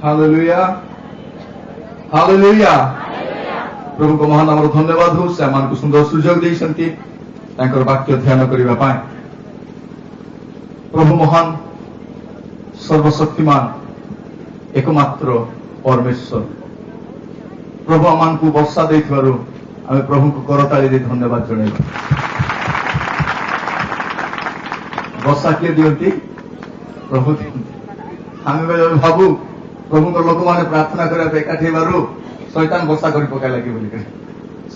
Hallelujah hallelujah. प्रभु को महान आमर धन्यवाद हो से आम सुंदर सुजोग देइछंती तांकर वाक्य ध्यान करबा पाए। प्रभु महान सर्वशक्तिमान एकमात्र परमेश्वर प्रभु आम को वर्षा देथिबारु आम प्रभु को करताली दे धन्यवाद जणाइबा। वर्षा किए दियंती प्रभु आम भाबू प्रभु को लोक माने प्रार्थना करबा एकाठी बारु शैतान वर्षा करि पकाय लागि बोली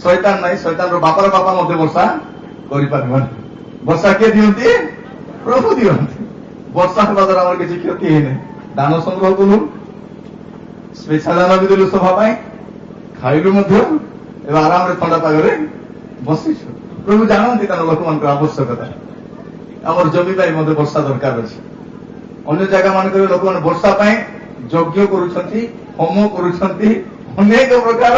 शैतान नहीं शैतान रो बापर बापा मध्य वर्षा करि पारबन। वर्षा किए दियंती प्रभु दियंती। वर्षा हेबा द्वारा हमर किछि क्षति हेने दान संग्रह कलु स्पेशल दान भी देलु सभा पाए खाइलु मध्य एवं आराम रे ठंडा पागरे बसिछु। प्रभु जानती तार लोक मान आवश्यकता आमर जमी पाई मध्य वर्षा दरकार अछि। अन्य जगह मान लोक मान वर्षा पाए यज्ञ करुछंती होम करुछंती अनेक प्रकार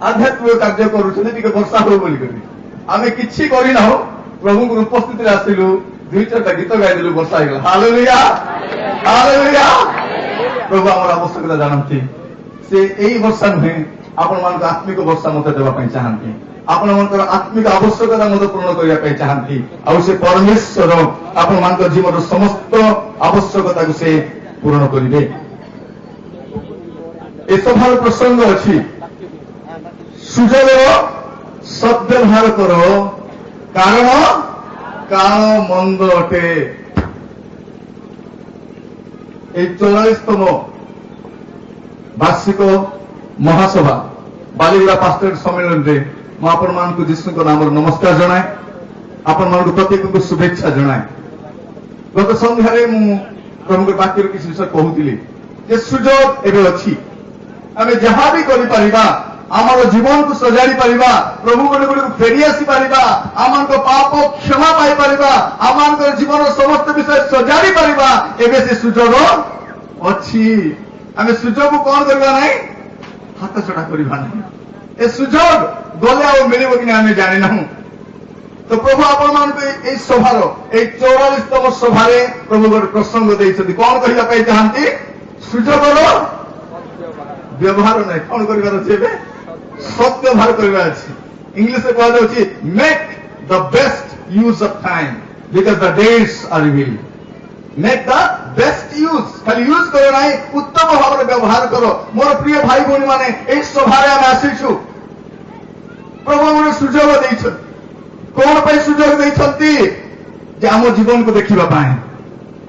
आध्यात्मिक कार्य करुछंती टिके वर्षा हो बोली करी आमे किछि करि ना हो प्रभु को उपस्थित रे आसिलु दुई चारटा गीत गाइ देलु वर्षा हो गेल। Hallelujah hallelujah. प्रभु आमर आवश्यकता जानती से एई वर्षा नुहे आपण मान आत्मिक वर्षा मते देबा पई चाहंती आपण मान आत्मिक आवश्यकता मते पूर्ण करिया पई चाहंती आ से परमेश्वर आपण मान जीवन समस्त आवश्यकता को से पूर्ण करिवे। ए सभार प्रसंग अछि सुजोग सद्व्यवहार करो कारण काल मंद अटे। 44तम वार्षिक महासभा बालीगुड़ा पास्टर सम्मेलन रे मु आपण मान को जीशु को नाम नमस्कार जनाए आपण मान को प्रत्येक को शुभेच्छा जनाए। गत संध्यारे मु प्रभु के वाक्य किसी विषय कहूली जे सुजोग एबे अछि आमे जहाँ भी करि परिबा आमर जीवन को सजाड़ी परिबा प्रभु को फेरी आसी परिबा आमान को पाप क्षमा पाई परिबा आमान को जीवन समस्त विषय सजाड़ी परिबा एबे से सुजोग अछि। आमे सुजोग को कौन करबा नै हाथ छड़ा करबा नै ए सुजोग गले आ मिलिबो कि आमे जानि ना। तो प्रभु आपण मान को ए सभार ए 44तम सभारे प्रभु गोटे प्रसंग देइछथि कौन कहिला पाई चाहंती सुजोगर व्यवहार नै कौन करिवार अछि एबे सत्य व्यवहार करिवार अछि। इंग्लिश में कहल अछि make the best use of time because the days are evil. Make the best use खाली यूज करो नै उत्तम भाव रे व्यवहार करो। मोर प्रिय भाई भौणी माने ए सभारे हम आसीछु प्रभु मोर सुजोग देइछथि कौन पे सुजोग देइछथि जे आम जीवन को देखिबा पाए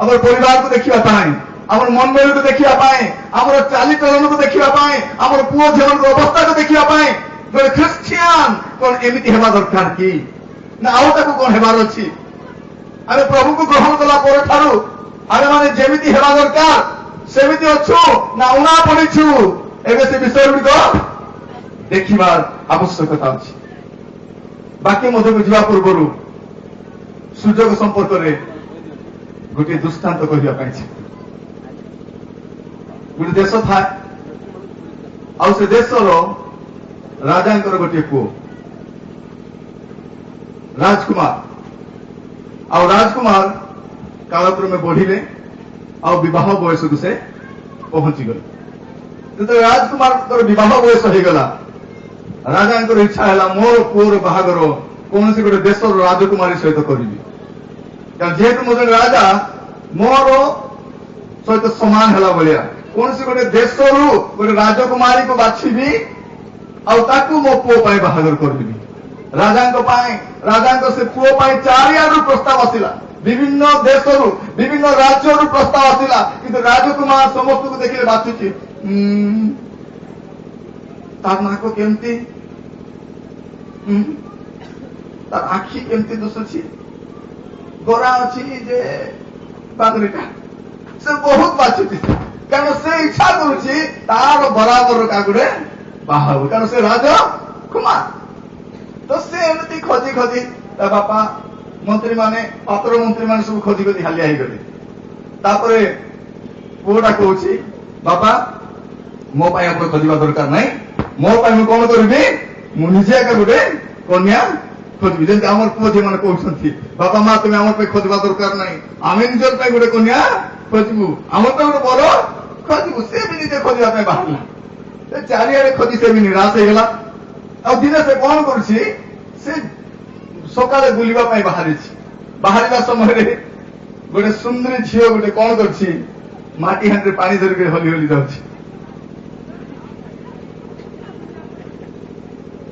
हमर परिवार को देखिबा पाए हमर मन मेल को देखिबा पाए हमर चाली चलन को देखिबा पाए हमर पुओ जीवन को अवस्था को देखिबा पाए गोटे ख्रिस्टियन कौन एमिति हेबा दरकार की ना आउ ताको कौन हेबार अछि। अरे प्रभु को ग्रहण कला पर ठारू अरे माने जेमिति हेबा दरकार सेमिति अछु ना उना पडिछु एबे से विषय गुडी देखिबार आवश्यकता अछि। बाकी मध्य को जीवा पूर्व सुजोग संपर्क में गोटे दृष्टांत कहवा गोटे देश था आ से देशर राजा गोटे पुओ राजकुमार आ राजकुमार कालक्रमे बढ़िले आ विवाह बयस को से पहुंची गले। तो राजकुमार विवाह बयस हो गला राजा इच्छा है मोर पुओर बाहागर कौन सी गोटे देश राजकुमारी सहित करी जेहेतु मो राजा मोर सहित समान है भाया कौन सी गोटे देश गोटे राजकुमारी को बाछी आकु मो पुओ बाहागर करी राजा से पुओ चारिआडू प्रस्ताव आसला विभिन्न देश विभिन्न राज्य प्रस्ताव आसला कि राजकुमार समस्त को देखिए बाछुची तार नाक केमती तार आखि केमती दुसुची गोरा अच्छी जे बागरीटा से बहुत बाछुची कारण से इच्छा करुची तार बराबर कागुड़े बाहर कारण से राजा कुमार तो से एमती खोजी खोजी ता बापा मंत्री माने पात्र मंत्री माने सब खोजी खोजी हालिया ही गले तापरे पुओटा कहूची बापा मो पाई आपण खोजिबा दरकार नाही मो पाई मु कोन करबी मु निजे का गोटे कन्या खोजबी जेंति हमर पुओ जे माने कहउछंती बापा मां तुम हमर पे खोजबा दरकार नाही आमे निजर पे गोटे कन्या खोजबू हमर तो गोटे बड़ खोजू से भी निजे खोजा बाहर चारिड़े खोजी से भी निराश होगा आ दिने से कौन कर सकाले बुलवा बाहर समय गोटे सुंदरी झील गोटे कौन कर माटी हाथ में पानी धरिक हली हली जाऊँगी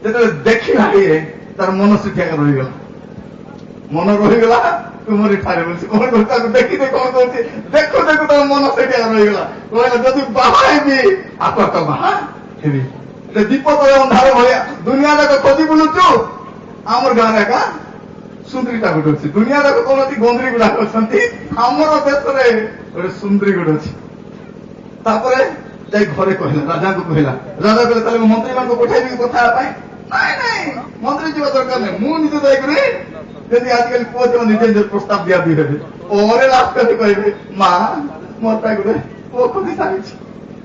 जो देखला तार मन सुखिया रहीगला मन रहीगला तुमरी ठारे बोलছি कौन कर देखी दे कौन कर देखो देखो तार मन सुखिया रहीगला कहला जदि बाहाबी आप तो बाहा हेबी दीप तले अंधार भाया दुनिया जाक खोजी बुलुचु आमर गाँव एका सुंदरीटा गोटे अच्छी दुनिया जाक कौन गंधरी गुड़ाक अच्छा आमर देश में गोटे सुंदरी गोटे अच्छी जाई घरे कहला राजा को कहला राजा कहले मंत्री मान को पठाइबी कथा नाई नाई मंत्री जीवा दरकार नहीं मु निजे जाइकरी जदि आजकल पुओ जो निजे निजे प्रस्ताव दिया दी हेबे ओरे लास्ट में कहबे मां मोर पाई गोटे पुओ खोजी सारिछि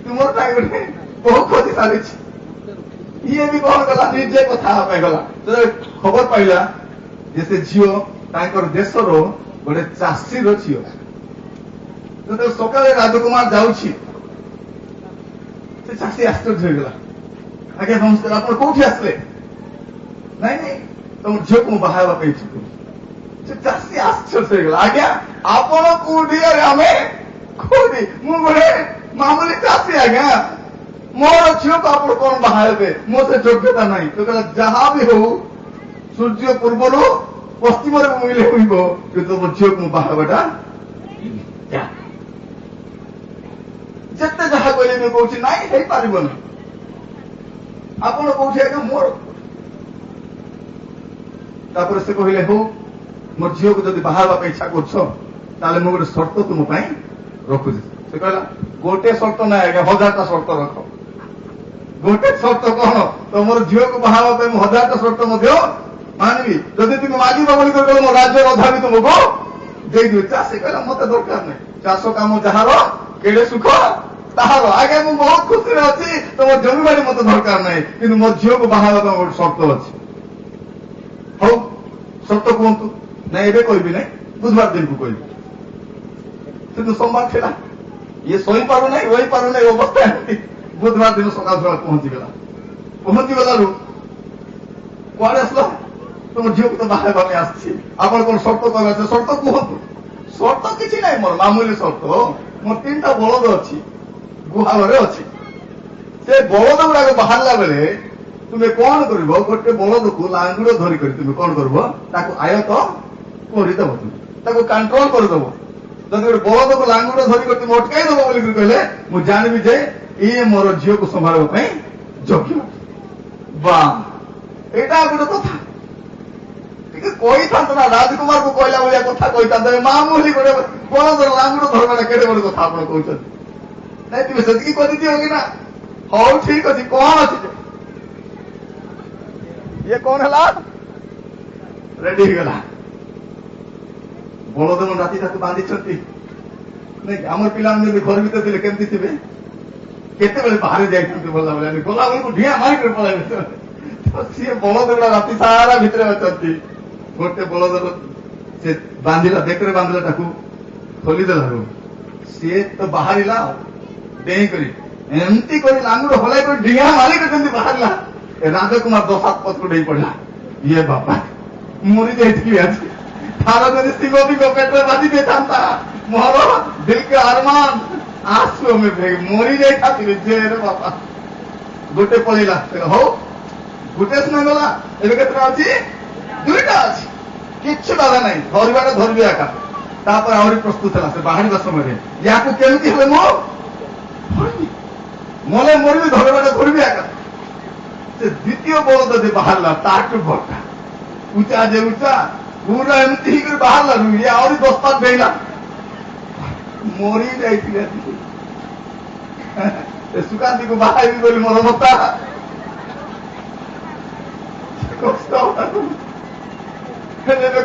तुमर पाई गोटे पुओ खोजी सारिछि ये भी कौन गला निजे कथा गला तो खबर पाइला जैसे झील तांकर देशर गोटे चाषी झील तो सकाले राजकुमार जाऊँगी से चाषी आश्चर्य होगा आज्ञा नमस्कार आप कौटी आसले नहीं नहीं तुम झील को बाहर इच्छुक से चाषी आश्चर्य होगा आज्ञा आपण कौटी आम कौटी मुझे मामूली चाषी आज्ञा मोर झील को आप कौन बाहर मो से योग्यता नहीं तो कहला जहाँ भी हो सूर्य पूर्वर पश्चिम मिले कि तुम झील को बाहरटा जिते जहाँ कहले मैं कौन नाई हो पारन आप कौटी आज्ञा मोर तापर से कहले हो मोर झील को जब बाहर इच्छा कर गोटे सर्त तुम रखुची से कहला गोटे सर्त ना आज्ञा 1000टा सर्त रख गोटे सर्त कौन तुम झील को बाहर 1000टा सर्त मानवी जदि तुम मागिब बोली मो राज्य अधा भी तुमको देदेवी चाषी कहला मत दरकार नहीं चाष कम जार केड़े सुख ताहार आगे मुझे बहुत खुशी अच्छी तुम जमी बाड़ी मत दरकार नहीं कि मो झील को बाहर गोटे सर्त अच्छी हौ सत कहतु ना एवं कहबी ना बुधवार दिन को कहबी किंतु सोमवार था ये शोई पार ना रही पार ना अवस्था बुधवार दिन सकाल सकाल पहुंचीगला कड़े आसला तुम झील को तो बाहर आसी आप कौन शर्त कह शर्त कहतु शर्त किसी ना मोर मामूली शर्त मोर 3टा बलद अच्छी गुहाल अच्छी से बलद गुड़ाक बाहरला बेले तुम्हें कौन कर गोटे बलद को लांगुड़ धरिक तुम कौन कर आयत करदेव तुम कंट्रोल करदेव जब गोटे बलद को लांगुड़ धरिक तुम अटकाई देव बोल कहले मुझे जानवी जे ये मोर झील को संभालने योग्य बा एटा गोटे कथा कही था ना राजकुमार को कहला भाया कथा कही था मामूली गोटे बलद लांगुड़ धरवा केड़े बड़े कथा आप कहते नहीं तुम से कर दियो कि ना हौ ठीक अच्छे कौन अच्छी ये कौन है रेडी गला बलद राति ताक बांधी नहीं आम पिला घर भर थे केमती थे केते बाहर जाइए गला बेले गला बेलू ढिया मारिक पलैले तो सी बलद गुड़ा राति सारा भितर अच्छा गोटे बलद से बांधिला बेकरे बांधिला खोलीदेला सी तो बाहर डेई एमती कर लांगुड़ हलाई कर ढिया मारिक बाहर राजकुमार 10-7 पथ को डे पड़ा ये बापा मरी जाइए आज थारा जब सिंह पेटे बाजी दे मोर दिल के अरमान आंसू में मरी जाइए बापा गोटे पलैला हो गोटे सुना गला ए अच्छी 2टा अच्छी किच्छु बाधा नहीं धरवाटा धरबी एका आहरी प्रस्तुत है से बाहर समय या केमती हेले मले मरबी धरवाटा धरबी एका द्वितीय बलद जे बाहरला ताठू बड़का ऊंचा जे ऊंचा पूरा एमती ही बाहरला ये आहरी 10 पात डेला मरी जाइए सुकांति को बाहर बोली मोर अवस्था कष्ट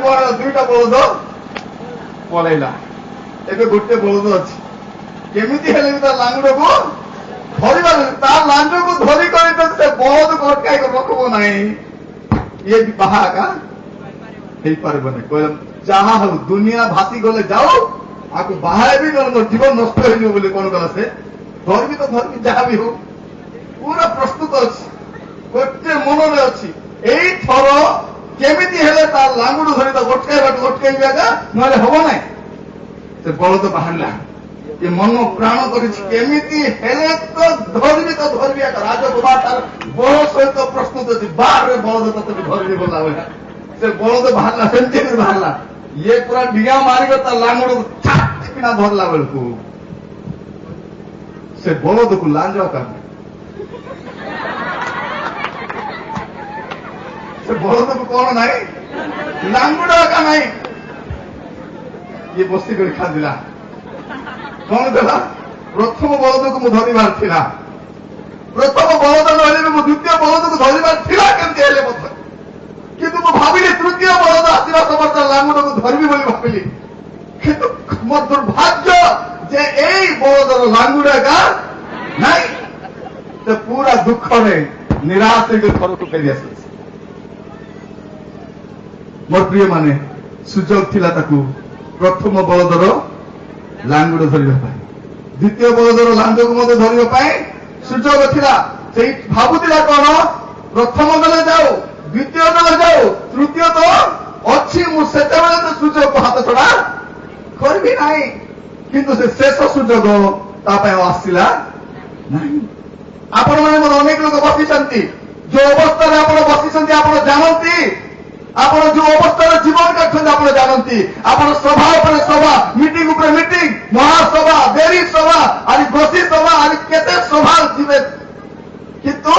कौन 2टा बलद पलैला एवं गोटे बलद अच्छी केमी हेले लांगुड़ को धरवा लांगुड़ को धरिक से बलद को अटकाई रखब ना ये बाहा पारबन कह जहाँ हो दुनिया भासी गले जाओ आपको बाहर भी गल मोर जीवन नष्ट हो कौन गला से ଧର୍ମୀ ତ ଧର୍ମୀ ଯାହା ବି ହଉ ପୁରା ପ୍ରସ୍ତୁତ ଅଛି, ଗୋଟେ ମନରେ ଅଛି। ଏଇଥର କେମିତି ହେଲେ ତା ଲାଙ୍ଗୁଡ ଧରି ତା ଅଟକେଇବା ନହେଲେ ହବ ନାହିଁ। ସେ ବଳଦ ବାହାରିଲା, ଏ ମନ ପ୍ରାଣ କରିଛି କେମିତି ହେଲେ ତ ଧରିବି ରାଜକୁମାର ତାର ବଳ ସହିତ ପ୍ରସ୍ତୁତ ଅଛି। ବାହାରେ ବଳଦ ତତେ ବି ଧରିବି ବୋଲା ଭଳିଆ ସେ ବଳଦ ବାହାରିଲା, ସେମିତି ବି ବାହାରିଲା। ଇଏ ପୁରା ଡିଆ ମାରିବ ତା ଲାଙ୍ଗୁଡ କିନା ଧରିଲା ବେଳକୁ ସେ ବଳଦକୁ ଲାଞ୍ଜ କାଢ, ସେ ବଳଦକୁ କଣ ନାହିଁ, ଲାଙ୍ଗୁଡ ଏକା ନାହିଁ। ଇଏ ବସିକରି ଖାଦିଲା, କଣ ଦେଲା? ପ୍ରଥମ ବଳଦକୁ ମୁଁ ଧରିବାର ଥିଲା, ପ୍ରଥମ ବଳଦ ନହେଲେ ବି ମୁଁ ଦ୍ୱିତୀୟ ବଳଦକୁ ଧରିବାର ଥିଲା କେମିତି ହେଲେ ମଧ୍ୟ, କିନ୍ତୁ ମୁଁ ଭାବିଲି ତୃତୀୟ ବଳଦ ଆସିବା ସମୟରେ ଲାଙ୍ଗୁଡକୁ ଧରିବି ବୋଲି ଭାବିଲି। କିନ୍ତୁ ମୋ ଦୁର୍ଭାଗ୍ୟ ଯେ ଏଇ ବଳଦର ଲାଙ୍ଗୁଡ ଏକା ନାଇଁ। ସେ ପୁରା ଦୁଃଖରେ ନିରାଶ ହେଇକି ଘରକୁ ଫେରି ଆସିଛି। ମୋର ପ୍ରିୟ ମାନେ, ସୁଯୋଗ ଥିଲା ତାକୁ ପ୍ରଥମ ବଳଦର ଲାଙ୍ଗୁଡ ଧରିବା ପାଇଁ, ଦ୍ୱିତୀୟ ବଳଦର ଲାଞ୍ଜକୁ ମଧ୍ୟ ଧରିବା ପାଇଁ ସୁଯୋଗ ଥିଲା। ସେଇ ଭାବୁଥିଲା କଣ, ପ୍ରଥମ ଗଲେ ଯାଉ, ଦ୍ୱିତୀୟ ଗଲେ ଯାଉ, ତୃତୀୟ ତ ଅଛି, ମୁଁ ସେତେବେଳେ ତ ସୁଯୋଗକୁ ହାତ ଛଡା କରିବି ନାହିଁ। କିନ୍ତୁ ସେ ଶେଷ ସୁଯୋଗ ତା ପାଇଁ ଆସିଲା ନାହିଁ। ଆପଣମାନେ ମୋର ଅନେକ ଲୋକ ବସିଛନ୍ତି, ଯୋଉ ଅବସ୍ଥାରେ ଆପଣ ବସିଛନ୍ତି ଆପଣ ଜାଣନ୍ତି, ଆପଣ ଯୋଉ ଅବସ୍ଥାରେ ଜୀବନ କାଟୁଛନ୍ତି ଆପଣ ଜାଣନ୍ତି। ଆପଣ ସଭା ଉପରେ ସଭା, ମିଟିଂ ଉପରେ ମିଟିଂ, ମହାସଭା, ଦେରୀ ସଭା, ଆଜି ଗୋଷୀ ସଭା, ଆଜି କେତେ ସଭା ଯିବେ, କିନ୍ତୁ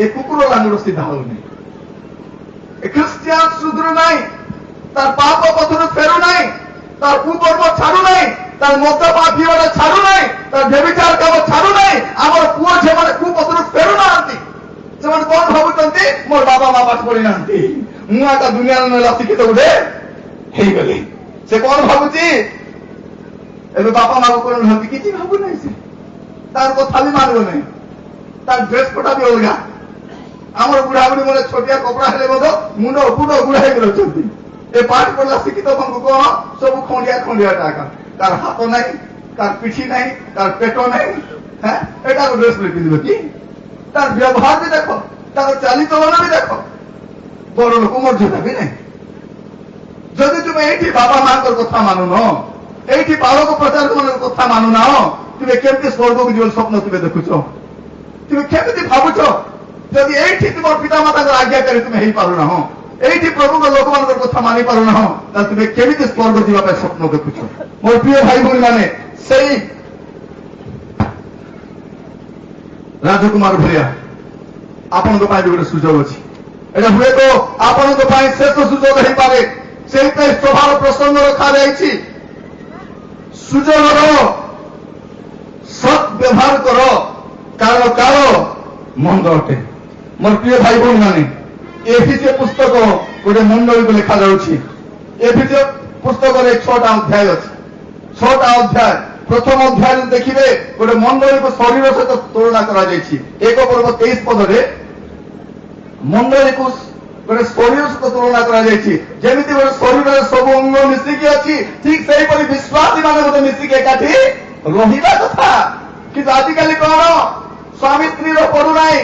ଏ କୁକୁର ଲାଙ୍ଗୁଡ ସିଧା ହଉନି। ଏ ଖ୍ରୀଷ୍ଟିଆନ ସୁଧରୁ ନାହିଁ, ତାର ପାପ ପଥରୁ ଫେରୁ ନାହିଁ, ତାର କୁକର୍ମ ଛାଡୁ ନାହିଁ, ତାର ମଦ୍ୟପାନ ପିଇବାଟା ଛାଡୁ ନାହିଁ, ତାର ବ୍ୟଭିଚାର କାମ ଛାଡୁ ନାହିଁ। ଆମର ପୁଅ ଝିଅମାନେ କୁପଥରୁ ଫେରୁନାହାନ୍ତି। ସେମାନେ କଣ ଭାବୁଛନ୍ତି, ମୋର ବାବା ମା ପାଠ ପଢି ନାହାନ୍ତି, ମୁଁ ଆକା ଦୁନିଆରେ ନେଲା ଶିକ୍ଷିତ ଗୋଟେ ହେଇଗଲି। ସେ କଣ ଭାବୁଛି, ଏବେ ବାପା ମାକୁ କଣ ଭାବୁଛି, କିଛି ଭାବୁନାହିଁ। ସେ ତାର କଥା ବି ମାନିବ ନାହିଁ, ତାର ଡ୍ରେସ ପଟା ବି ଅଲଗା। ଆମର ବୁଢାବୁଢୀ ମାନେ ଛୋଟିଆ କପଡା ହେଲେ ମଧ୍ୟ ମୁଣ୍ଡ ଉପୁଟ ଗୁଡା ହେଇକି ଅଛନ୍ତି। ଏ ପାଠ ପଢିଲା ଶିକ୍ଷିତ ମାନଙ୍କୁ କଣ ସବୁ ଖଣ୍ଡିଆ ଖଣ୍ଡିଆଟା ଆକା, ତାର ହାତ ନାହିଁ, ତାର ପିଠି ନାହିଁ, ତାର ପେଟ ନାହିଁ। ଏଟା ଡ୍ରେସ ପିନ୍ଧିବ କି? ତାର ବ୍ୟବହାର ବି ଦେଖ, ତାର ଚାଲିଚଳନ ବି ଦେଖ, ବଡ ଲୋକ ମର୍ଯ୍ୟାଦା ବି ନାହିଁ। ଯଦି ତୁମେ ଏଇଠି ବାବା ମାଙ୍କର କଥା ମାନୁନ, ଏଇଠି ବାଳକ ପ୍ରଚାରକ ମାନଙ୍କ କଥା ମାନୁନାହ, ତୁମେ କେମିତି ସ୍ୱର୍ଗକୁ ଯିବ ସ୍ୱପ୍ନ ତୁମେ ଦେଖୁଛ? ତୁମେ କେମିତି ଭାବୁଛ? ଯଦି ଏଇଠି ତୁମର ପିତାମାତାଙ୍କର ଆଜ୍ଞାକାରୀ ତୁମେ ହେଇପାରୁନାହ, ଏଇଠି ପ୍ରଭୁଙ୍କ ଲୋକମାନଙ୍କର କଥା ମାନି ପାରୁନାହ, ତାହେଲେ ତୁମେ କେମିତି ସ୍ୱର୍ଗ ଯିବା ପାଇଁ ସ୍ୱପ୍ନ ଦେଖୁଛ? ମୋର ପ୍ରିୟ ଭାଇ ଭଉଣୀ ମାନେ, ସେଇ ରାଜକୁମାର ଭଳିଆ ଆପଣଙ୍କ ପାଇଁ ବି ଗୋଟେ ସୁଯୋଗ ଅଛି। ଏଟା ହୁଏତ ଆପଣଙ୍କ ପାଇଁ ଶେଷ ସୁଯୋଗ ହେଇପାରେ। ସେଇଥିପାଇଁ ସଭାର ପ୍ରସଙ୍ଗ ରଖାଯାଇଛି, ସୁଯୋଗର ସତ୍ ବ୍ୟବହାର କର, କାରଣ କାଳ ମନ୍ଦ ଅଟେ। ମୋର ପ୍ରିୟ ଭାଇ ଭଉଣୀ ମାନେ, ଏଫିସିଓ ପୁସ୍ତକ ଗୋଟେ ମଣ୍ଡଳୀକୁ ଲେଖାଯାଉଛି। ଏଫିସିଓ ପୁସ୍ତକରେ 6ଟା ଅଧ୍ୟାୟ ଅଛି, 6ଟା ଅଧ୍ୟାୟ। ପ୍ରଥମ ଅଧ୍ୟାୟରେ ଦେଖିବେ ଗୋଟେ ମଣ୍ଡଳୀକୁ ଶରୀର ସହିତ ତୁଳନା କରାଯାଇଛି। 1 ପର୍ବ 23 ପଦରେ ମଣ୍ଡଳୀକୁ ଗୋଟେ ଶରୀର ସହିତ ତୁଳନା କରାଯାଇଛି। ଯେମିତି ଗୋଟେ ଶରୀରରେ ସବୁ ଅଙ୍ଗ ମିଶିକି ଅଛି, ଠିକ ସେହିପରି ବିଶ୍ୱାସୀ ମାନେ ଗୋଟେ ମିଶିକି ଏକାଠି ରହିବା କଥା। କିନ୍ତୁ ଆଜିକାଲି କଣ, ସ୍ୱାମୀ ସ୍ତ୍ରୀର ପଡୁନାହିଁ,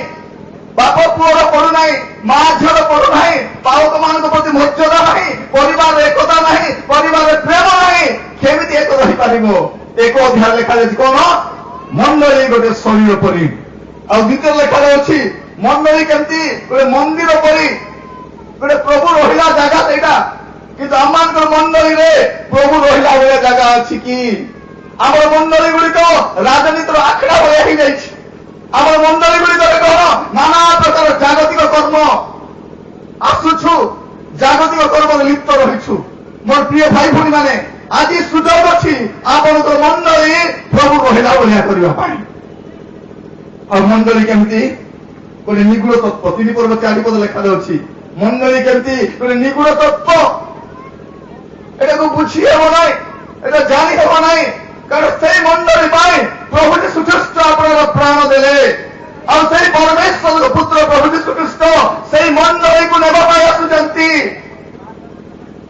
ବାପ ପୁଅର ପଡୁନାହିଁ, ମା ଝିଅର ପଡୁନାହିଁ, ପାଳକ ମାନଙ୍କ ପ୍ରତି ମର୍ଯ୍ୟାଦା ନାହିଁ, ପରିବାରରେ ଏକତା ନାହିଁ, ପରିବାରରେ ପ୍ରେମ ନାହିଁ। କେମିତି ଏକ ରହିପାରିବ? 1 ଅଧ୍ୟାୟ ଲେଖାଯାଇଛି କଣ, ମଣ୍ଡଳୀ ଗୋଟେ ଶରୀର ପରି। ଆଉ ଦ୍ୱିତୀୟ ଲେଖାଯାଉଛି ମଣ୍ଡଳୀ କେମିତି ଗୋଟେ ମନ୍ଦିର ପରି, ଗୋଟେ ପ୍ରଭୁ ରହିଲା ଜାଗା ସେଇଟା। କିନ୍ତୁ ଆମମାନଙ୍କର ମଣ୍ଡଳୀରେ ପ୍ରଭୁ ରହିଲା ଭଳିଆ ଜାଗା ଅଛି କି? ଆମର ମଣ୍ଡଳୀ ଗୁଡିକ ରାଜନୀତିର ଆଖଡା ଭଳିଆ ହେଇଯାଇଛି। ଆମର ମଣ୍ଡଳୀ ଗୁଡିକରେ କଣ, ନାନା ପ୍ରକାର ଜାଗତିକ କର୍ମ ଆସୁଛୁ, ଜାଗତିକ କର୍ମରେ ଲିପ୍ତ ରହିଛୁ। ମୋର ପ୍ରିୟ ଭାଇ ଭଉଣୀ ମାନେ, ଆଜି ସୁଯୋଗ ଅଛି ଆପଣଙ୍କର ମଣ୍ଡଳୀ ପ୍ରଭୁ ରହିଲା ଭଳିଆ କରିବା ପାଇଁ। ଆଉ ମଣ୍ଡଳୀ କେମିତି ଗୋଟେ ନିଗୁଡ ତତ୍ତ୍ୱ, 3 ପର୍ବ 4 ପଦ ଲେଖାଯାଉଛି। ମଣ୍ଡଳୀ କେମିତି ଗୋଟେ ନିଗୁଡ ତତ୍ତ୍ୱ, ଏଟାକୁ ବୁଝି ହେବ ନାହିଁ, এটা জানি ହେବ ନାହିଁ। କାରଣ ସେଇ ମଣ୍ଡଳୀ ପାଇଁ ପ୍ରଭୁ ଯୀଶୁ ଖ୍ରୀଷ୍ଟ ଆପଣଙ୍କର ପ୍ରାଣ ଦେଲେ। ଆଉ ସେଇ ପରମେଶ୍ୱରଙ୍କ ପୁତ୍ର ପ୍ରଭୁ ଯୀଶୁ ଖ୍ରୀଷ୍ଟ ସେଇ ମଣ୍ଡଳୀକୁ ନେବା ପାଇଁ ଆସୁଛନ୍ତି,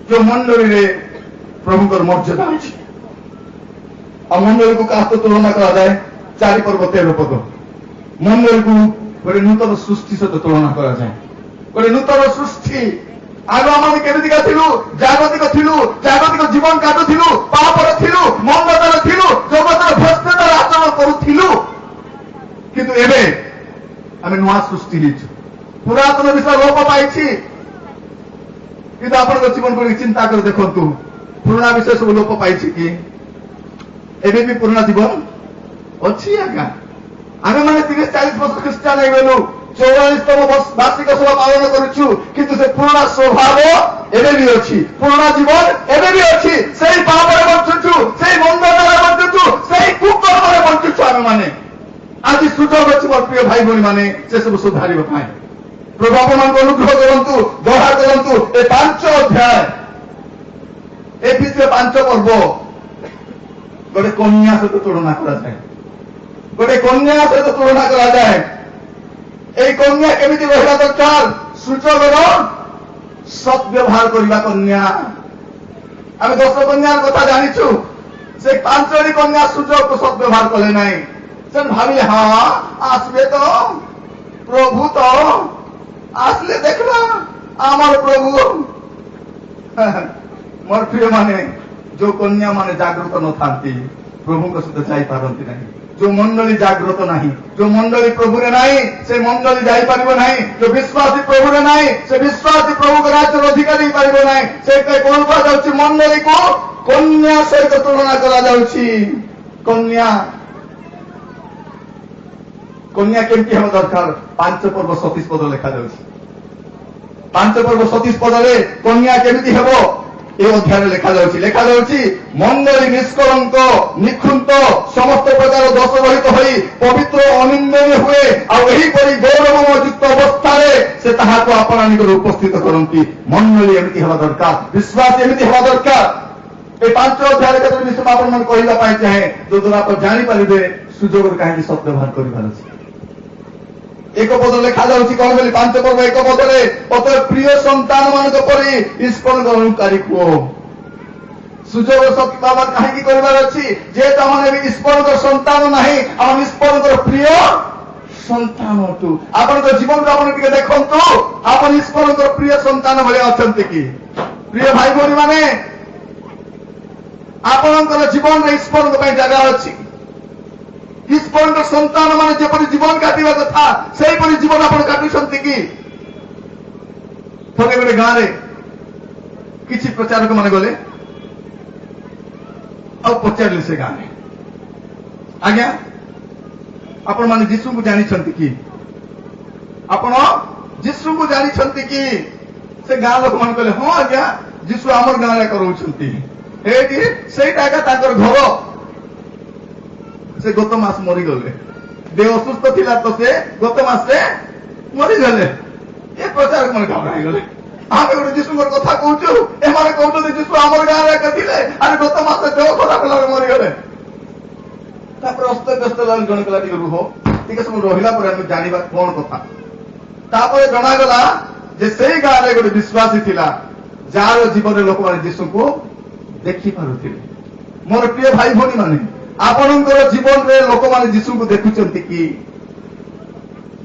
ଯୋଉ ମଣ୍ଡଳୀରେ ପ୍ରଭୁଙ୍କର ମର୍ଯ୍ୟାଦା ଅଛି। ଆଉ ମଣ୍ଡଳୀକୁ କାହା ସହିତ ତୁଳନା କରାଯାଏ? 4 पर्व 13 पद मंडली को गोटे नूतन सृष्टि सहित तुलना करा जाए गोटे नूतन सृष्टि आग आम केमिका थिलु जागतिक थिलु जागतिक जीवन काटुथिलु पापर थिलु मंदतार थिलु जगतर भ्रष्टाचार आचरण करुथिलु किंतु एबे आमे नुआ सृष्टि हिचु पुरातन विषय लोप पाइछि किंतु आपन जीवन को चिंता कर देखंतु पुराना विषय सब लोप पाइछि कि एबे भी पुराना जीवन अछि आगा आमे माने 30-40 वर्ष ख्रिस्टियान हे गेलु 44तम वार्षिक सभा पालन करुछु किंतु से पुराना स्वभाव एबे भी अछि पुराना जीवन एबे भी अछि सेही पापरे बंचुछु सेही मंदतारे बंचुछु सेही कुकर्मरे बंचुछु आमे माने आज सुযোগ अछि मोर प्रिय भाई भौणी माने से सब सुधारिबा पाए प्रभु आपन अनुग्रह करंतु दया करंतु ए 5 अध्याय ए पिछले 5 पर्व गोटे कन्या सहित तुलना करा जाए गोटे कन्या सहित तुलना करा जाए এই কন্যা কেমিতি রহিবা দরকার সুযোগর সৎ ব্যবহার করিবা কন্যা আমি 10 কন্যার কথা জানিছু সে 5টি কন্যা সুযোগ সৎ ব্যবহার করে নাই সে ভাবিলে হ্যাঁ আসবে তো প্রভু তো আসলে দেখবা আমার প্রভু মোর প্রিয় মানে जो कन्या माने जागृत न थांती प्रभु को सहित जाई पारंती नहीं जो मंडली जागृत नहीं जो मंडली प्रभु रे नहीं से मंडली जाई पारिबो नहीं जो विश्वासी प्रभु रे नहीं से विश्वासी प्रभु के राज्य अधिकारी पारिबो नहीं से कोन को जाउची मंडली को कन्या सहित तुलना करा जाउची कन्या कन्या केमती हम दरकार 5 पर्व 37 पद लिखा जाउची 5 पर्व 37 पद रे कन्या केमती हेबो ए अध्याय लिखा जाउची मंडली निष्कलंक निखुंत समस्त प्रकार दोष रहित होई पवित्र अनिंदनीय हुए और एही परि गौरवयुक्त अवस्था से ताहा को अपना निकट उपस्थित करंती मंडली एमिति हेबा दरकार विश्वास एमिति हेबा दरकार ए 5 अध्याय के विषय आपण मन कहिला पाए चाहे जो द्वारा आप जानि परिबे सुजोग काहे सत्य व्यवहार करिबार अछि एक पद लिखा जाउची कोन बोली 5 पर्व एक पदरे अत प्रिय संतान मानक परि ईश्वर अनुकारी को सुजोग शक्ति बाबा काहे की करिबार अछि जे तमने भी ईश्वर संतान नाही हम ईश्वर प्रिय संतान होतु आपन को जीवन को आपन के देखंतु आपन ईश्वर प्रिय संतान भले अछंती की प्रिय भाई भौणी माने आपन जीवन रे ईश्वर को जगह अछि ईश्वर संतान मान जेपरि जीवन काटिबा कथा सेही परि जीवन आपण काटुछंती कि थोड़े गोटे गाँव रे किछि प्रचारक माने गले आ पचारले से गाँव रे आज्ञा आपण माने यीशु को जानिछंती कि आपण यीशु को जानिछंती कि से गाँव लोक मान कहले हां आज्ञा यीशु हमर गाँव रे करूछंती एटी सेटा का ताकर घर से गत मास मरी गले देह असुस्थ थिला तो से गत मास से मरी गले ए प्रचारक मन घबराई गले आमे गोटे जीशुर कथा कहूछु ए माने कहूछु जे जीशु हमर गाँव रे कथिले अरे गत मास से देह खराब होला मरी गले तापर अस्त लाल जण कला टिके रुहो टिके सब रहिला पर हम जानिबा कोन कथा तापर जणा गला जे सेही गाँव रे गोटे विश्वासी थिला जार जीवन रे लोक माने जीशु को देखि पारुथिले मोर प्रिय भाई भौणी माने आपणकर जीवन रे लोक माने जीशु को देखुचंती कि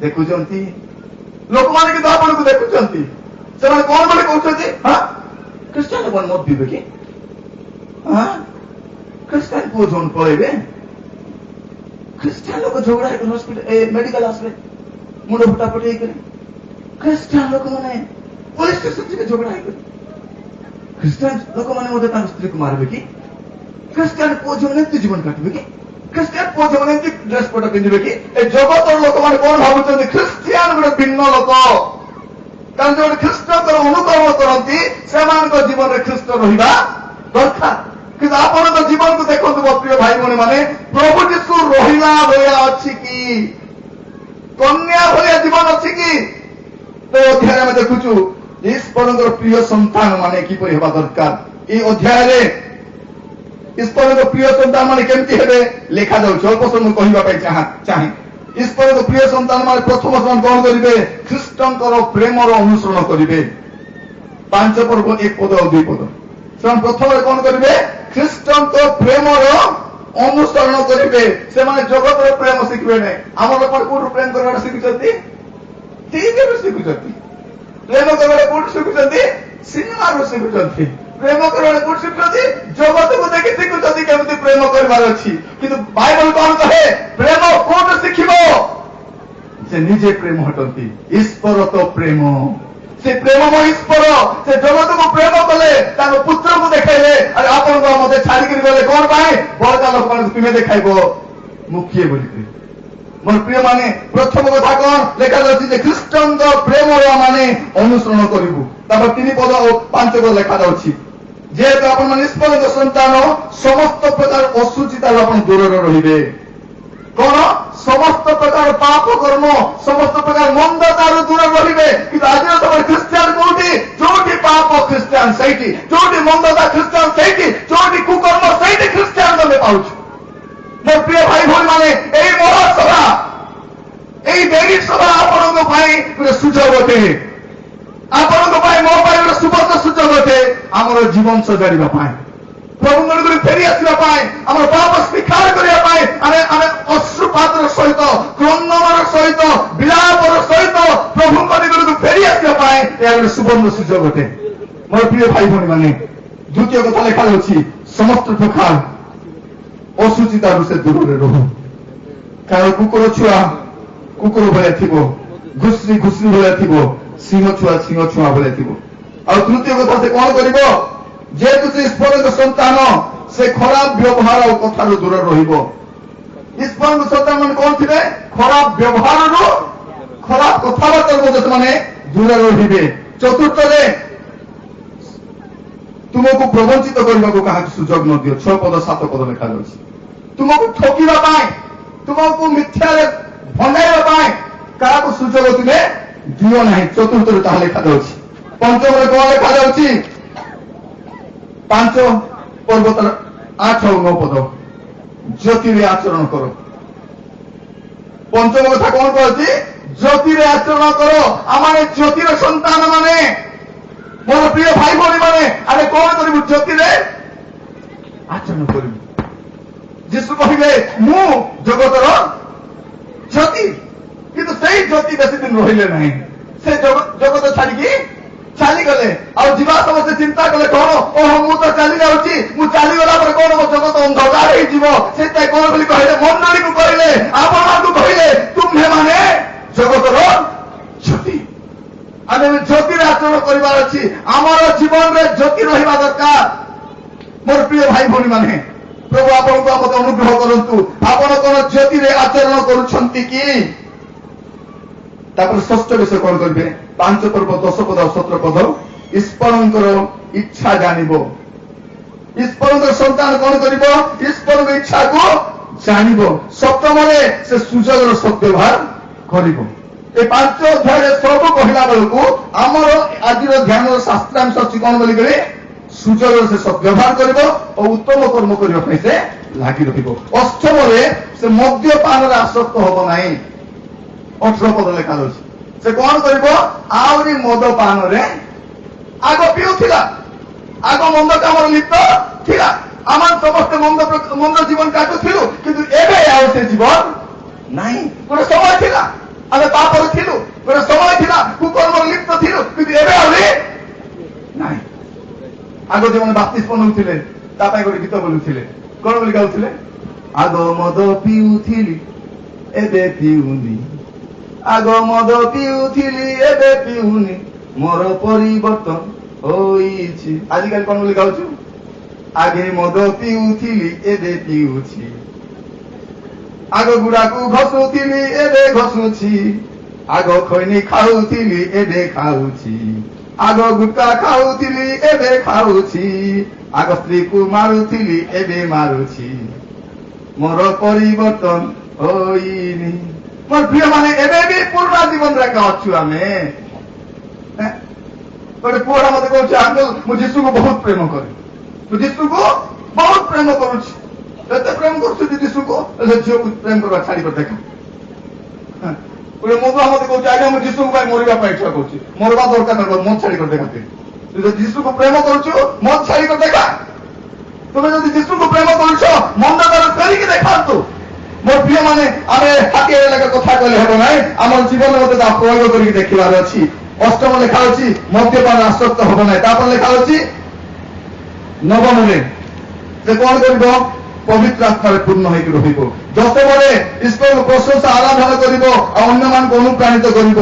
देखुचंती लोक माने कि आपन को देखुचंती से माने कोन बोले कहउचंती हां क्रिश्चियन बन मत दिबे कि हां क्रिश्चियन को जोन पळेबे क्रिश्चियन लोक झगड़ा के हॉस्पिटल ए मेडिकल आसबे मुंड फटाफटी करे क्रिश्चियन लोक माने पुलिस स्टेशन के झगड़ा करे क्रिश्चियन लोक माने मते तार स्त्री को मारबे कि क्रिश्चियन को जीवन जीवन काटबे कि क्रिश्चियन को जीवन ड्रेस पटा पिंदिबे कि ए जगत लोक माने कोन भाबुचंती क्रिश्चियन गोटे भिन्न लोक कारण जो ख्रीष्ट अनुकरण करती से जीवन में ख्रीष्ट रहा दरकार कि आपण जीवन को देखो प्रिय भाई भौणी माने प्रभु जीशु रहा भाया अच्छी कि कन्या भाया जीवन अच्छी कि तो अध्याय में देखुचु ईश्वर प्रिय संतान माने किपरि हेबा दरकार ये अध्याय ईश्वर प्रिय संतान माने केमती हेबे लिखा जाउछ अल्प समय कहबा पई चाहे ईश्वर प्रिय संतान माने प्रथम स्थान ग्रहण करिवे ख्रीष्टंकर प्रेमर अनुसरण करिवे 5 पर्व 1 पद और 2 पद से प्रथम कौन करिवे ख्रीष्टंकर प्रेमर ଅନୁସରଣ କରିବେ ସେମାନେ ଜଗତର ପ୍ରେମ ଶିଖିବେ ନାହିଁ। ଆମ ଲୋକମାନେ କୋଉଠୁ ପ୍ରେମ କରିବାଟା ଶିଖୁଛନ୍ତି? ଟିଭିରୁ ଶିଖୁଛନ୍ତି। ପ୍ରେମ କରିବାଟା କୋଉଠୁ ଶିଖୁଛନ୍ତି? ସିନେମାରୁ ଶିଖୁଛନ୍ତି। ପ୍ରେମ କରିବାଟା କୋଉଠୁ ଶିଖୁଛନ୍ତି? ଜଗତକୁ ଦେଖି ଶିଖୁଛନ୍ତି କେମିତି ପ୍ରେମ କରିବାର ଅଛି। କିନ୍ତୁ ବାଇବଲ କଣ କହେ? ପ୍ରେମ କୋଉଠୁ ଶିଖିବ? ସେ ନିଜେ ପ୍ରେମ ହଟନ୍ତି। ଈଶ୍ୱର ତ ପ୍ରେମ। ସେ ପ୍ରେମମୟ ଈଶ୍ୱର ସେ ଜଗତକୁ ପ୍ରେମ କଲେ, ତାଙ୍କ ପୁତ୍ରକୁ ଦେଖାଇଲେ। ଆରେ ଆପଣଙ୍କ ମତେ ଛାଡ଼ିକିରି ଗଲେ କଣ ପାଇଁ? ବଳକା ଲୋକମାନଙ୍କୁ ତୁମେ ଦେଖାଇବ ମୁଁ କିଏ ବୋଲିକିରି। ମୋର ପ୍ରିୟ ମାନେ, ପ୍ରଥମ କଥା କଣ ଲେଖାଯାଉଛି ଯେ ଖ୍ରୀଷ୍ଟଙ୍କ ପ୍ରେମର ମାନେ ଅନୁସରଣ କରିବୁ। ତାପରେ 3 ପଦ ଓ 5 ପଦ ଲେଖାଯାଉଛି ଯେହେତୁ ଆପଣମାନେ ଈଶ୍ୱରଙ୍କ ସନ୍ତାନ ସମସ୍ତ ପ୍ରକାର ଅଶୁଚିତାରୁ ଆପଣ ଦୂରରେ ରହିବେ। କଣ? ସମସ୍ତ ପ୍ରକାର ପାପ କର୍ମ, ସମସ୍ତ ପ୍ରକାର ମନ୍ଦତାରୁ ଦୂର ରହିବେ। କିନ୍ତୁ ଆଜିର ସମୟରେ ଖ୍ରୀଷ୍ଟିଆନ କୋଉଠି? ଯୋଉଠି ପାପ ଖ୍ରୀଷ୍ଟିଆନ ସେଇଠି, ଯୋଉଠି ମନ୍ଦତା ଖ୍ରୀଷ୍ଟିଆନ ସେଇଠି, ଯୋଉଠି କୁକର୍ମ ସେଇଠି ଖ୍ରୀଷ୍ଟିଆନ ଆମେ ପାଉଛୁ। ମୋ ପ୍ରିୟ ଭାଇ ଭଉଣୀ ମାନେ, ଏଇ ମହାସଭା, ଏଇ ବେରି ସଭା ଆପଣଙ୍କ ପାଇଁ ଗୋଟେ ସୁଯୋଗ ଅଟେ। ଆପଣଙ୍କ ପାଇଁ, ମୋ ପାଇଁ ଗୋଟେ ସୁବର୍ଣ୍ଣ ସୁଯୋଗ ଅଟେ। ଆମର ଜୀବନ ସଜାଡ଼ିବା ପାଇଁ, ପ୍ରଭୁଙ୍କ ନିକଟକୁ ଫେରି ଆସିବା ପାଇଁ, ଆମର ପାପ ସ୍ୱୀକାର କରିବା ପାଇଁ, ଆମେ ଅଶ୍ରୁପାତର ସହିତ, କ୍ରନ୍ଦନର ସହିତ, ବିଳାପର ସହିତ ପ୍ରଭୁଙ୍କ ନିକଟକୁ ଫେରି ଆସିବା ପାଇଁ ଏହା ଗୋଟେ ସୁବର୍ଣ୍ଣ ସୁଯୋଗ ଅଟେ। ମୋର ପ୍ରିୟ ଭାଇ ଭଉଣୀ ମାନେ, ଦ୍ୱିତୀୟ କଥା ଲେଖାଯାଉଛି ସମସ୍ତ ପ୍ରକାର ଅଶୁଚିତାରୁ ସେ ଦୂରରେ ରହୁ। କାରଣ କୁକୁର ଛୁଆ କୁକୁର ଭଳିଆ ଥିବ, ଘୁଷୁରି ଘୁଷୁରି ଭଳିଆ ଥିବ, ସିଂହ ଛୁଆ ଭଳିଆ ଥିବ। ଆଉ ତୃତୀୟ କଥା ସେ କଣ କରିବ? ଯେହେତୁ ସେ ଈଶ୍ୱରଙ୍କ ସନ୍ତାନ, ସେ ଖରାପ ବ୍ୟବହାର ଆଉ କଥାରୁ ଦୂର ରହିବ। ଈଶ୍ୱରଙ୍କ ସନ୍ତାନ ମାନେ କଣ ଥିବେ? ଖରାପ ବ୍ୟବହାରରୁ, ଖରାପ କଥାବାର୍ତ୍ତାରୁ ମଧ୍ୟ ସେମାନେ ଦୂରରେ ରହିବେ। ଚତୁର୍ଥରେ ତୁମକୁ ପ୍ରବଞ୍ଚିତ କରିବାକୁ କାହାକୁ ସୁଯୋଗ ନ ଦିଅ। 6 ପଦ 7 ପଦ ଲେଖାଯାଉଛି। ତୁମକୁ ଠକିବା ପାଇଁ, ତୁମକୁ ମିଥ୍ୟାରେ ଭଣ୍ଡାଇବା ପାଇଁ କାହାକୁ ସୁଯୋଗ ତୁମେ ଦିଅ ନାହିଁ। ଚତୁର୍ଥରେ ତାହା ଲେଖାଯାଉଛି। ପଞ୍ଚମରେ କଣ ଲେଖାଯାଉଛି? 5 ପର୍ବତର 8 ଆଉ 9 ପଦ ଜ୍ୟୋତିରେ ଆଚରଣ କର। ପଞ୍ଚମ କଥା କଣ କହୁଛି? ଜ୍ୟୋତିରେ ଆଚରଣ କର। ଆମେ ଜ୍ୟୋତିର ସନ୍ତାନ ମାନେ, ମୋର ପ୍ରିୟ ଭାଇ ଭଉଣୀ ମାନେ, ଆମେ କଣ କରିବୁ? ଜ୍ୟୋତିରେ ଆଚରଣ କରିବୁ। ଯୀଶୁ କହିଲେ ମୁଁ ଜଗତର ଜ୍ୟୋତି। କିନ୍ତୁ ସେଇ ଜ୍ୟୋତି ବେଶୀ ଦିନ ରହିଲେ ନାହିଁ। ସେ ଜଗତ ଛାଡ଼ିକି ଚାଲିଗଲେ। ଆଉ ଯିବା ସମସ୍ତେ ଚିନ୍ତା କଲେ କଣ? ଓହୋ ମୁଁ ତ ଚାଲି ଯାଉଛି, ମୁଁ ଚାଲିଗଲା ପରେ କଣ ମୋ ଜଗତ ଅନ୍ଧକାର ହେଇଯିବ। ସେଥିପାଇଁ କଣ ବୋଲି କହିଲେ? ମଣ୍ଡଳୀକୁ କହିଲେ, ଆପଣଙ୍କୁ କହିଲେ ତୁମ୍ଭେ ମାନେ ଜଗତର ଜ୍ୟୋତି। ଆମେ ଜ୍ୟୋତିରେ ଆଚରଣ କରିବାର ଅଛି। ଆମର ଜୀବନରେ ଜ୍ୟୋତି ରହିବା ଦରକାର। ମୋର ପ୍ରିୟ ଭାଇ ଭଉଣୀ ମାନେ, ପ୍ରଭୁ ଆପଣଙ୍କୁ ମତେ ଅନୁଗ୍ରହ କରନ୍ତୁ। ଆପଣ କଣ ଜ୍ୟୋତିରେ ଆଚରଣ କରୁଛନ୍ତି କି? ତାପରେ ଷଷ୍ଠ ବିଷୟ କଣ କରିବେ? 5 ପର୍ବ 10 ପଦ 17 ପଦ ଈଶ୍ୱରଙ୍କର ଇଚ୍ଛା ଜାଣିବ। ଈଶ୍ୱରଙ୍କର ସନ୍ତାନ କଣ କରିବ? ଈଶ୍ୱରଙ୍କ ଇଚ୍ଛାକୁ ଜାଣିବ। ସପ୍ତମରେ ସେ ସୁଯୋଗର ସଦ୍ବ୍ୟବହାର କରିବ। ଏ 5 ଅଧ୍ୟାୟରେ ସବୁ କହିଲା ବେଳକୁ ଆମର ଆଜିର ଧ୍ୟାନର ଶାସ୍ତ୍ରାଂଶ ଅଛି କଣ ବୋଲିକରି? ସୁଯୋଗର ସେ ସଦ୍ବ୍ୟବହାର କରିବ ଓ ଉତ୍ତମ କର୍ମ କରିବା ପାଇଁ ସେ ଲାଗି ରହିବ। ଅଷ୍ଟମରେ ସେ ମଦ୍ୟପାନରେ ଆସକ୍ତ ହବ ନାହିଁ। 18 ପଦ ଲେଖାଯାଉଛି। ସେ କଣ କରିବ? ଆହୁରି ମଦ ପାନରେ, ଆଗ ପିଉଥିଲା, ଆଗ ମନ୍ଦ କାମରେ ଲିପ୍ତ ଥିଲା। ଆମେ ସମସ୍ତେ ମନ୍ଦ ଜୀବନ କାଟୁଥିଲୁ, କିନ୍ତୁ ଏବେ ଆଉ ସେ ଜୀବନ ନାହିଁ। ଗୋଟେ ସମୟ ଥିଲା ଆମେ ପାପରେ ଥିଲୁ, ଗୋଟେ ସମୟ ଥିଲା କୁକର୍ମରେ ଲିପ୍ତ ଥିଲୁ, କିନ୍ତୁ ଏବେ ଆହୁରି ନାହିଁ। ଆଗ ଯେଉଁମାନେ ବାପ୍ତିସ୍ମ ନେଉଥିଲେ ତା ପାଇଁ ଗୋଟେ ଗୀତ ବୋଲୁଥିଲେ। କଣ ବୋଲି ଗାଉଥିଲେ? ଆଗ ମଦ ପିଉଥିଲି ଏବେ ପିଉନି, ଆଗ ମଦ ପିଉଥିଲି ଏବେ ପିଉନି, ମୋର ପରିବର୍ତ୍ତନ ହୋଇଛି। ଆଜିକାଲି କଣ ବୋଲି ଗାଉଛୁ? ଆଗେ ମଦ ପିଉଥିଲି ଏବେ ପିଉଛି, ଆଗ ଗୁଡାକୁ ଘଷୁଥିଲି ଏବେ ଘଷୁଛି, ଆଗ ଖଇନି ଖାଉଥିଲି ଏବେ ଖାଉଛି, ଆଗ ଗୁଟକା ଖାଉଥିଲି ଏବେ ଖାଉଛି, ଆଗ ସ୍ତ୍ରୀକୁ ମାରୁଥିଲି ଏବେ ମାରୁଛି, ମୋର ପରିବର୍ତ୍ତନ ହୋଇନି। ମୋର ପ୍ରିୟ ମାନେ, ଏବେ ବି ପୁରୁଣା ଜୀବନରେ ଏକା ଅଛୁ ଆମେ। ଗୋଟେ ପୁଅଟା ମତେ କହୁଛି, ଆଙ୍କଲ ମୁଁ ଯୀଶୁକୁ ବହୁତ ପ୍ରେମ କରେ, ମୁଁ ଯୀଶୁକୁ ବହୁତ ପ୍ରେମ କରୁଛି। ଏତେ ପ୍ରେମ କରୁଛୁ ଯୀଶୁକୁ, ଝିଅକୁ ପ୍ରେମ କରିବା ଛାଡି କରି ଦେଖା। ଗୋଟେ ମଧୁଆ ମତେ କହୁଛି, ଆଜ୍ଞା ମୁଁ ଯୀଶୁଙ୍କ ପାଇଁ ମରିବା ପାଇଁ ଇଚ୍ଛା କରୁଛି। ମରିବା ଦରକାର ନାହିଁ, ମଦ ଛାଡି କରି ଦେଖା। ତୁ ଯଦି ଯୀଶୁକୁ ପ୍ରେମ କରୁଛୁ, ମଦ ଛାଡି କରି ଦେଖା। তুমি যদি যিশুকে প্রেম করছ মন্দ তার ফেরিকি দেখান্তু। মোর প্রিয় মানে আমি হাতে এলাকা কথা কলে হব নাই, আমার জীবনের মধ্যে তা প্রয়োগ করি দেখিবার ଅଛି। অষ্টম লেখা ଅଛି মদ্যপান আসক্ত হব নাই। তারপর লেখা ଅଛି নবমরে যে কোন করব পবিত্র আত্মারে পূর্ণ হয়ে রহিব। যতবেলে ঈশ্বরকে প্রশংসা আরাধনা করিব আর অন্যমানকে অনুপ্রাণিত করিব।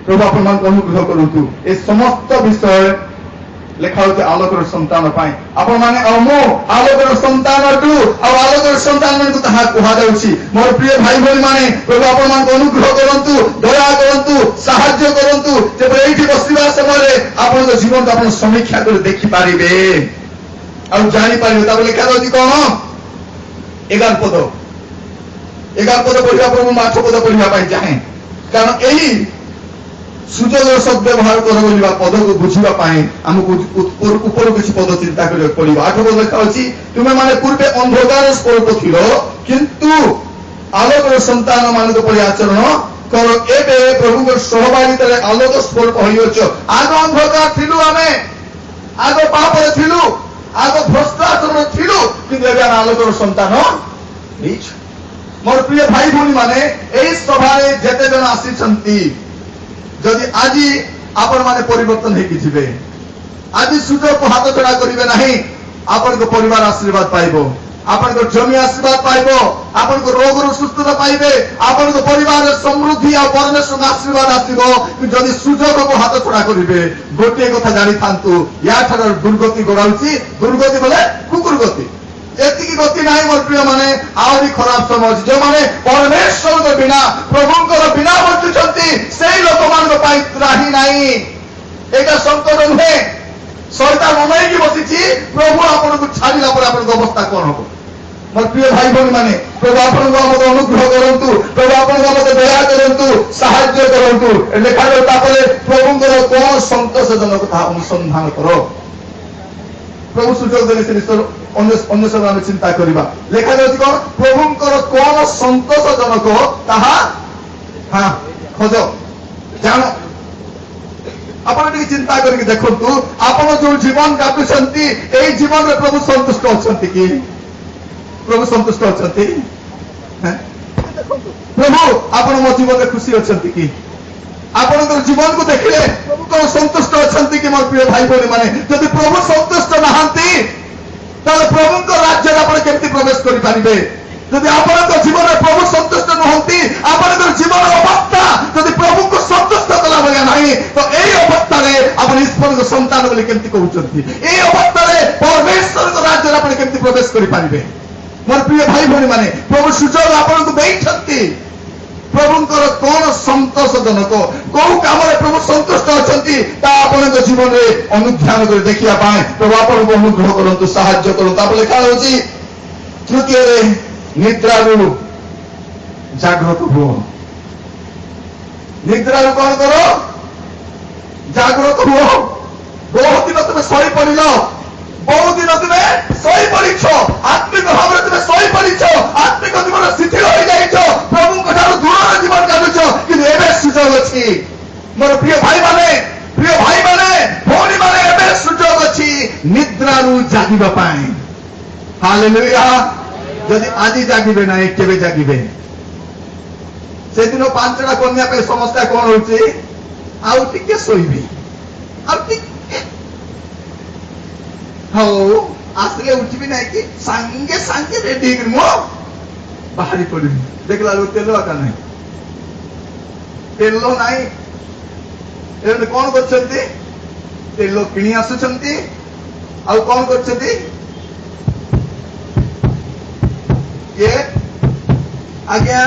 প্রভু আপনার অনুগ্রহ করন্তু। এই সমস্ত বিষয় লেখা হচ্ছে আলোকর সন্তান পাই। আপন মানে মু আলোকর সন্তানটু আর আলোকর সন্তান ମାନଙ୍କୁ তাহা কুହାଯାଉଛି। ମୋର ପ୍ରିୟ ଭାଇ ଭଉଣୀ ମାନେ ପ୍ରଭୁ ଆପଣମାନଙ୍କୁ ଅନୁଗ୍ରହ କରନ୍ତୁ, ଦୟା କରନ୍ତୁ, ସାହାଯ୍ୟ କରନ୍ତୁ, ଯେପରି ଏଇଠି ବସିବା ସମୟରେ ଆପଣଙ୍କ ଜୀବନକୁ ଆପଣ ସମୀକ୍ଷା କରି ଦେଖିପାରିବେ ଆଉ ଜାଣିପାରିବେ। ତାପରେ ଲେଖା ରହିଛି କଣ 11 ପଦ ପଢିବା ପ୍ରଭୁ 8 ପଦ ପଢିବା ପାଇଁ ଚାହେଁ, କାରଣ ଏହି ସୁଯୋଗର ସଦ୍ବ୍ୟବହାର କର ବୋଲିବା ପଦକୁ ବୁଝିବା ପାଇଁ ଆମକୁ ଉପରୁ କିଛି ପଦ ଚିନ୍ତା କରିବାକୁ ପଡିବ। 8 ପଦ ଲେଖା ଅଛି ତୁମେ ମାନେ ପୂର୍ବେ ଅନ୍ଧକାର ସ୍ୱରୂପ ଥିଲ କିନ୍ତୁ ଆଲୋକର ସନ୍ତାନ ମାନଙ୍କ ପରି ଆଚରଣ କର। ଏବେ ପ୍ରଭୁଙ୍କ ସହଭାଗିତାରେ ଆଲୋକ ସ୍ୱରୂପ ହୋଇଅଛ। ଆଗ ଅନ୍ଧକାର ଥିଲୁ, ଆମେ ଆଗ ପାପରେ ଥିଲୁ, ଆଗ ଭ୍ରଷ୍ଟ ଆଚରଣ ଥିଲୁ, କିନ୍ତୁ ଏବେ ଆମେ ଆଲୋକର ସନ୍ତାନ ହେଇଛୁ। ମୋର ପ୍ରିୟ ଭାଇ ଭଉଣୀ ମାନେ ଏହି ସଭାରେ ଯେତେ ଜଣ ଆସିଛନ୍ତି যদি আজি আপন মানে পরিবর্তন হয়ে যাবে, আজি সুযোগ হাত ছড়া করবে না, আপনার পরিবার আশীর্বাদ পাইব, আপনার জমি আশীর্বাদ পাইব, আপনার রোগর সুস্থতা পাইবে, আপনার পরিবারের সমৃদ্ধি আর পরমেশ্বর আশীর্বাদ আসব। যদি সুযোগ হাত ছড়া করবে গোটিয়ে কথা জানি থাকতু ইয়াঠার দুর্গতি গড়াউছি। দুর্গতি বলে কুকুর গতি, এতিকি গতি নাই। মোর প্রিয় মানে আহরি খরাপ সময় আছে। যে মানে পরমেশ্বর বিনা প্রভুঙ্কর বিনা বଞ୍ଚুଛନ୍ତି সেই ଲୋକମାନଙ୍କ ପାଇଁ ତ୍ରାହି ନାହିଁ। ଏଇଟା ସଂକଟ ନୁହେଁ, ଶୈତାନ ଅନେଇକି ବସିଛି ପ୍ରଭୁ ଆପଣଙ୍କୁ ଛାଡ଼ିଲା ପରେ ଆପଣଙ୍କ ଅବସ୍ଥା କଣ ହବ। ମୋର ପ୍ରିୟ ଭାଇ ଭଉଣୀ ମାନେ ପ୍ରଭୁ ଆପଣଙ୍କୁ ଆମକୁ ଅନୁଗ୍ରହ କରନ୍ତୁ, ପ୍ରଭୁ ଆପଣଙ୍କୁ ଆମକୁ ଦୟା କରନ୍ତୁ, ସାହାଯ୍ୟ କରନ୍ତୁ। ଲେଖାଯାଉ ତାପରେ ପ୍ରଭୁଙ୍କର କଣ ସନ୍ତୋଷଜନକ ତାହା ଅନୁସନ୍ଧାନ କର। প্রভু সুযোগ দেলে সে অন্য সব আমি চিন্তা করিবা। লেখা যাচ্ছে কଣ প্রভুঙ্কর কোন সন্তোষজনক তাহা খোঁজ জাণ। ଆପଣ ଟିକେ ଚିନ୍ତା କରିକି ଦେଖନ୍ତୁ ଆପଣ ଯୋଉ ଜୀବନ କାଟୁଛନ୍ତି ଏଇ ଜୀବନରେ ପ୍ରଭୁ ସନ୍ତୁଷ୍ଟ ଅଛନ୍ତି କି? ପ୍ରଭୁ ସନ୍ତୁଷ୍ଟ ଅଛନ୍ତି? ପ୍ରଭୁ ଆପଣ ମୋ ଜୀବନରେ ଖୁସି ଅଛନ୍ତି କି? ଆପଣଙ୍କର ଜୀବନକୁ ଦେଖିଲେ ପ୍ରଭୁ କଣ ସନ୍ତୁଷ୍ଟ ଅଛନ୍ତି କି? ମୋର ପ୍ରିୟ ଭାଇ ଭଉଣୀ ମାନେ ଯଦି ପ୍ରଭୁ ସନ୍ତୁଷ୍ଟ ନାହାନ୍ତି ତାହେଲେ ପ୍ରଭୁଙ୍କ ରାଜ୍ୟରେ ଆପଣ କେମିତି ପ୍ରବେଶ କରିପାରିବେ? ଯଦି ଆପଣଙ୍କ ଜୀବନରେ ପ୍ରଭୁ ସନ୍ତୁଷ୍ଟ ନୁହନ୍ତି, ଆପଣଙ୍କର ଜୀବନର ଅବସ୍ଥା ଯଦି ପ୍ରଭୁଙ୍କୁ ସନ୍ତୁଷ୍ଟ କଲା ଭଳିଆ ନାହିଁ, ତ ଏଇ ଅବସ୍ଥାରେ ଆପଣ ଈଶ୍ୱରଙ୍କ ସନ୍ତାନ ବୋଲି କେମିତି କହୁଛନ୍ତି? ଏଇ ଅବସ୍ଥାରେ ପରମେଶ୍ୱରଙ୍କ ରାଜ୍ୟରେ ଆପଣ କେମିତି ପ୍ରବେଶ କରିପାରିବେ? ମୋର ପ୍ରିୟ ଭାଇ ଭଉଣୀ ମାନେ ପ୍ରଭୁ ସୁଯୋଗ ଆପଣଙ୍କୁ ଦେଇଛନ୍ତି। ପ୍ରଭୁଙ୍କର କଣ ସନ୍ତୋଷଜନକ, କୋଉ କାମରେ ପ୍ରଭୁ ସନ୍ତୁଷ୍ଟ ଅଛନ୍ତି ତା ଆପଣଙ୍କ ଜୀବନରେ ଅନୁଧ୍ୟାନ କରି ଦେଖିବା ପାଇଁ ପ୍ରଭୁ ଆପଣଙ୍କୁ ଅନୁଗ୍ରହ କରନ୍ତୁ, ସାହାଯ୍ୟ କରନ୍ତୁ। ତାପରେ ଲେଖା ହେଉଛି ତୃତୀୟରେ ନିଦ୍ରାରୁ ଜାଗ୍ରତ ହୁଅ। ନିଦ୍ରାରୁ କଣ କର? ଜାଗ୍ରତ ହୁଅ। ବହୁତ ଦିନ ତୁମେ ଶୋଇପଡ଼ିଲ, বহু দিন তুমি শোই পড়িছ, আত্মিক ভাবে তুমি শোই পড়িছ, আত্মিক জীবন শিথিল হয়ে যাইছ, প্রভুঙ্ক ঠার দূরের জীবন কাটুছ। কিন্তু এবে সুযোগ ଅଛି মোর প্রিয় ভাই মানে ভৌণী মানে এবে সুযোগ ଅଛି নিদ্রারু জাগিবা পাই। হালেলুয়া। যদি আজি জাগিবে না কেবে জাগিবে? সেদিন 5টা কন্যা ପାଇଁ ସମସ୍ୟା କଣ ହଉଛି? ଆଉ ଟିକେ ଶୋଇବି, ଆଉ ଟିକେ ହଉ ଆସିଲେ ଉଠିବି ନାହିଁ କି ସାଙ୍ଗେ ସାଙ୍ଗେ ରେଡି ହେଇକି ମୁଁ ବାହାରି ପଡିବି। ଦେଖିଲା ବେଳକୁ ତେଲ ଆକା ନାହିଁ, ତେଲ ନାହିଁ। ଏମାନେ କଣ କରୁଛନ୍ତି? ତେଲ କିଣି ଆସୁଛନ୍ତି ଆଉ କଣ କରୁଛନ୍ତି? କିଏ? ଆଜ୍ଞା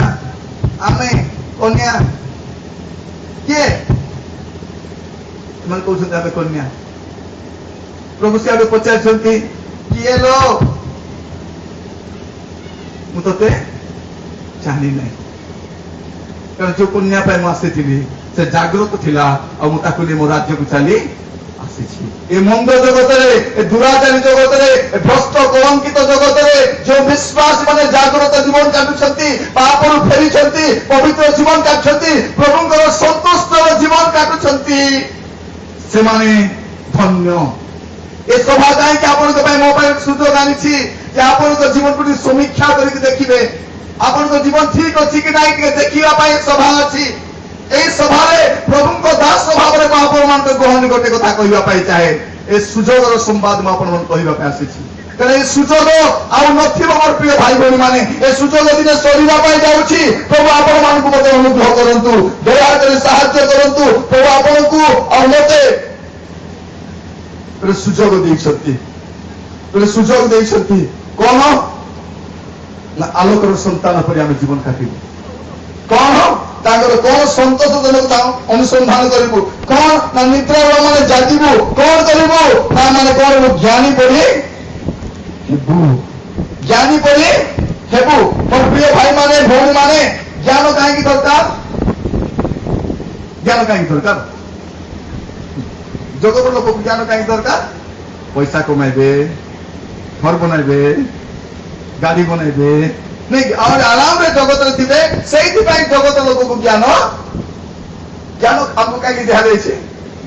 ଆମେ କନ୍ୟା। କିଏ? ଏମାନେ କହୁଛନ୍ତି ଆମେ କନ୍ୟା। ପ୍ରଭୁ ସିଆଡୁ ପଚାରିଛନ୍ତି କିଏ ଲୋ? ମୁଁ ତତେ ଜାଣି ନାହିଁ, କାରଣ ଯୋଉ କନ୍ୟା ପାଇଁ ମୁଁ ଆସିଥିଲି ସେ ଜାଗ୍ରତ ଥିଲା ଆଉ ମୁଁ ତାକୁ ନେଇ ମୋ ରାଜ୍ୟକୁ ଚାଲି ଆସିଛି। ଏ ମନ୍ଦ ଜଗତରେ, ଏ ଦୁରାଚାରୀ ଜଗତରେ, ଏ ଭ୍ରଷ୍ଟ କଳଙ୍କିତ ଜଗତରେ ଯୋଉ ବିଶ୍ୱାସ ମାନେ ଜାଗ୍ରତ ଜୀବନ କାଟୁଛନ୍ତି, ପାପରୁ ଫେରିଛନ୍ତି, ପବିତ୍ର ଜୀବନ କାଟୁଛନ୍ତି, ପ୍ରଭୁଙ୍କର ସନ୍ତୁଷ୍ଟର ଜୀବନ କାଟୁଛନ୍ତି, ସେମାନେ ଧନ୍ୟ। ए सभा कहीं आपण मोबाइल सुजोग आनी आपण जीवन को समीक्षा करके देखिए आपण जीवन ठीक अच्छी कि नहीं देखा सभा अच्छी এই সভারে প্রভুঙ্ক দাস স্বভাବରେ ମୁଁ ଆପଣମାନଙ୍କୁ ଗ୍ରହଣ ଗୋଟେ କଥା କହିବା ପାଇଁ ଚାହେଁ ଏ ସୁଯୋଗର ସମ୍ବାଦ ମୁଁ ଆପଣମାନଙ୍କୁ କହିବା ପାଇଁ ଆସିଛି କାରଣ ଏ ସୁଯୋଗ ଆଉ ନଥିବ ମୋର ପ୍ରିୟ ଭାଇ ଭଉଣୀ ମାନେ ଏ ସୁଯୋଗ ଦିନେ ସରିବା ପାଇଁ ଯାଉଛି ପ୍ରଭୁ ଆପଣମାନଙ୍କୁ ମଧ୍ୟ ଅନୁଗ୍ରହ କରନ୍ତୁ ଦୟାକରି ସାହାଯ୍ୟ କରନ୍ତୁ ପ୍ରଭୁ ଆପଣଙ୍କୁ ଆଉ ମୋତେ ଗୋଟେ ସୁଯୋଗ ଦେଇଛନ୍ତି କଣ ନା ଆଲୋକର ସନ୍ତାନ ପରି ଆମେ ଜୀବନ କାଟିବୁ କଣ ତାଙ୍କର କଣ ସନ୍ତୋଷଜନକ ଅନୁସନ୍ଧାନ କରିବୁ କଣ ନା ନିଦ୍ରାର ମାନେ ଜାଗିବୁ କଣ କରିବୁ ନା ମାନେ କଣ ଜ୍ଞାନୀ ପରି ହେବୁ ମୋର ପ୍ରିୟ ଭାଇ ମାନେ ଭଉଣୀ ମାନେ ଜ୍ଞାନ କାହିଁକି ଦରକାର ଜଗତର ଲୋକକୁ ଜ୍ଞାନ କାହିଁକି ଦରକାର ପଇସା କମାଇବେ ଘର ବନାଇବେ ଗାଡି ବନାଇବେ नहीं आराम रे जगत थे से जगत लोक को ज्ञान आमको कहीं दिखाई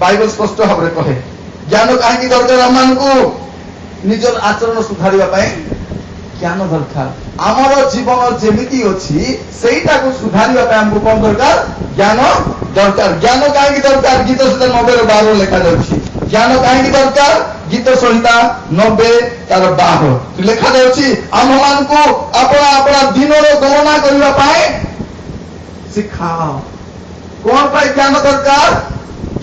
बाइबल स्पष्ट भाव में कहे ज्ञान कहीं दरकार आम को निजर आचरण सुधार ज्ञान दरकार आमर जीवन जमी अच्छी से सुधार आमको कौन दरकार ज्ञान कहीं दरकार गीत संहिता 90:12 लिखा जाऊँगी ज्ञान कहीं दरकार गीत संहिता 90:12 लिखा जाऊँगी आम मान को अपना अपना दिन गणना करने शिखाओ कौन पाई ज्ञान दरकार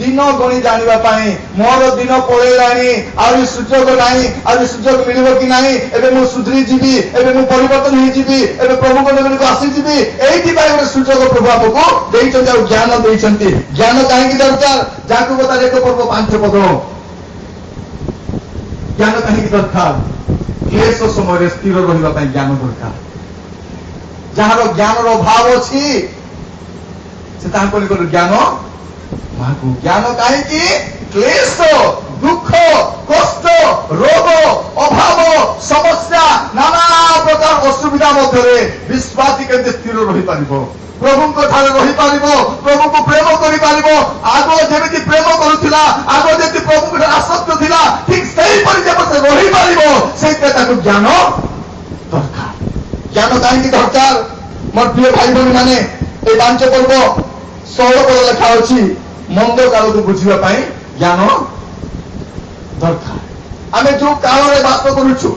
दिन गणी जानापी मोर दिन पलैलानी आहुरी सुजोग नहीं आहुरी सुजोग मिल कि नहीं एवं मुझे सुधरी जीवी एवं मुझे परिवर्तन हो जीवी एवं प्रभु को आसीजी यही गोटे सुजोग प्रभु आपको ज्ञान देते ज्ञान कहीं दरकार जहाँ बता 1 पर्व 5 पद ज्ञान कहीं दरकार क्लेश समय स्थिर रहा ज्ञान दरकार जार ज्ञान अभाव अच्छी से ज्ञान ज्ञान कहीं क्लेश दुख कष्ट रोग अभाव समस्या नाना प्रकार असुविधा मध्य विश्वासी के स्थिर रही पार प्रभु रही पार प्रभु को प्रेम कर आग जमी प्रेम करुला आग जमी प्रभु आसक्त थिला ठीक से रही पार से ज्ञान दरकार ज्ञान कहीं दरकार मोर प्रिय भाई भाई मैंने ये 5 पर्व 16 पद लिखा अच्छी मंद काल को बुझा ज्ञान दरकार आम जो काल में बास करुचु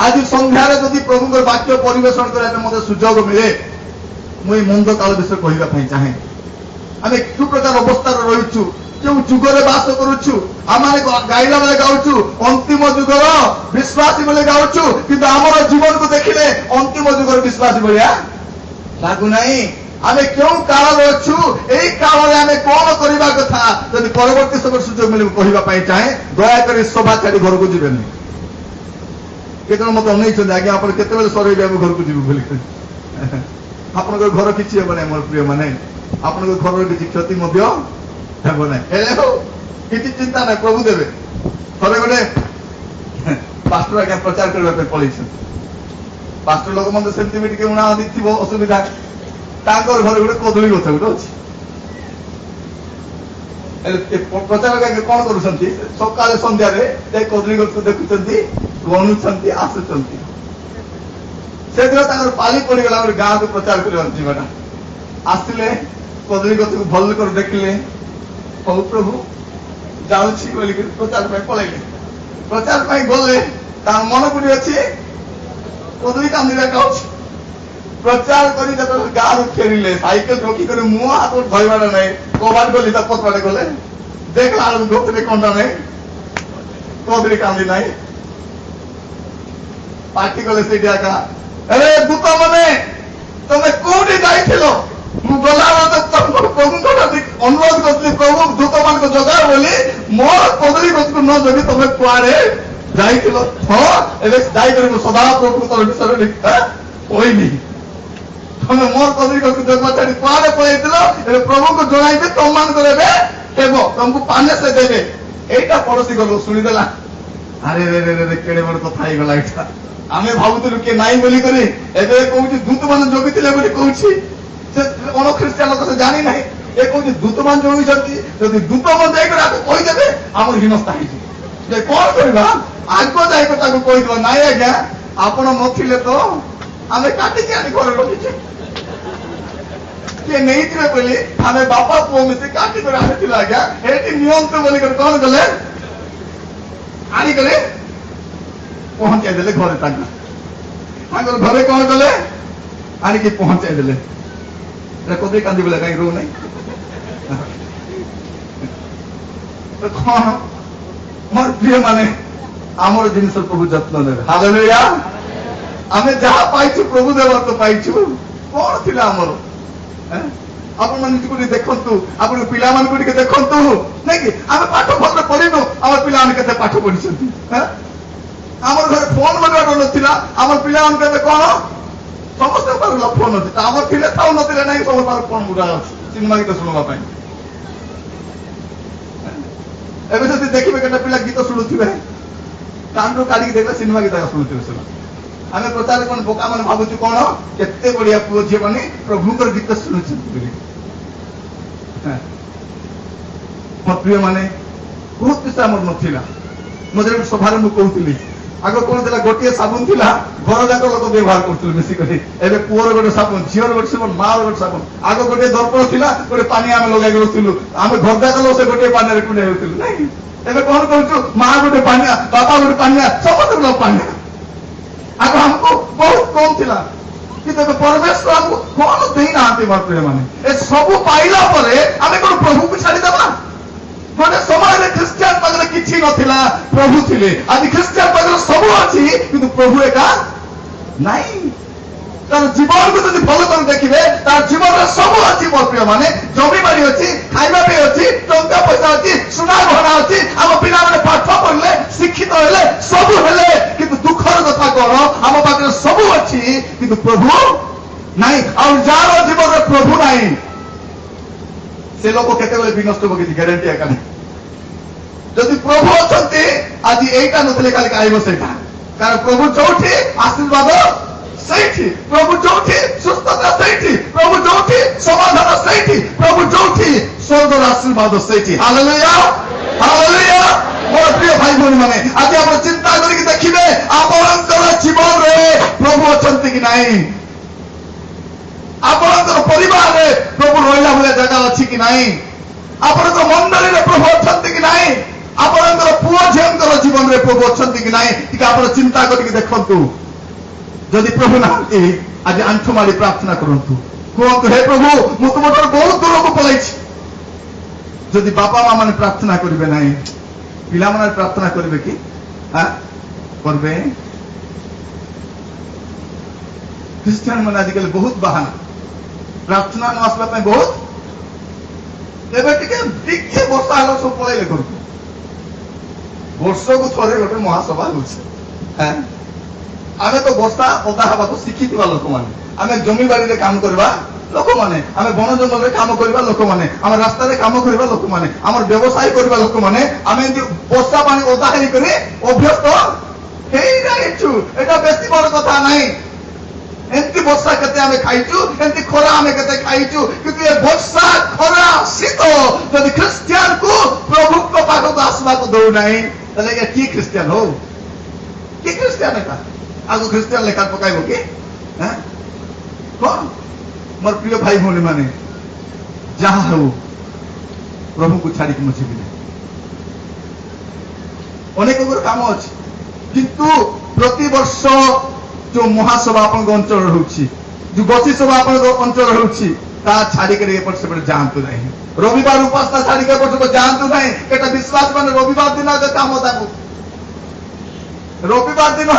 आज संध्यार जदि प्रभु वाक्य परिवेशन करने मत सुजोग मिले मुझे मंद काल विषय कहवाई चाहे आम जो प्रकार अवस्था रहीचु जो जुगर बास करुचु आम गाइला बेले गाउचु अंतिम जुगर विश्वासी बेले गाउचु किंतु आमर जीवन को देखिले अंतिम जुगर विश्वासी भाया लगुना आम क्यों काल अच्छु यही काल आम कौन करने कथा जब परवर्ती समय सुजोग मिले कहवाई चाहे दयाकोरी सभा छाड़ी घर को जीवन केत मत अनई आज्ञा आप केत सर घर को जीव बोल आप घर किसी हे ना मोर प्रिय मैंने आप घर किसी क्षति हे ना किसी चिंता ना प्रभु देवे थे गोटे पास्टर आज्ञा प्रचार करने पलि पास्टर लोक मत सेमती उणा थी असुविधा घर गोटे कदली गछ गोटे अच्छी प्रचार कौन कर सका सन्धार कदली गछ को देखुं गणुंट आसुंट से दिन पाली पड़गला गोटे गाँव को प्रचार कर आसिले कदली गछ को भल कर देखिले हौ प्रभु जाऊँगी बोल प्रचार पलैले प्रचार गले मन बुढ़ी अच्छी कदली कांदी खाऊ प्रचार कर गाँव फेरिले साइकेल रखिक मुह हाथ धरवार ना कबाड़ गली पथबाटे गले देखला गोटे कंटा ना कदली कांदी ना पार्टी गले से अरे दूत मैंने तुम्हें कौटी जाइल गला प्रभु अनुरोध कर प्रभु दूत मान को जगार बोली मोर कदली गछ को न जगी तुम्हें कुआड़े जाइल हाँ सदा प्रभु तर विषय कहनी तुम मोर कदली गछ को जगवा छाड़ी कुआड़े पलैल प्रभु को जन तुम मान तुमको पाने से देवे यहीटा पड़ोसी गल शुणीदेला अरे रे रे रे केड़े बड़ कथा गला यहाँ आम भावुलु किए नाई बोली कहूँ दूत मान जगी कहूँ अण ख्रीष्टान लोक से जानी ना ये कहूँ दूत मान जगी जदि दूत मान जाकर कहीदेवे आम हीनस्था ଯେ କଣ କରିବା ଆଗ ଯାଇକି ତାକୁ କହିଦେବା ନାଇଁ ଆଜ୍ଞା ଆପଣ ନଥିଲେ ତ ଆମେ କାଟିକି ଆଣି ଘରେ ରଖିଛୁ କିଏ ନେଇଥିବେ ବୋଲି ଆମେ ବାପା ପୁଅ ମିଶି କାଟିକରି ଆଣିଥିଲୁ ଆଜ୍ଞା ଏଠି ନିଅନ୍ତୁ ବୋଲିକରି କଣ କଲେ ଆଣିକରି ପହଞ୍ଚାଇ ଦେଲେ ଘରେ ତାଙ୍କର ଘରେ କଣ କଲେ ଆଣିକି ପହଞ୍ଚାଇ ଦେଲେ କବି କାନ୍ଦି ବୋଲେ କାହିଁକି ରହୁ ନାହିଁ କଣ ମୋର ପ୍ରିୟ ମାନେ ଆମର ଜିନିଷ ପ୍ରଭୁ ଯତ୍ନ ନେବେ ହାଲେଲୁୟା ଆମେ ଯାହା ପାଇଛୁ ପ୍ରଭୁ ଦେବାର ତ ପାଇଛୁ କଣ ଥିଲା ଆମର ଆପଣ ମାନେ ନିଜକୁ ଟିକେ ଦେଖନ୍ତୁ ଆପଣ ପିଲାମାନଙ୍କୁ ଟିକେ ଦେଖନ୍ତୁ ନାଇଁ କି ଆମେ ପାଠ ଭଲ ପଢିନୁ ଆମର ପିଲାମାନେ କେତେ ପାଠ ପଢିଛନ୍ତି ଆମର ଘରେ ଫୋନ ଲଗାଇବାର ନଥିଲା ଆମର ପିଲାମାନଙ୍କୁ ଏବେ କଣ ସମସ୍ତଙ୍କ ପାଖରେ ଫୋନ ଅଛି ଆମର ଥିଲେ ଥାଉ ନଥିଲେ ନାହିଁ ସମସ୍ତ ପାଖରେ ଫୋନ ଗୁଡା ଅଛି ସିନେମା ଗୀତ ଶୁଣିବା ପାଇଁ ଏବେ ଯଦି ଦେଖିବେ କେତେ ପିଲା ଗୀତ ଶୁଣୁଥିବେ କାନରୁ କାଢିକି ଦେଖିଲେ ସିନେମା ଗୀତ ଶୁଣୁଥିବେ ସେମାନେ ଆମେ ପ୍ରଚାର କଣ ବୋକା ମାନେ ଭାବୁଛୁ କଣ କେତେ ବଢିଆ ପୁଅ ଝିଅ ମାନେ ପ୍ରଭୁଙ୍କର ଗୀତ ଶୁଣୁଛନ୍ତି ବୋଲି ମୋ ପ୍ରିୟ ମାନେ ବହୁତ କିଛି ଆମର ନଥିଲା ମଝିରେ ଗୋଟେ ସଭାରେ ମୁଁ କହୁଥିଲି ଆଗ କଣ ଥିଲା ଗୋଟିଏ ସାବୁନ ଥିଲା ଘର ଯାକ ଲୋକ ବ୍ୟବହାର କରୁଥିଲେ ମିଶିକରି ଏବେ ପୁଅର ଗୋଟେ ସାବୁନ ଝିଅର ଗୋଟେ ସାବୁନ ମାର ଗୋଟେ ସାବୁନ ଆଗ ଗୋଟିଏ ଦର୍ପଣ ଥିଲା ଗୋଟେ ପାଣି ଆମେ ଲଗାଇକି ରହୁଥିଲୁ ଆମେ ଘର ଯାକ ଲୋକ ସେ ଗୋଟିଏ ପାଣିରେ କୁଣ୍ଡେଇ ହେଉଥିଲୁ ନାଇଁ ଏବେ କଣ କରୁଛୁ ମା ଗୋଟେ ପାଣିଆ ବାପା ଗୋଟେ ପାଣିଆ ସମସ୍ତେ ଲୋକ ପାଣିଆ ଆଗ ଆମକୁ ବହୁତ କମ ଥିଲା କିନ୍ତୁ ଏବେ ପରମେଶ୍ୱର ଆମକୁ କଣ ଦେଇନାହାନ୍ତି ମୋର ପ୍ରିୟ ମାନେ ଏ ସବୁ ପାଇଲା ପରେ ଆମେ କଣ ପ୍ରଭୁକୁ ଛାଡିଦେବା ଗୋଟେ ସମୟରେ ଖ୍ରୀଷ୍ଟିଆନ ପାଖରେ କିଛି ନଥିଲା ପ୍ରଭୁ ଥିଲେ ଆଜି ଖ୍ରୀଷ୍ଟିଆନ ପାଖରେ ସବୁ ଅଛି କିନ୍ତୁ ପ୍ରଭୁ ଏକା ନାଇଁ ତାର ଜୀବନକୁ ଯଦି ଭଲ କରି ଦେଖିବେ ତାର ଜୀବନରେ ସବୁ ଅଛି ମୋ ପ୍ରିୟ ମାନେ ଜମି ବାଡି ଅଛି ଖାଇବା ପାଇଁ ଅଛି ଟଙ୍କା ପଇସା ଅଛି ସୁନା ଗହଣା ଅଛି ଆମ ପିଲାମାନେ ପାଠ ପଢିଲେ ଶିକ୍ଷିତ ହେଲେ ସବୁ ହେଲେ କିନ୍ତୁ ଦୁଃଖର କଥା କଣ ଆମ ପାଖରେ ସବୁ ଅଛି କିନ୍ତୁ ପ୍ରଭୁ ନାଇଁ ଆଉ ଯାହାର ଜୀବନରେ ପ୍ରଭୁ ନାହିଁ ସେ ଲୋକ କେତେବେଳେ ବିନଷ୍ଟ ହବ କିଛି ଗ୍ୟାରେଣ୍ଟି ଏକା ନାହିଁ ଯଦି ପ୍ରଭୁ ଅଛନ୍ତି ଆଜି ଏଇଟା ନଥିଲେ କାଲି ଆଇବ ସେଇଟା କାରଣ ପ୍ରଭୁ ଯୋଉଠି ଆଶୀର୍ବାଦ ସେଇଠି ପ୍ରଭୁ ଯୋଉଠି ସୁସ୍ଥତା ସେଇଠି ପ୍ରଭୁ ଯୋଉଠି ସମାଧାନ ସେଇଠି ପ୍ରଭୁ ଯୋଉଠି ସ୍ୱର୍ଗର ଆଶୀର୍ବାଦ ସେଇଠି ହାଲେଲୁୟା ହାଲେଲୁୟା ମୋର ପ୍ରିୟ ଭାଇ ଭଉଣୀ ମାନେ ଆଜି ଆପଣ ଚିନ୍ତା କରିକି ଦେଖିବେ ଆପଣଙ୍କର ଜୀବନରେ ପ୍ରଭୁ ଅଛନ୍ତି କି ନାହିଁ ଆପଣଙ୍କର ପରିବାରରେ ପ୍ରଭୁ ରହିଲା ଭଳିଆ ଜାଗା ଅଛି କି ନାହିଁ ଆପଣଙ୍କ ମଣ୍ଡଳୀରେ ପ୍ରଭୁ ଅଛନ୍ତି କି ନାହିଁ ଆପଣଙ୍କର ପୁଅ ଝିଅଙ୍କର ଜୀବନରେ ପ୍ରଭୁ ଅଛନ୍ତି କି ନାହିଁ ଟିକେ ଆପଣ ଚିନ୍ତା କରିକି ଦେଖନ୍ତୁ ଯଦି ପ୍ରଭୁ ନାହାନ୍ତି ଆଜି ଆଣ୍ଠୁ ମାଡ଼ି ପ୍ରାର୍ଥନା କରନ୍ତୁ କୁହନ୍ତୁ ହେ ପ୍ରଭୁ ମୁଁ ତୁମଠାରୁ ବହୁତ ଦୂରକୁ ପଳାଇଛି ଯଦି ବାପା ମା ମାନେ ପ୍ରାର୍ଥନା କରିବେ ନାହିଁ ପିଲାମାନେ ପ୍ରାର୍ଥନା କରିବେ କି করবে খ্রিস্টান মানে আজকাল বহুত বাহানা প্রার্থনা ন আসবা পাই বহুত এবে টিকে টিকে বর্ষা হলো সব পড়াইলে করবে বর্ষকু থরে গোটে মহাসভা হচ্ছে হ্যাঁ আমি তো বর্ষা ওদা হওয়া তো শিখিଥିବା ଲୋକମାନେ ଆମେ ଜମି ବାଡ଼ିରେ କାମ କରିବା ଲୋକମାନେ ଆମେ ବଣ ଜଙ୍ଗଲରେ କାମ କରିବା ଲୋକମାନେ ଆମେ ରାସ୍ତାରେ କାମ କରିବା ଲୋକମାନେ ଆମର ବ୍ୟବସାୟ କରିବା ଲୋକମାନେ ଆମେ ଏମିତି ବର୍ଷା ପାଣି ଓଦା ହେଇକରି ଅଭ୍ୟସ୍ତ ହେଇଯାଇଛୁ ଏଟା ବେଶୀ ବଡ କଥା ନାହିଁ ଏମିତି ବର୍ଷା କେତେ ଆମେ ଖାଇଛୁ ଏମିତି ଖରା ଆମେ କେତେ ଖାଇଛୁ କିନ୍ତୁ ଏ ବର୍ଷା ଖରା ଶୀତ ଯଦି ଖ୍ରୀଷ୍ଟିଆନକୁ ପ୍ରଭୁଙ୍କ ପାଖକୁ ଆସିବାକୁ ଦଉନାହିଁ ତାହେଲେ ଏ କି ଖ୍ରୀଷ୍ଟିଆନ ହଉ କି ଖ୍ରୀଷ୍ଟିଆନ ଏଟା ଆଗକୁ ଖ୍ରୀଷ୍ଟିଆନ ଲେଖା ପକାଇବ କି କଣ ମୋର ପ୍ରିୟ ଭାଇ ଭଉଣୀ ମାନେ ଯାହା ହଉ ପ୍ରଭୁଙ୍କୁ ଛାଡିକି ମୁଁ ଯିବି ନାହିଁ ଅନେକ କାମ ଅଛି କିନ୍ତୁ ପ୍ରତିବର୍ଷ ଯୋଉ ମହାସଭା ଆପଣଙ୍କ ଅଞ୍ଚଳରେ ହେଉଛି ଯୋଉ ଗତି ସଭା ଆପଣଙ୍କ ଅଞ୍ଚଳରେ ହେଉଛି ତା ଛାଡିକରି ଏପଟ ସେପଟେ ଯାଆନ୍ତୁ ନାହିଁ ରବିବାର ଉପାସନା ଛାଡିକି ଏପଟ ସେପଟେ ଯାଆନ୍ତୁ ନାହିଁ ଏଟା ବିଶ୍ୱାସ ମାନେ ରବିବାର ଦିନ କାମ ତାକୁ ରବିବାର ଦିନ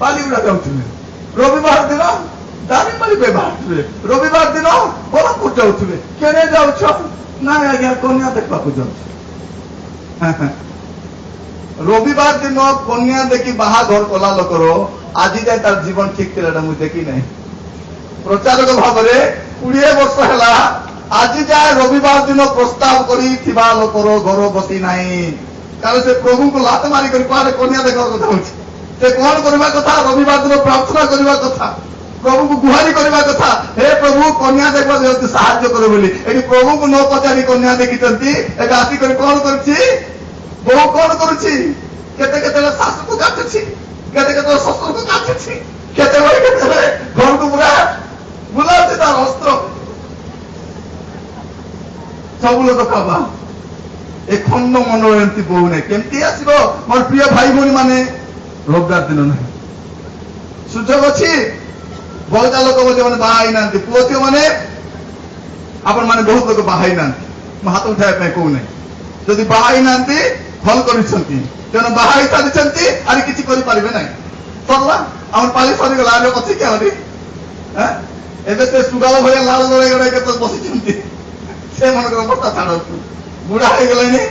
ବାଲିଗୁଡା ଯାଉଥିଲେ ରବିବାର ଦିନ ଦାରିଙ୍ଗବାଡ଼ି ବାହାରୁଥିବେ ରବିବାର ଦିନ ବରହମପୁର ଯାଉଥିବେ କେନେ ଯାଉଛ ନାଇଁ ଆଜ୍ଞା କନ୍ୟା ଦେଖିବାକୁ ଯାଉଛୁ রবিবার দিন কন্যা দেখি বাহাঘর কলা লোকর আজি যাই তার জীবন ঠিক ଥିଲା ମୁଁ দেখি নাই প্রচারক ভাবে 20 বর্ষ হেলা আজি যায় রবিবার দিন প্রস্তাব করি থিবা লোকর ঘর বসি নাই কারণ সে প্রভুଙ୍କୁ লাত মারি করে পারে কন্যা দেখার কথা হচ্ছে সে কোন করিবা কথা রবিবার দিন প্রার্থনা করিবা কথা প্রভুଙ୍କୁ গুহারি କରିବା କଥା হে প্রভু কন্যা দেখবা যদি সাহায্য করে বলি এটি প্রভুଙ୍କୁ ନ ପଚାରି କନ୍ୟା ଦେଖିଛନ୍ତି ଏବେ ଆସିକରି କଣ କରୁଛି ବହୁ କଣ କରୁଛି, କେତେ କେତେବେଳେ ଶାଶୁକୁ କାଟୁଛି, କେତେ କେତେବେଳେ ଶ୍ୱଶୁରକୁ କାଟୁଛି, କେତେବେଳେ ଘରକୁ ପୁରା ବୁଲାଉଛି ତାର ଅସ୍ତ୍ର। ସବୁ ଲୋକ ଖାଇବା ଏ ଖଣ୍ଡ ମଣ୍ଡଳ ଏମିତି ବୋହୁ ନାହିଁ। କେମିତି ଆସିବ ମୋର ପ୍ରିୟ ଭାଇ ଭଉଣୀ ମାନେ? ରବିବାର ଦିନ ନାହିଁ, ସୁଯୋଗ ଅଛି। ବଳକା ଲୋକ ଯୋଉମାନେ ବାହା ହେଇନାହାନ୍ତି, ପୁଅ ଝିଅ ମାନେ ଆପଣ ମାନେ ବହୁତ ଲୋକ ବାହା ହେଇନାହାନ୍ତି, ମୁଁ ହାତ ଉଠାଇବା ପାଇଁ କହୁନାହିଁ। ଯଦି ବାହା ହେଇନାହାନ୍ତି ଭଲ କରିଛନ୍ତି, ତେଣୁ ବାହା ହେଇ ସାରିଛନ୍ତି ଆରେ କିଛି କରିପାରିବେ ନାହିଁ। ସରିଲା, ଆମର ପାଳି ସରିଗଲା, ଆରେ ଅଛି କି ଆହୁରି? ଏବେ ସେ ସୁଗାଳ ଭଳିଆ ଲାଳ ଲড়େଇ ଗড়େଇ କେତେ ବସିଛନ୍ତି, ସେମାନଙ୍କର ଅବସ୍ଥା ଛାଡନ୍ତୁ। ବୁଢା ହେଇଗଲାଣି,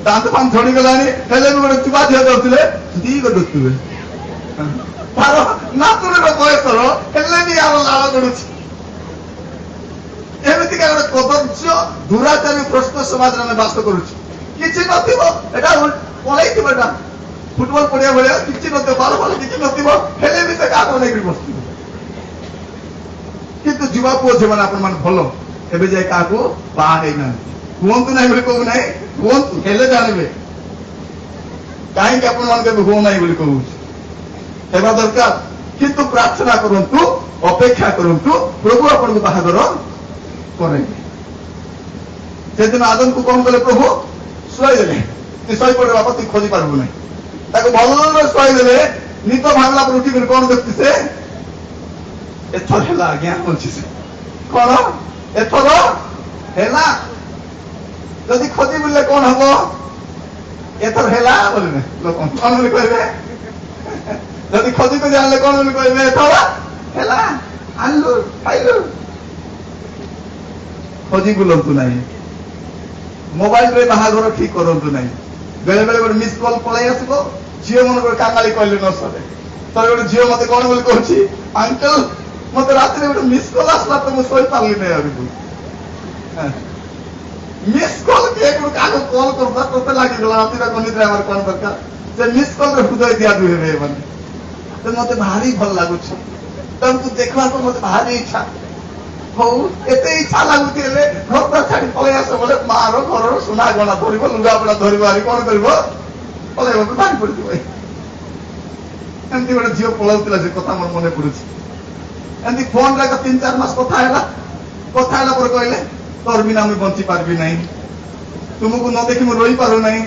ଦାନ୍ତ ଫାନ୍ତ ଝଡିଗଲାଣି, ହେଲେ ବି ଗୋଟେ ଚୁବା ଝିଅ କରୁଥିଲେ ଦି ଗଡୁଥିବେ। ତାର ନାତୁଣୀର ବୟସର ହେଲେ ବି ଆଉ ଲାଳ ଗଡୁଛି। ଏମିତିକା ଗୋଟେ କଦର୍ଯ୍ୟ ଦୁରାଚାରୀ ଭ୍ରଷ୍ଟ ସମାଜରେ ଆମେ ବାସ କରୁଛୁ। କିଛି ନଥିବ, ଏଟା ପଳେଇଥିବ, ଏଟା ଫୁଟବଲ ପଡିଆ ଭଳିଆ କିଛି ନଥିବ, ବାର ଫାଲ କିଛି ନଥିବ, ହେଲେ ବି ସେ କାହାକୁ ନେଇକି ବସିଥିବ। କିନ୍ତୁ ଯୁବା ପୁଅ ଝିଅମାନେ ଆପଣ ମାନେ ଭଲ, ଏବେ ଯାଇ କାହାକୁ ବାହା ହେଇନାହାନ୍ତି। ହୁଅନ୍ତୁ ନାହିଁ ବୋଲି କହୁ ନାହିଁ, ହୁଅନ୍ତୁ, ହେଲେ ଜାଣିବେ କାହିଁକି ଆପଣ ମାନଙ୍କୁ ଏବେ ହୁଅ ନାହିଁ ବୋଲି କହୁଛି। ହେବା ଦରକାର, କିନ୍ତୁ ପ୍ରାର୍ଥନା କରନ୍ତୁ, ଅପେକ୍ଷା କରନ୍ତୁ, ପ୍ରଭୁ ଆପଣଙ୍କୁ ବାହାଘର କରେଇବେ। ସେଦିନ ଆଦମକୁ କଣ କଲେ ପ୍ରଭୁ? ଶୁଆଇଦେଲେ। ତୁ ଶୋଇପଡେ ବାପା, ତୁ ଖୋଜି ପାରିବୁ ନାହିଁ। ତାକୁ ଭଲରେ ଶୁଆଇଦେଲେ। ନିଦ ଭାଙ୍ଗିଲା ପରେ ଉଠିକରି କଣ ଦେଖୁଛି ସେ? ଏଥର ହେଲା ଆଜ୍ଞା କହୁଛି ସେ। କଣ ଏଥର ହେଲା? ଯଦି ଖୋଜି ବୁଲିଲେ କଣ ହବ? ଏଥର ହେଲା ବୋଲିବେ ଲୋକ, କଣ ବୋଲି କହିବେ? ଯଦି ଖୋଜି ଖୋଜି ଆଣିଲେ କଣ ବୋଲି କହିବେ? ଏଥର ହେଲା, ଆଣିଲୁ, ଖାଇଲୁ। ଖୋଜି ବୁଲନ୍ତୁ ନାହିଁ, ମୋବାଇଲରେ ବାହାଘର ଠିକ କରନ୍ତୁ ନାହିଁ। ବେଳେ ବେଳେ ଗୋଟେ ମିସ୍ କଲ୍ ପଳେଇ ଆସିବ, ଝିଅ ମାନଙ୍କର କାଙ୍ଗାଳି କହିଲେ ନ ସରେ। ଥରେ ଗୋଟେ ଝିଅ ମତେ କଣ ବୋଲି କହୁଛି, ଅଙ୍କଲ ମତେ ରାତିରେ ଗୋଟେ ମିସ୍ କଲ୍ ଆସିଲା ତ ମୁଁ ଶୋଇପାରିଲି ନାହିଁ। ଆହୁରି ମିସ୍ କଲ୍ କିଏ କାହାକୁ କଲ୍ କରୁଥା, ତୋତେ ଲାଗିଗଲା ରାତିରେ କନିದ್ರೆ ଆମର କଣ ଦରକାର? ସେ ମିସ୍ କଲରେ ହୃଦୟ ଦିଆଦୁ ହେବେ ମାନେ ମତେ ଭାରି ଭଲ ଲାଗୁଛି, ତାଙ୍କୁ ଦେଖିବାକୁ ମତେ ଭାରି ଇଚ୍ଛା। ହଉ, ଏତେ ଇଚ୍ଛା ଲାଗୁଛି ହେଲେ ଘରଟା ଛାଡି ପଳେଇ ଆସ ବୋଲେ ମାର ଘରର ସୁନା ଗଣା ଧରିବ, ଲୁଗାପଡା ଧରିବ, ଆରି କଣ କରିବ? ପଳେଇବାକୁ ବାହାରି ପଡିଥିବ। ଏମିତି ଗୋଟେ ଝିଅ ପଳାଉଥିଲା, ସେ କଥା ମୋର ମନେ ପଡୁଛି। ଏମିତି ଫୋନରେ 3-4 ମାସ କଥା ହେଲା ପରେ କହିଲେ ତୋର ବିନା ମୁଁ ବଞ୍ଚି ପାରିବି ନାହିଁ, ତୁମକୁ ନ ଦେଖି ମୁଁ ରହିପାରୁନାହିଁ,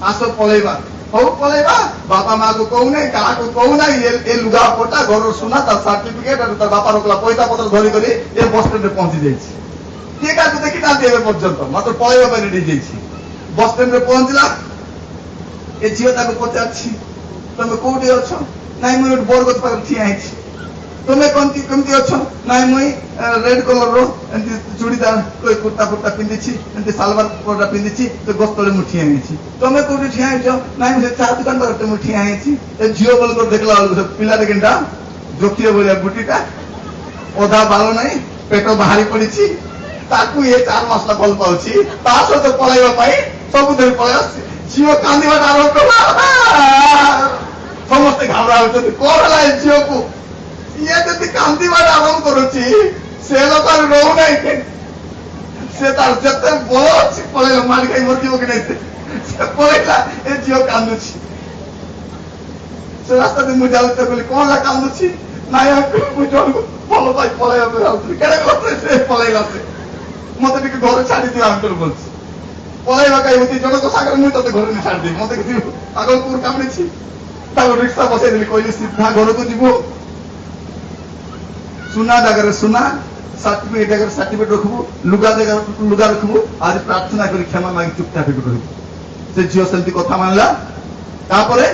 ଆସ ପଳେଇବା। ହଉ ପଳେଇବା, ବାପା ମାକୁ କହୁନାହିଁ, କାହାକୁ କହୁନାହିଁ। ଏ ଲୁଗା ପଟା, ଘରର ସୁନା, ତାର ସାର୍ଟିଫିକେଟ, ତାର ବାପା ରଖିଲା ପଇସା ପତ୍ର ଧରିକରି ଏ ବସ ଷ୍ଟାଣ୍ଡରେ ପହଞ୍ଚି ଯାଇଛି। କିଏ କାହାକୁ ଦେଖିନାହାନ୍ତି ଏବେ ପର୍ଯ୍ୟନ୍ତ, ମାତ୍ର ପଳେଇବା ପାଇଁ ରେଡି ଯାଇଛି। ବସ ଷ୍ଟାଣ୍ଡରେ ପହଞ୍ଚିଲା, ଏ ଝିଅ ତାକୁ ପଚାରୁଛି ତମେ କୋଉଠି ଅଛ? ନାଇଁ ମୁଁ ଗୋଟେ ବରଗଛ ପାଖରେ ଠିଆ ହେଇଛି। ତୁମେ କେମିତି ଅଛ? ନାଇଁ ମୁଇଁ ରେଡ୍ କଲର ଏମିତି ଚୁଡ଼ିଦାର କୁର୍ତ୍ତା ଫୁର୍ତ୍ତା ପିନ୍ଧିଛି, ଏମିତି ସାଲୱାର କପଡା ପିନ୍ଧିଛି, ସେ ଗଛ ତଳେ ମୁଁ ଠିଆ ହେଇଛି। ତମେ କୋଉଠି ଠିଆ ହେଇଛ? ନାଇଁ ମୁଁ ସେ ଚା ଦୋକାନ ପାଖରେ ମୁଁ ଠିଆ ହେଇଛି। ଏ ଝିଅ ବୋଲକର ଦେଖିଲା ବେଳକୁ ସେ ପିଲାଟା କେନ୍ତା ଜୋକିଏ ଭଳିଆ ବୁଟିଟା, ଅଧା ବାଳ ନାହିଁ, ପେଟ ବାହାରି ପଡିଛି। ତାକୁ ଏ 4 ମାସ ଭଲ ପାଉଛି, ତା ସହିତ ପଳେଇବା ପାଇଁ ସବୁଦିନ ପଳେଇ ଆସୁଛି। ଝିଅ କାନ୍ଦିବାଟା ଆରମ୍ଭ କଲା, ସମସ୍ତେ ଘାବରା ହଉଛନ୍ତି। କଣ ହେଲା ଏ ଝିଅକୁ? ଇଏ ଯଦି କାନ୍ଦିବାଟା ଆରମ୍ଭ କରୁଛି, ସେ ଲୋକ ରହୁନାହିଁ। ସେ ତାର ଯେତେ ବଳ ଅଛି ପଳେଇଲା, ମାରି ଖାଇ ମରିଯିବ କି ନାହିଁ ସେ ପଳେଇଲା। ଏ ଝିଅ କାନ୍ଦୁଛି। ସେ ରାସ୍ତାରେ ମୁଁ ଯାଉଛି କହିଲି କଣ ହେଲା କାନ୍ଦୁଛି? ନାଇଁ ମୁଁ ଜଣକୁ ଭଲ ପାଇ ପଳେଇବା ପାଇଁ ଯାଉଥିଲି। କେଡ଼େ କଥା ସେ ପଳେଇଲା। ସେ ମତେ ଟିକେ ଘରେ ଛାଡିଦିଅ ଅଙ୍କଲ ବଲଛି। ପଳେଇବା କାହିଁ ଜଣଙ୍କ ସାଙ୍ଗରେ ମୁଁ ତତେ ଘରେ ଛାଡିଦେବି, ମତେ କିଛି ପାଗଳ କୁକୁର କାମୁଡ଼ିଛି। ତାକୁ ରିକ୍ସା ବସେଇଦେଲି, କହିଲି ସିଧା ଘରକୁ ଯିବୁ, ସୁନା ଜାଗାରେ ସୁନା, ସାର୍ଟିଫିକେଟ ଜାଗାରେ ସାର୍ଟିଫିକେଟ ରଖିବୁ, ଲୁଗା ଜାଗାରେ ଲୁଗା ରଖିବୁ, ଆଜି ପ୍ରାର୍ଥନା କରି କ୍ଷମା ମାଗି ଚୁପଚାପ ରହିବୁ। ସେ ଝିଅ ସେମିତି କଥା ମାନିଲା। ତାପରେ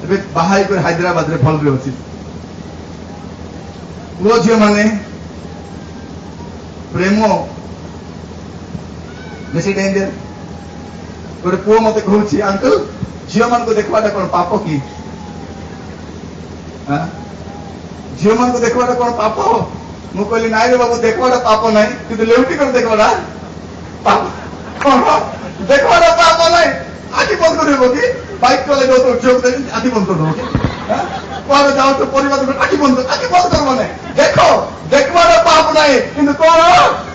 ଏବେ ବାହା ହେଇକରି ହାଇଦ୍ରାବାଦରେ ଭଲରେ ଅଛି। ପୁଅ ଝିଅ ମାନେ ପ୍ରେମ ବେଶୀ ଡେଞ୍ଜର। ଗୋଟେ ପୁଅ ମତେ କହୁଛି ଅଙ୍କଲ ଝିଅ ମାନଙ୍କୁ ଦେଖିବାଟା କଣ ପାପ କି? ଝିଅ ମାନଙ୍କୁ ଦେଖିବାଟା କଣ ପାପ? ମୁଁ କହିଲି ନାଇଁ ରେ ବାବୁ, ଦେଖିବାଟା ପାପ ନାହିଁ, କିନ୍ତୁ ଲେଉଟି କରି ଦେଖିବାଟା ପାପ। କଣ ଦେଖିବାଟା ପାପ ନାହିଁ? ଆଖି ବନ୍ଦ କରିବ କି? ବାଇକ୍ ଚଲେଇ ଯାଉଛ ଝିଅକୁ ଦେଖି ଆଖି ବନ୍ଦ କରିଦବ କି? କୁଆଡେ ଯାଉଛ ପରିବାର ଆଖି ବନ୍ଦ କରିବ ନାହିଁ। ଦେଖ, ଦେଖିବାଟା ପାପ ନାହିଁ, କିନ୍ତୁ କଣ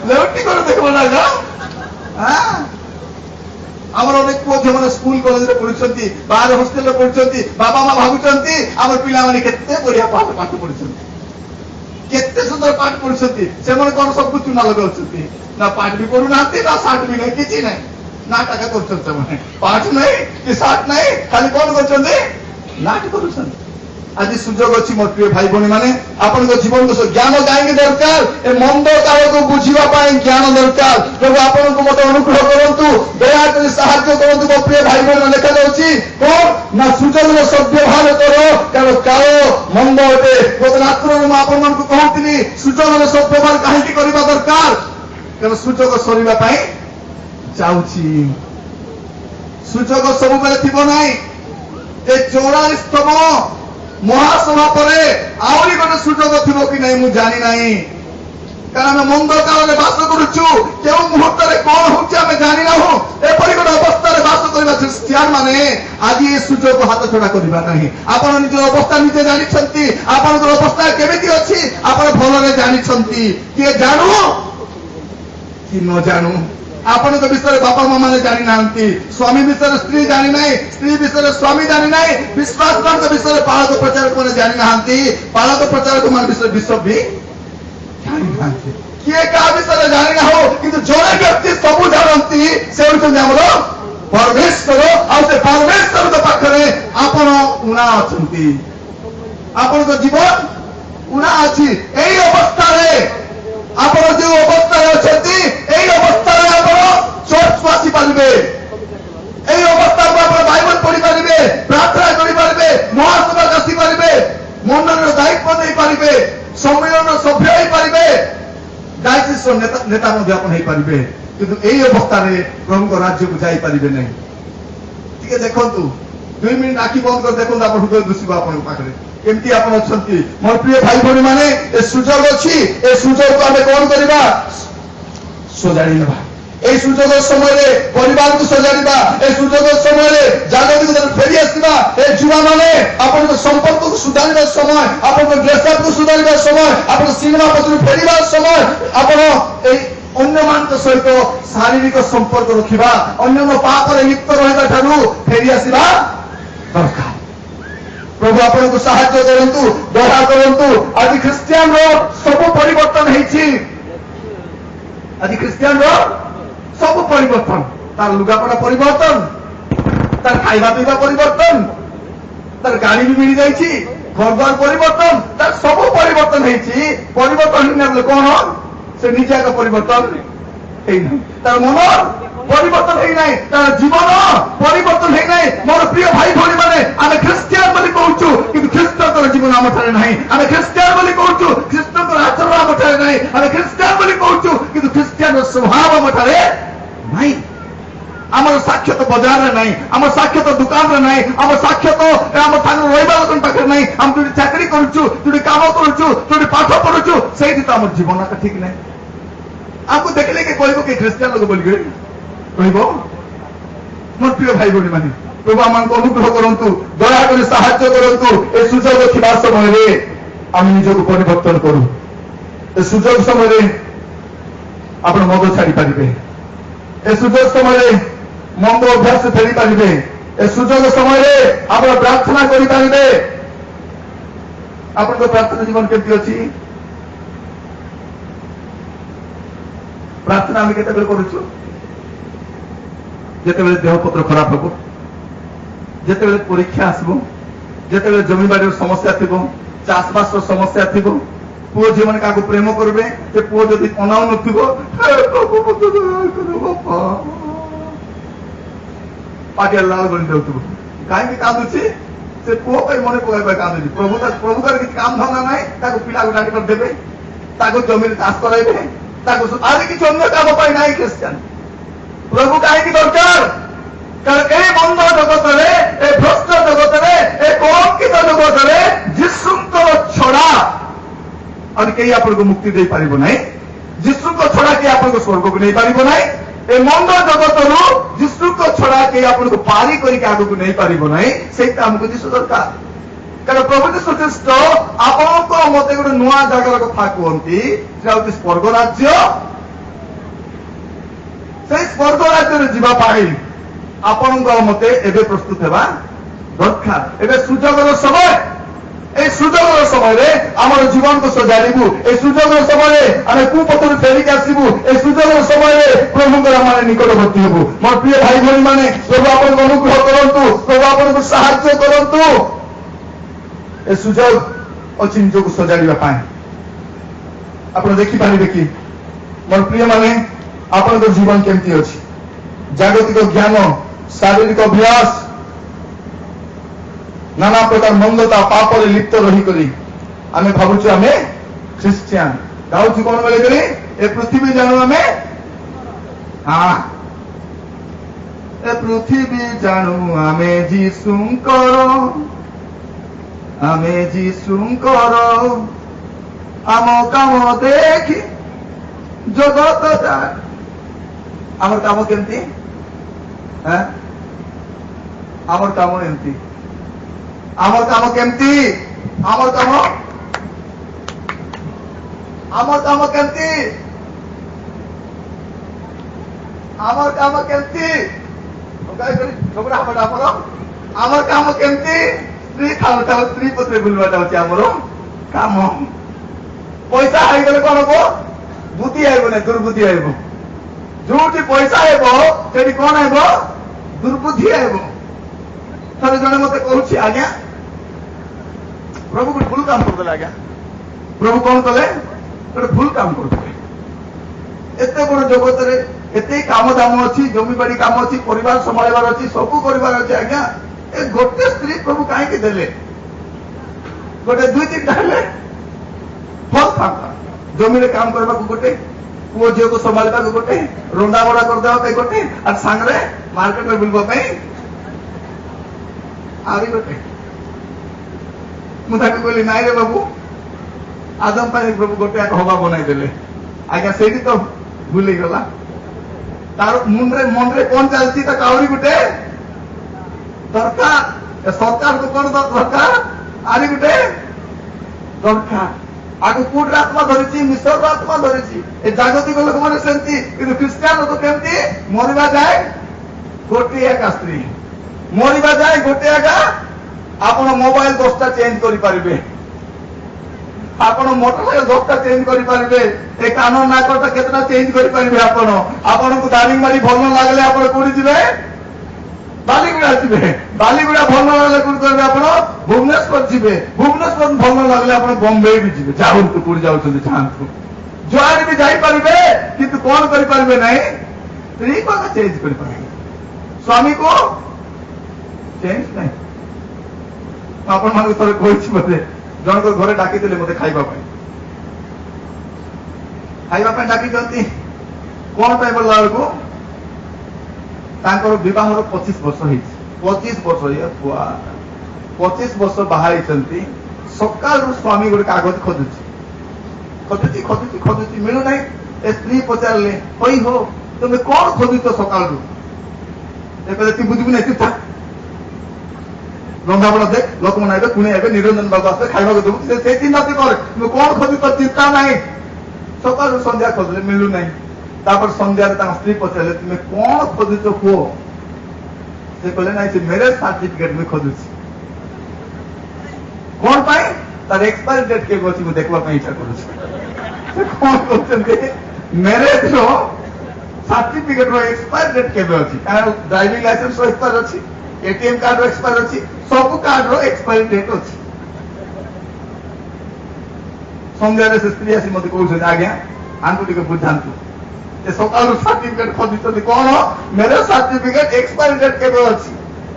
ଲେଉଟି କରି ଦେଖିବାଟା ଆମର ଅନେକ ପୁଅ ଝିଅମାନେ ସ୍କୁଲ କଲେଜରେ ପଢୁଛନ୍ତି, ବାହାରେ ହଷ୍ଟେଲରେ ପଢୁଛନ୍ତି। ବାବା ମା ଭାବୁଛନ୍ତି ଆମର ପିଲାମାନେ କେତେ ବଢିଆ ପାଠ ପଢୁଛନ୍ତି, କେତେ ସୁନ୍ଦର ପାଠ ପଢୁଛନ୍ତି। ସେମାନେ କଣ ସବୁ ଚୁନା ଲଗାଉଛନ୍ତି? ନା ପାଠ ବି ପଢୁନାହାନ୍ତି, ନା ସାର୍ଟ ବି ନାହିଁ, କିଛି ନାହିଁ। ନାଟକ କରୁଛନ୍ତି ସେମାନେ। ପାଠ ନାହିଁ କି ସାର୍ଟ ନାହିଁ, ଖାଲି କଣ କରୁଛନ୍ତି? ନାଟ କରୁଛନ୍ତି। ଆଜି ସୁଯୋଗ ଅଛି ମୋର ପ୍ରିୟ ଭାଇ ଭଉଣୀ ମାନେ, ଆପଣଙ୍କ ଜୀବନକୁ ଜ୍ଞାନ କାହିଁକି ଦରକାର? ଏ ମନ୍ଦ କାଳକୁ ବୁଝିବା ପାଇଁ ଜ୍ଞାନ ଦରକାର। ପ୍ରଭୁ ଆପଣଙ୍କୁ ମୋତେ ଅନୁଗ୍ରହ କରନ୍ତୁ, ଦୟାକରି ସାହାଯ୍ୟ କରନ୍ତୁ। ମୋ ପ୍ରିୟ ଭାଇ ଭଉଣୀ ମାନେ, ଲେଖାଯାଉଛି କଣ ନା ସୁଯୋଗର ସଦ୍ବ୍ୟବହାର କର, କାରଣ କାଳ ମନ୍ଦ ଅଟେ। ଗତ ରାତ୍ରରେ ମୁଁ ଆପଣମାନଙ୍କୁ କହୁଥିଲି ସୁଯୋଗର ସଦ୍ବ୍ୟବହାର କାହିଁକି କରିବା ଦରକାର? କାରଣ ସୁଯୋଗ ସରିବା ପାଇଁ ଯାଉଛି। ସୁଯୋଗ ସବୁବେଳେ ଥିବ ନାହିଁ। ଏ 44ତମ ମହାସଭା ପରେ ଆହୁରି ଗୋଟେ ସୁଯୋଗ ଥିବ କି ନାହିଁ ମୁଁ ଜାଣି ନାହିଁ। କାରଣ ଆମେ ମନ୍ଦ କାଳରେ ବାସ କରୁଛୁ। କେଉଁ ମୁହୂର୍ତ୍ତରେ କଣ ହଉଛି ଆମେ ଜାଣିନାହୁଁ। ଏପରି ଗୋଟେ ଅବସ୍ଥାରେ ବାସ କରିବା ଖ୍ରୀଷ୍ଟିଆନ ମାନେ ଆଜି ଏ ସୁଯୋଗ ହାତ ଛଡା କରିବା ନାହିଁ। ଆପଣ ନିଜର ଅବସ୍ଥା ନିଜେ ଜାଣିଛନ୍ତି। ଆପଣଙ୍କର ଅବସ୍ଥା କେମିତି ଅଛି ଆପଣ ଭଲରେ ଜାଣିଛନ୍ତି। କିଏ ଜାଣୁ କି ନ ଜାଣୁ, ଆପଣଙ୍କ ବିଷୟରେ ବାପା ମା ମାନେ ଜାଣିନାହାନ୍ତି, ସ୍ୱାମୀ ବିଷୟରେ ସ୍ତ୍ରୀ ଜାଣିନାହିଁ, ସ୍ତ୍ରୀ ବିଷୟରେ ସ୍ୱାମୀ ଜାଣିନାହିଁ, ବିଶ୍ୱାସମାନଙ୍କ ବିଷୟରେ ପାଳକ ପ୍ରଚାରକ ମାନେ ଜାଣିନାହାନ୍ତି, ପାଳକ ପ୍ରଚାରକ ମାନ ବିଷୟରେ ବିଶ୍ଵ ବି ଜାଣିନାହାନ୍ତି। କିଏ କାହା ବିଷୟରେ ଜାଣିନାହୁଁ, କିନ୍ତୁ ଜଣେ ବ୍ୟକ୍ତି ସବୁ ଜାଣନ୍ତି, ସେ ହେଉଛନ୍ତି ଆମର ପରମେଶ୍ୱର। ଆଉ ସେ ପରମେଶ୍ୱରଙ୍କ ପାଖରେ ଆପଣ ଉଣା ଅଛନ୍ତି, ଆପଣଙ୍କ ଜୀବନ ଉଣା ଅଛି। ଏଇ ଅବସ୍ଥାରେ ଆପଣ ଯେଉଁ ଅବସ୍ଥାରେ ଅଛନ୍ତି, ଏଇ ଅବସ୍ଥାରେ ଆପଣ ଚର୍ଚ୍ଚକୁ ଆସିପାରିବେ। ଏଇ ଅବସ୍ଥାକୁ ଆପଣ ବାଇବଲ ପଢିପାରିବେ, ପ୍ରାର୍ଥନା କରିପାରିବେ, ମହାସଭାକୁ ଆସିପାରିବେ, ମଣ୍ଡଳୀର ଦାୟିତ୍ୱ ନେଇପାରିବେ, ସମ୍ମିଳନର ସଭ୍ୟ ହେଇପାରିବେ, ଡାଇସିସର ନେତା ମଧ୍ୟ ଆପଣ ହେଇପାରିବେ। କିନ୍ତୁ ଏଇ ଅବସ୍ଥାରେ ପ୍ରଭୁଙ୍କ ରାଜ୍ୟକୁ ଯାଇପାରିବେ ନାହିଁ। ଟିକେ ଦେଖନ୍ତୁ, 2 ମିନିଟ ଆଖି ବନ୍ଦ କରି ଦେଖନ୍ତୁ, ଆପଣ ହୃଦୟ ଦୁଷିବ ଆପଣଙ୍କ ପାଖରେ କେମିତି ଆପଣ ଅଛନ୍ତି। ମୋର ପ୍ରିୟ ଭାଇ ଭଉଣୀ ମାନେ, ଏ ସୁଯୋଗ ଅଛି। ଏ ସୁଯୋଗକୁ ଆମେ କଣ କରିବା? ସଜାଡ଼ି ନେବା। এই সুযোগ সময়ে পরিবারকে সজাড়িবা, এই সুযোগ সময়ে জাগতিক ফেরি আসবা। এই যুবা মানে আপনার সম্পর্ককে সুধারিবার সময়, আপনার ড্রেসআপকে সুধারিবার সময়, আপনার সিনেমা প্রতি ফেরিবার সময়, আপনার এই ଅନ୍ୟମାନଙ୍କ ସହିତ ଶାରୀରିକ ସମ୍ପର୍କ ରଖିବା, ଅନ୍ୟାନ୍ୟ ପାପରେ ଲିପ୍ତ ରହିବା ଠାରୁ ଫେରି ଆସିବା ଦରକାର। ପ୍ରଭୁ ଆପଣଙ୍କୁ ସାହାଯ୍ୟ କରନ୍ତୁ, ଦୟା କରନ୍ତୁ। ଆଜି ଖ୍ରୀଷ୍ଟିଆନର ସବୁ ପରିବର୍ତ୍ତନ ହେଇଛି। ଆଜି ଖ୍ରୀଷ୍ଟିଆନର ସବୁ ପରିବର୍ତ୍ତନ, ତାର ଲୁଗାପଟା ପରିବର୍ତ୍ତନ, ତାର ଖାଇବା ପିଇବା ପରିବର୍ତ୍ତନ, ତାର ଗାଡି ବି ମିଳିଯାଇଛି, ଘର ଦ୍ୱାର ପରିବର୍ତ୍ତନ, ତାର ସବୁ ପରିବର୍ତ୍ତନ ହେଇଛି। ପରିବର୍ତ୍ତନ ହେଇନଥିଲେ କଣ? ସେ ନିଜେ ଏକ ପରିବର୍ତ୍ତନ ହେଇନାହିଁ, ତାର ମନ ପରିବର୍ତ୍ତନ ହେଇନାହିଁ, ତାର ଜୀବନ ପରିବର୍ତ୍ତନ ହେଇନାହିଁ। ମୋର ପ୍ରିୟ ଭାଇ ଭଉଣୀ ମାନେ, ଆମେ ଖ୍ରୀଷ୍ଟିଆନ ବୋଲି କହୁଛୁ, କିନ୍ତୁ ଖ୍ରୀଷ୍ଟଙ୍କର ଜୀବନ ଆମ ଠାରେ ନାହିଁ। ଆମେ ଖ୍ରୀଷ୍ଟିଆନ ବୋଲି କହୁଛୁ, ଖ୍ରୀଷ୍ଟଙ୍କର ଆଚରଣ ଆମ ଠାରେ ନାହିଁ। ଆମେ ଖ୍ରୀଷ୍ଟିଆନ ବୋଲି କହୁଛୁ, କିନ୍ତୁ ଖ୍ରୀଷ୍ଟିଆନର ସ୍ୱଭାବ ଆମ ଠାରେ ନାହିଁ। ଆମର ସାକ୍ଷାତ ବଜାରରେ ନାହିଁ, ଆମ ସାକ୍ଷାତ ଦୋକାନରେ ନାହିଁ, ଆମ ସାକ୍ଷାତ ଆମ ସ୍ଥାନରେ ରହିବା ଲୋକଙ୍କ ପାଖରେ ନାହିଁ। ଆମେ ଯୋଉଠି ଚାକିରି କରୁଛୁ, ଯୋଉଠି କାମ କରୁଛୁ, ଯୋଉଠି ପାଠ ପଢୁଛୁ, ସେଇଠି ତ ଆମର ଜୀବନଟା ଠିକ ନାହିଁ। ଆମକୁ ଦେଖିଲେ କି କହିବ କି ଖ୍ରୀଷ୍ଟିଆନ ଲୋକ ବୋଲିକି କହିବ। ମୋର ପ୍ରିୟ ଭାଇ ଭଉଣୀ ମାନେ, ପ୍ରଭୁ ଆମମାନଙ୍କୁ ଅନୁଗ୍ରହ କରନ୍ତୁ, ଦୟାକରି ସାହାଯ୍ୟ କରନ୍ତୁ। ଏ ସୁଯୋଗ ଥିବା ସମୟରେ ଆମେ ନିଜକୁ ପରିବର୍ତ୍ତନ କରୁ। ଏ ସୁଯୋଗ ସମୟରେ ଆପଣ ମଦ ଛାଡି ପାରିବେ, ଏ ସୁଯୋଗ ସମୟରେ ମନ୍ଦ ଅଭ୍ୟାସ ଫେରି ପାରିବେ, ଏ ସୁଯୋଗ ସମୟରେ ଆପଣ ପ୍ରାର୍ଥନା କରିପାରିବେ। ଆପଣଙ୍କ ପ୍ରାର୍ଥନା ଜୀବନ କେମିତି ଅଛି? ପ୍ରାର୍ଥନା ଆମେ କେତେବେଳେ କରୁଛୁ? ଯେତେବେଳେ ଦେହପତ୍ର ଖରାପ ହବ, ଯେତେବେଳେ ପରୀକ୍ଷା ଆସିବ, ଯେତେବେଳେ ଜମିବାଡିର ସମସ୍ୟା ଥିବ, ଚାଷବାସର ସମସ୍ୟା ଥିବ, ପୁଅ ଝିଅମାନେ କାହାକୁ ପ୍ରେମ କରିବେ, ସେ ପୁଅ ଯଦି ଅନାଉ ନଥିବ, ପାଟିଆ ଲାଳ ଗଳି ଯାଉଥିବ। କାହିଁକି କାନ୍ଦୁଛି? ସେ ପୁଅ ପାଇଁ ମନେ ପକାଇବା କାନ୍ଦୁଛି। ପ୍ରଭୁଙ୍କର କିଛି କାମ ଧନ୍ଦା ନାହିଁ, ତାକୁ ପିଲାକୁ ଡାକି କରିଦେବେ, ତାକୁ ଜମିରେ ଚାଷ କରାଇବେ, ତାକୁ ଆହୁରି କିଛି ଅନ୍ୟ କାମ ପାଇଁ ନାହିଁ ଖ୍ରୀଷ୍ଟିଆନ। ପ୍ରଭୁ କାହିଁକି ଦରକାର? କାରଣ ଏ ମନ୍ଦ ଜଗତରେ, ଏ ଭ୍ରଷ୍ଟ ଜଗତରେ, ଏ କଳଙ୍କିତ ଜଗତରେ ଯୀଶୁଙ୍କର ଛଡା ଆଉ କେହି ଆପଣଙ୍କୁ ମୁକ୍ତି ଦେଇପାରିବ ନାହିଁ। ଯୀଶୁଙ୍କ ଛଡା କେହି ଆପଣଙ୍କୁ ସ୍ୱର୍ଗକୁ ନେଇପାରିବ ନାହିଁ। ଏ ମନ୍ଦ ଜଗତରୁ ଯୀଶୁଙ୍କ ଛଡା କେହି ଆପଣଙ୍କୁ ପାରି କରିକି ଆଗକୁ ନେଇପାରିବ ନାହିଁ। ସେଇଟା ଆମକୁ ଯୀଶୁ ଦରକାର। କାରଣ ପ୍ରଭୁ ଯୀଶୁ ଖ୍ରୀଷ୍ଟ ଆପଣଙ୍କ ମତେ ଗୋଟେ ନୂଆ ଜାଗାର କଥା କୁହନ୍ତି, ସେଟା ହଉଛି ସ୍ୱର୍ଗ ରାଜ୍ୟ। ସେଇ ସ୍ୱର୍ଗ ରାଜ୍ୟରେ ଯିବା ପାଇଁ आपण मते एबे प्रस्तुत हेबा दरकार। एबे सुजोगर समय, ए सुजोगर समय रे हमर जीवन को सजाड़िबू, ए सुजोगर समय रे आमे कुपथर फेरिक आसीबू, ए सुजोगर समय रे प्रभु को आमे निकटवर्ती हेबू। मोर प्रिय भाई भणी माने प्रभु आपन को अनुग्रह करंतु, प्रभु आपन को सहायता करंतु। ए सुजोग अछि निजको सजाड़िबा पाए। आपण देखि पारिबे कि मोर प्रिय माने आपन को जीवन केमती अछि। जागतिक ज्ञान, शारीरिक अभ्यास, नाना प्रकार मंदता पाप लिप्त रही करी आमे भावुछु आमे ख्रिस्टियन गाउछु कोन बोले करी ए पृथ्वी जानू आमे। हाँ, ए पृथ्वी जानू आमे जीशुंकर, आमे जीशुंकर आम काम देखी जगत जान। आमर काम केमती है? आमर काम एमती, आमर काम केमती, आमर काम केमती, आमर काम केमती झगड़ा हमारा आमर काम केमती। स्त्री खाऊता स्त्री पत्र बुलवा जाऊँ आमर काम। पैसा आईगले कौन हम बुद्धि आईब ना दुर्बुद्धि आईब। जोटी पैसा आईब से कौन आईब दुर्बुद्धि आईब। थे जड़े मत कहूँ आज्ञा प्रभु गोटे भूल काम करदे। आज्ञा प्रभु कौन कले गोटे भूल काम करदे। एत बड़ जगत एत काम दाम अच्छी, जमी बाड़ी काम अच्छी, परिवार संभाळबार अच्छी, सबू कर अच्छे। आज्ञा ए गोटे स्त्री प्रभु कहीं देले गोटे दुई तीन हेले फल फांका। जमी काम करने को गोटे, पुओ झील को संभाळा को गोटे, रंधा बड़ा करदे गोटे, और सांगे मार्केट में बुलवा आरी गोटे। मुझे कहली नाई रे बाबू आदम पाई प्रभु गोटे हवा बनाई देले। आज्ञा से तो भूली गला तार मुंडे मन कौन चलती आउरी गोटे दरकार। सरकार को कौन दरकार आरी गोटे दरकार। आगे कूटर आत्मा धरी, मिश्र आत्मा धरी। जागतिक लोक मैंने सेमती, कि ख्रिस्टियान लोक केमती मरवा जाए गोटे एका स्त्री, मरवा जाए गोटे एका। आपण मोबाइल 10टा चेंज करि परिबे, आपण मोटरसाइकेल 10टा चेंज करि परिबे, ए कानून नाकटा केतना चेंज करि परिबे। आपण को दाढ़ी मारी भल लागले आपण कोडी जिवे बालीगुड़ा जिवे, बालीगुड़ा भल लागले कोडी करबे आपण भुवनेश्वर जिवे, भुवनेश्वर भल लागले आपण बॉम्बे भी जिवे। जाऊ तो कोडी जाउछन छांतु जोआर भी जाई परिबे, किंतु कोन करि परिबे नाही स्त्री को चेंज करि परिबे, स्वामी को चेंज नहीं। आपण मान थोड़े कही मत जन को घरे डाकी मत खाइबा डाकी दिखती कौन पाई बोला बेलू तांकर विवाह 25 वर्ष हो 25 वर्ष 25 वर्ष बाहर सकाल स्वामी गोटे कागज खोजुची खोजुची खोजुची मिलूना। स्त्री पचारे हई हो तुम कौन खोजुच सकाल तू बुझबू ना तू रंधा बड़ा देख लोक मैंने आए पुणे आए निरंजन बाबू आसे खाइबा देवु से चिंता तू कर तुम कौन खोजु तो चिंता नहीं। सकाल संध्या खोजले मिलू नहीं। तापर संध्यारे स्त्री पचारे तुम कौन खोजुच पुओ से कहले ना मैरेज सर्टिफिकेट में खोजुची। कौन पाई तार एक्सपायरी डेट के अच्छी मुझे देखा इच्छा कौन कहते मैरेज रो सर्टिफिकेट रो एक्सपायरी डेट के अच्छी। ड्राइविंग लाइसेंस रो एक्सपायर अच्छी, एटीएम कार्ड रो एक्सपायर अच्छी, सब कार्ड रो एक्सपायरी डेट अच्छी। संध्यारे से स्त्री आसी मत कहते आज्ञा आंकु टिके बुझातु सकाल सर्टिफिकेट खोजुଛନ୍ତି कौन मैरेज सर्टिफिकेट एक्सपायरी डेट के अच्छी।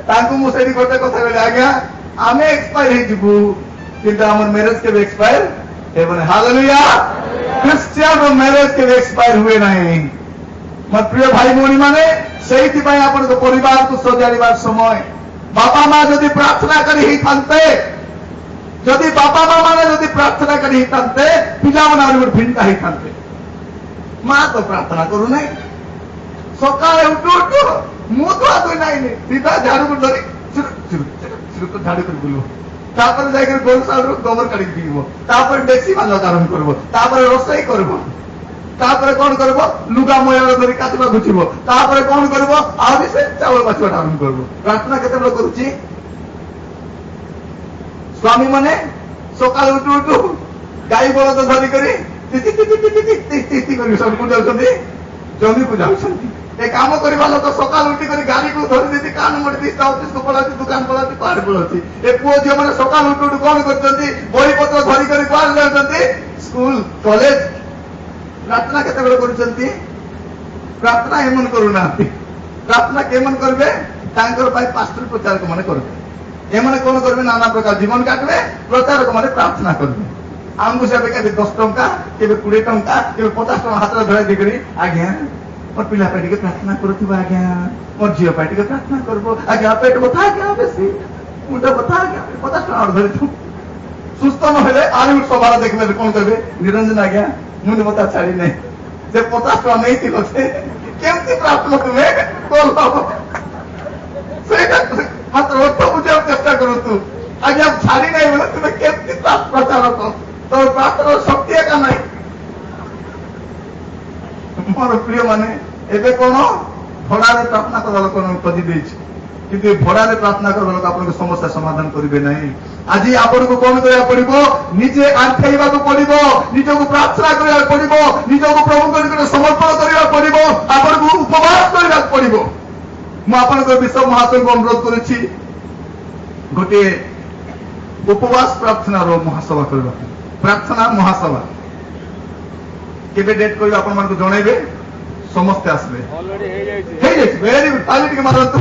तांकु मु सेठी गोटे कथा कहले आज्ञा आमे एक्सपायर हे जिबु किंतु हमर मैरेज के एक्सपायर हेबने। हालेलुया। क्रिश्चियन रो मैरेज के एक्सपायर हुए नहीं। मत प्रिय भाई भौणी माने सेठी पय आपण को परिवार को सजाड़िबार समय बापा मां जदि प्रार्थना करी ही थांते, जदि बापा मां माने जदि प्रार्थना करी ही थांते पिला माने भिन्नता ही थांते। मां तो प्रार्थना करू नहीं सकाळे उठू मु तो आदि नहीं सीधा झाड़ू को धरी चुरुक झाड़ू कर बुलबो तापर जाकर गोल साल गोबर काढ़ी पीब तापर डेक्सी मांज आरंभ करब तापर रोसई करब तापर कौन कर लुगा मयाल धरी काटवा घुचिब तापर कौन कर आहरी से चावल बाछवाटा आरंभ कर प्रार्थना केत करुच्ची स्वामी मैंने सकाल उठू उठू गाई बलद धरिकी सबको जाऊँगी जमी को जाऊँगी ए काम करवा लोक सकाल उठी गाड़ी को धरी दी कान मोड़ी ऑफिस को पलाती दुकान पलाती कड़े पलाती ए पुओ झील मैंने सकाल उठू उठू कौन कर बही पत्र धरिक कड़े जाऊँगी स्कूल कॉलेज प्रार्थना केत कर प्रार्थना एमन करूना प्रार्थना केमन करेंगे पास्टर प्रचारक मैंने करेंगे एमने कौन करेंगे नाना प्रकार जीवन काटवे प्रचारक मैंने प्रार्थना करेंगे आमको से के 10 टंका के 20 टंका के 50 टंका हाथ में धराई देकर आज्ञा मोर पिला पाटी प्रार्थना करुवा आज्ञा मोर झील पाटी प्रार्थना करबो आज्ञा पेट बता आज्ञा बेसी मुंड बता आज्ञा 50 टंका धरी सुस्थ न आलू सवार देखने कौन करेंगे निरंजन आज्ञा मुंड बता छाड़ी नहीं से 50 टंका नहीं थी केमती प्रार्थना तुम्हें मात्र अर्थ बुझा चेष्टा करूँ तू आज्ञा छाड़ी नहीं बोले तुम्हें केमती प्रचार तो प्रार्थना शक्ति एका नहीं मोर प्रिय माने एबे कौन भड़ारे प्रार्थना करवा लोक खोजी देछि किंतु भड़ारे प्रार्थना करवा लोक आपन समस्या समाधान करिवे नहीं आज आपन को कौन करिया पड़िबो निजे आंठेइबा को पड़िबो निजे को प्रार्थना करिया पड़िबो निजे को प्रभु को समर्पण करिया पड़िबो आपन को उपवास करिया पड़िबो मु आपन को विश्व महासभा को अनुरोध करूछि गोटे उपवास प्रार्थना रो महासभा करबा प्रार्थना महासभा केबे डेट करियो आपन मन को जणाइबे समस्त आसबे ऑलरेडी हे जाय वेरी गुड ताली टिके मारंतु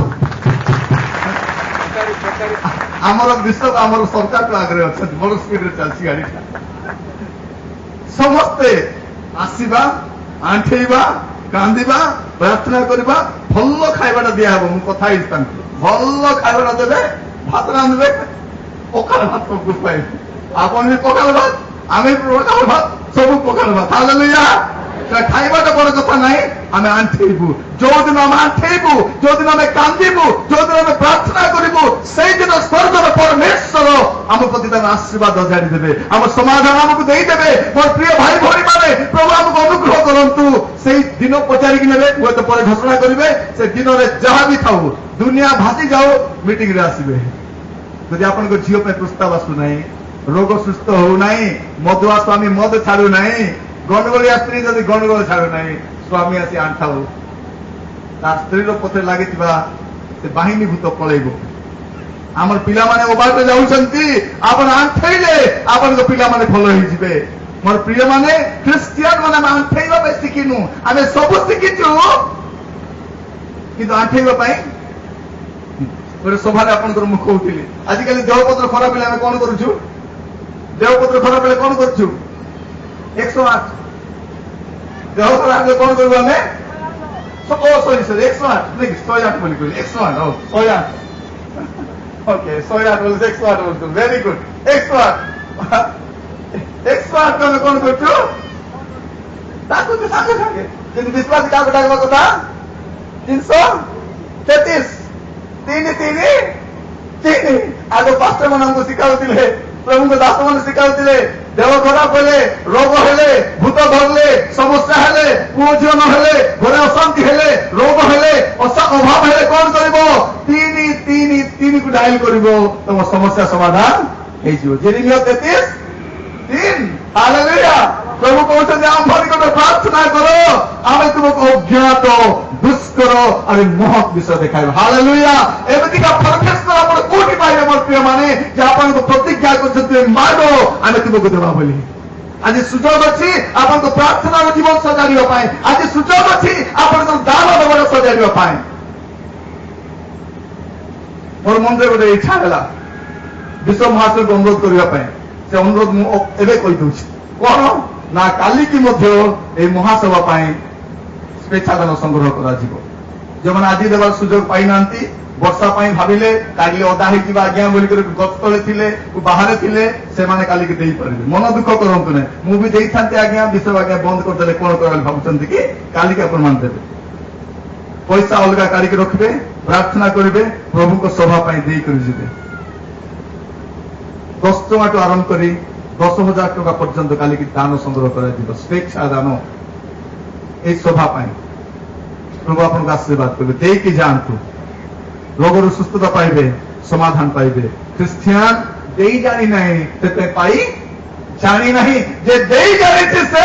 आमर विश्व आमर सरकार को आगे अच्छा बड़ स्पीड रे चलसी गाड़ी समस्ते आसीबा आंठेइबा कांदिबा प्रार्थना करबा भल्ल खाइबाटा दिया हबो मु कथा हिस्तान भल्ल खाइबाटा देबे भात रांधबे पखाल भात को पाए आपन भी पखाल भात आमे पखाल भात सब पखाल भात हालेलुया खाइबाटा बड़ कथा नहीं आमे आंठेइबु जो दिन आमे आंठेइबु जो दिन आमे कांदिबु जो दिन आमे प्रार्थना करिबु सेई दिन स्वर्गर परमेश्वर आम प्रति तार आशीर्वाद जारी देबे आम समाधान आमको देई देबे मोर प्रिय भाई भौणी माने प्रभु आमको अनुग्रह करंतु सेई दिन पचारिक नेबे वो तो पर घोषणा करिवे से दिन रे जहां भी थाउ दुनिया भासी जाओ मीटिंग रे आसीबे यदि आपन को झियो पे प्रस्ताव आसु नाही रोग सुस्थ हो नाही मधुआ स्वामी मद छाड़ू नाही गणगोलिया स्त्री जदि गणगोल छाड़ू नाही स्वामी आसी आंठाऊ तार स्त्री पथे लगी से बाहिनी भूत पलैब आमर पिला माने ओबाट जाउछंती आपन आंठैले आपन को पिला माने भलो होई जिवे मोर प्रिय माने क्रिश्चियन माने आंठैबा पे सिकिनु आमे सब सिकिछु किंतु आंठैबा पई गोटे सभारे आपन मुख होतिले आजिकल देवपत्र खराब बेले आमे कोन करूछु देवपत्र खराब बेले कोन करूछु 108 देव खराब बेले कोन करबो आमे सॉरी 108 नहीं 108 बोली कोई 108 ओ 108 ओके 108 बोले 108 बोलतो वेरी गुड 108 108 तो कौन करछु ताकू के साथे साथे किंतु विश्वास का डाकबा कथा 333 तीन आगे पास्टर मन हमको सिखाउतिले प्रभु को दास मन सिखाउतिले देव खराब हेले रोग हेले भूत धरले समस्या हेले पुओ झियो न हेले घरे अशांति हेले रोग हेले अभाव हेले कौन करिवो तीन को डायल करिवो तुम समस्या समाधान हे जिवो जेरेमिया 33:3 हालेलुया प्रभु कहते आम भरी गोटे प्रार्थना करो आमे तुमको अज्ञात दुष्कर और महत् विषय देखाइबो हालेलुया एमतिका परमेश्वर आपण कोठी पाइबे मोर प्रिय माने जे आपण को प्रतिज्ञा करछते मागो आमे तुमको देबा बोली आज सुजोग अछि आपण को प्रार्थना रो जीवन सजारिबा पाए आज सुजोग अछि आपण को दान देबा सजारिबा पाए मोर मन रे गोटे इच्छा हला विश्व महासभा को अनुरोध करिबा पाए से अनुरोध मु एबे कहि दउछि कोन ना काली की मध्य ए महासभा पाए स्वेच्छादान संग्रह करा जिवो जो माने आज देबार सुजोग पाइ नांती वर्षा पाई भाविले काली अदा होई जिबा आज्ञा बोली कर गतले थिले बाहर थिले से माने काली के देई परबे मन दुख करंतु नै मु भी देई थांते आज्ञा विश्व आज्ञा बंद कर देले कोन करल भाबुचंती कि काली के अपन मान देबे पैसा अलगा काली के रखबे प्रार्थना करिवे प्रभु को सभा पाई देई कर जिबे 10 टका आरंभ करी 10,000 टका पर्यंत काली की दान संग्रह करा जिवो स्वेच्छा दान এই সভা পাই প্রভু আপনাকে আশীর্বাদ করবে ଦେଇକି ଯାଆନ୍ତୁ ରୋଗରୁ ସୁସ୍ଥତା ପାଇବେ ସମାଧାନ ପାଇବେ ଖ୍ରୀଷ୍ଟିଆନ ଦେଇ ଜାଣି ନାହିଁ ସେଥିପାଇଁ ପାଇ ଜାଣି ନାହିଁ ଯେ ଦେଇ ଜାଣିଛି ସେ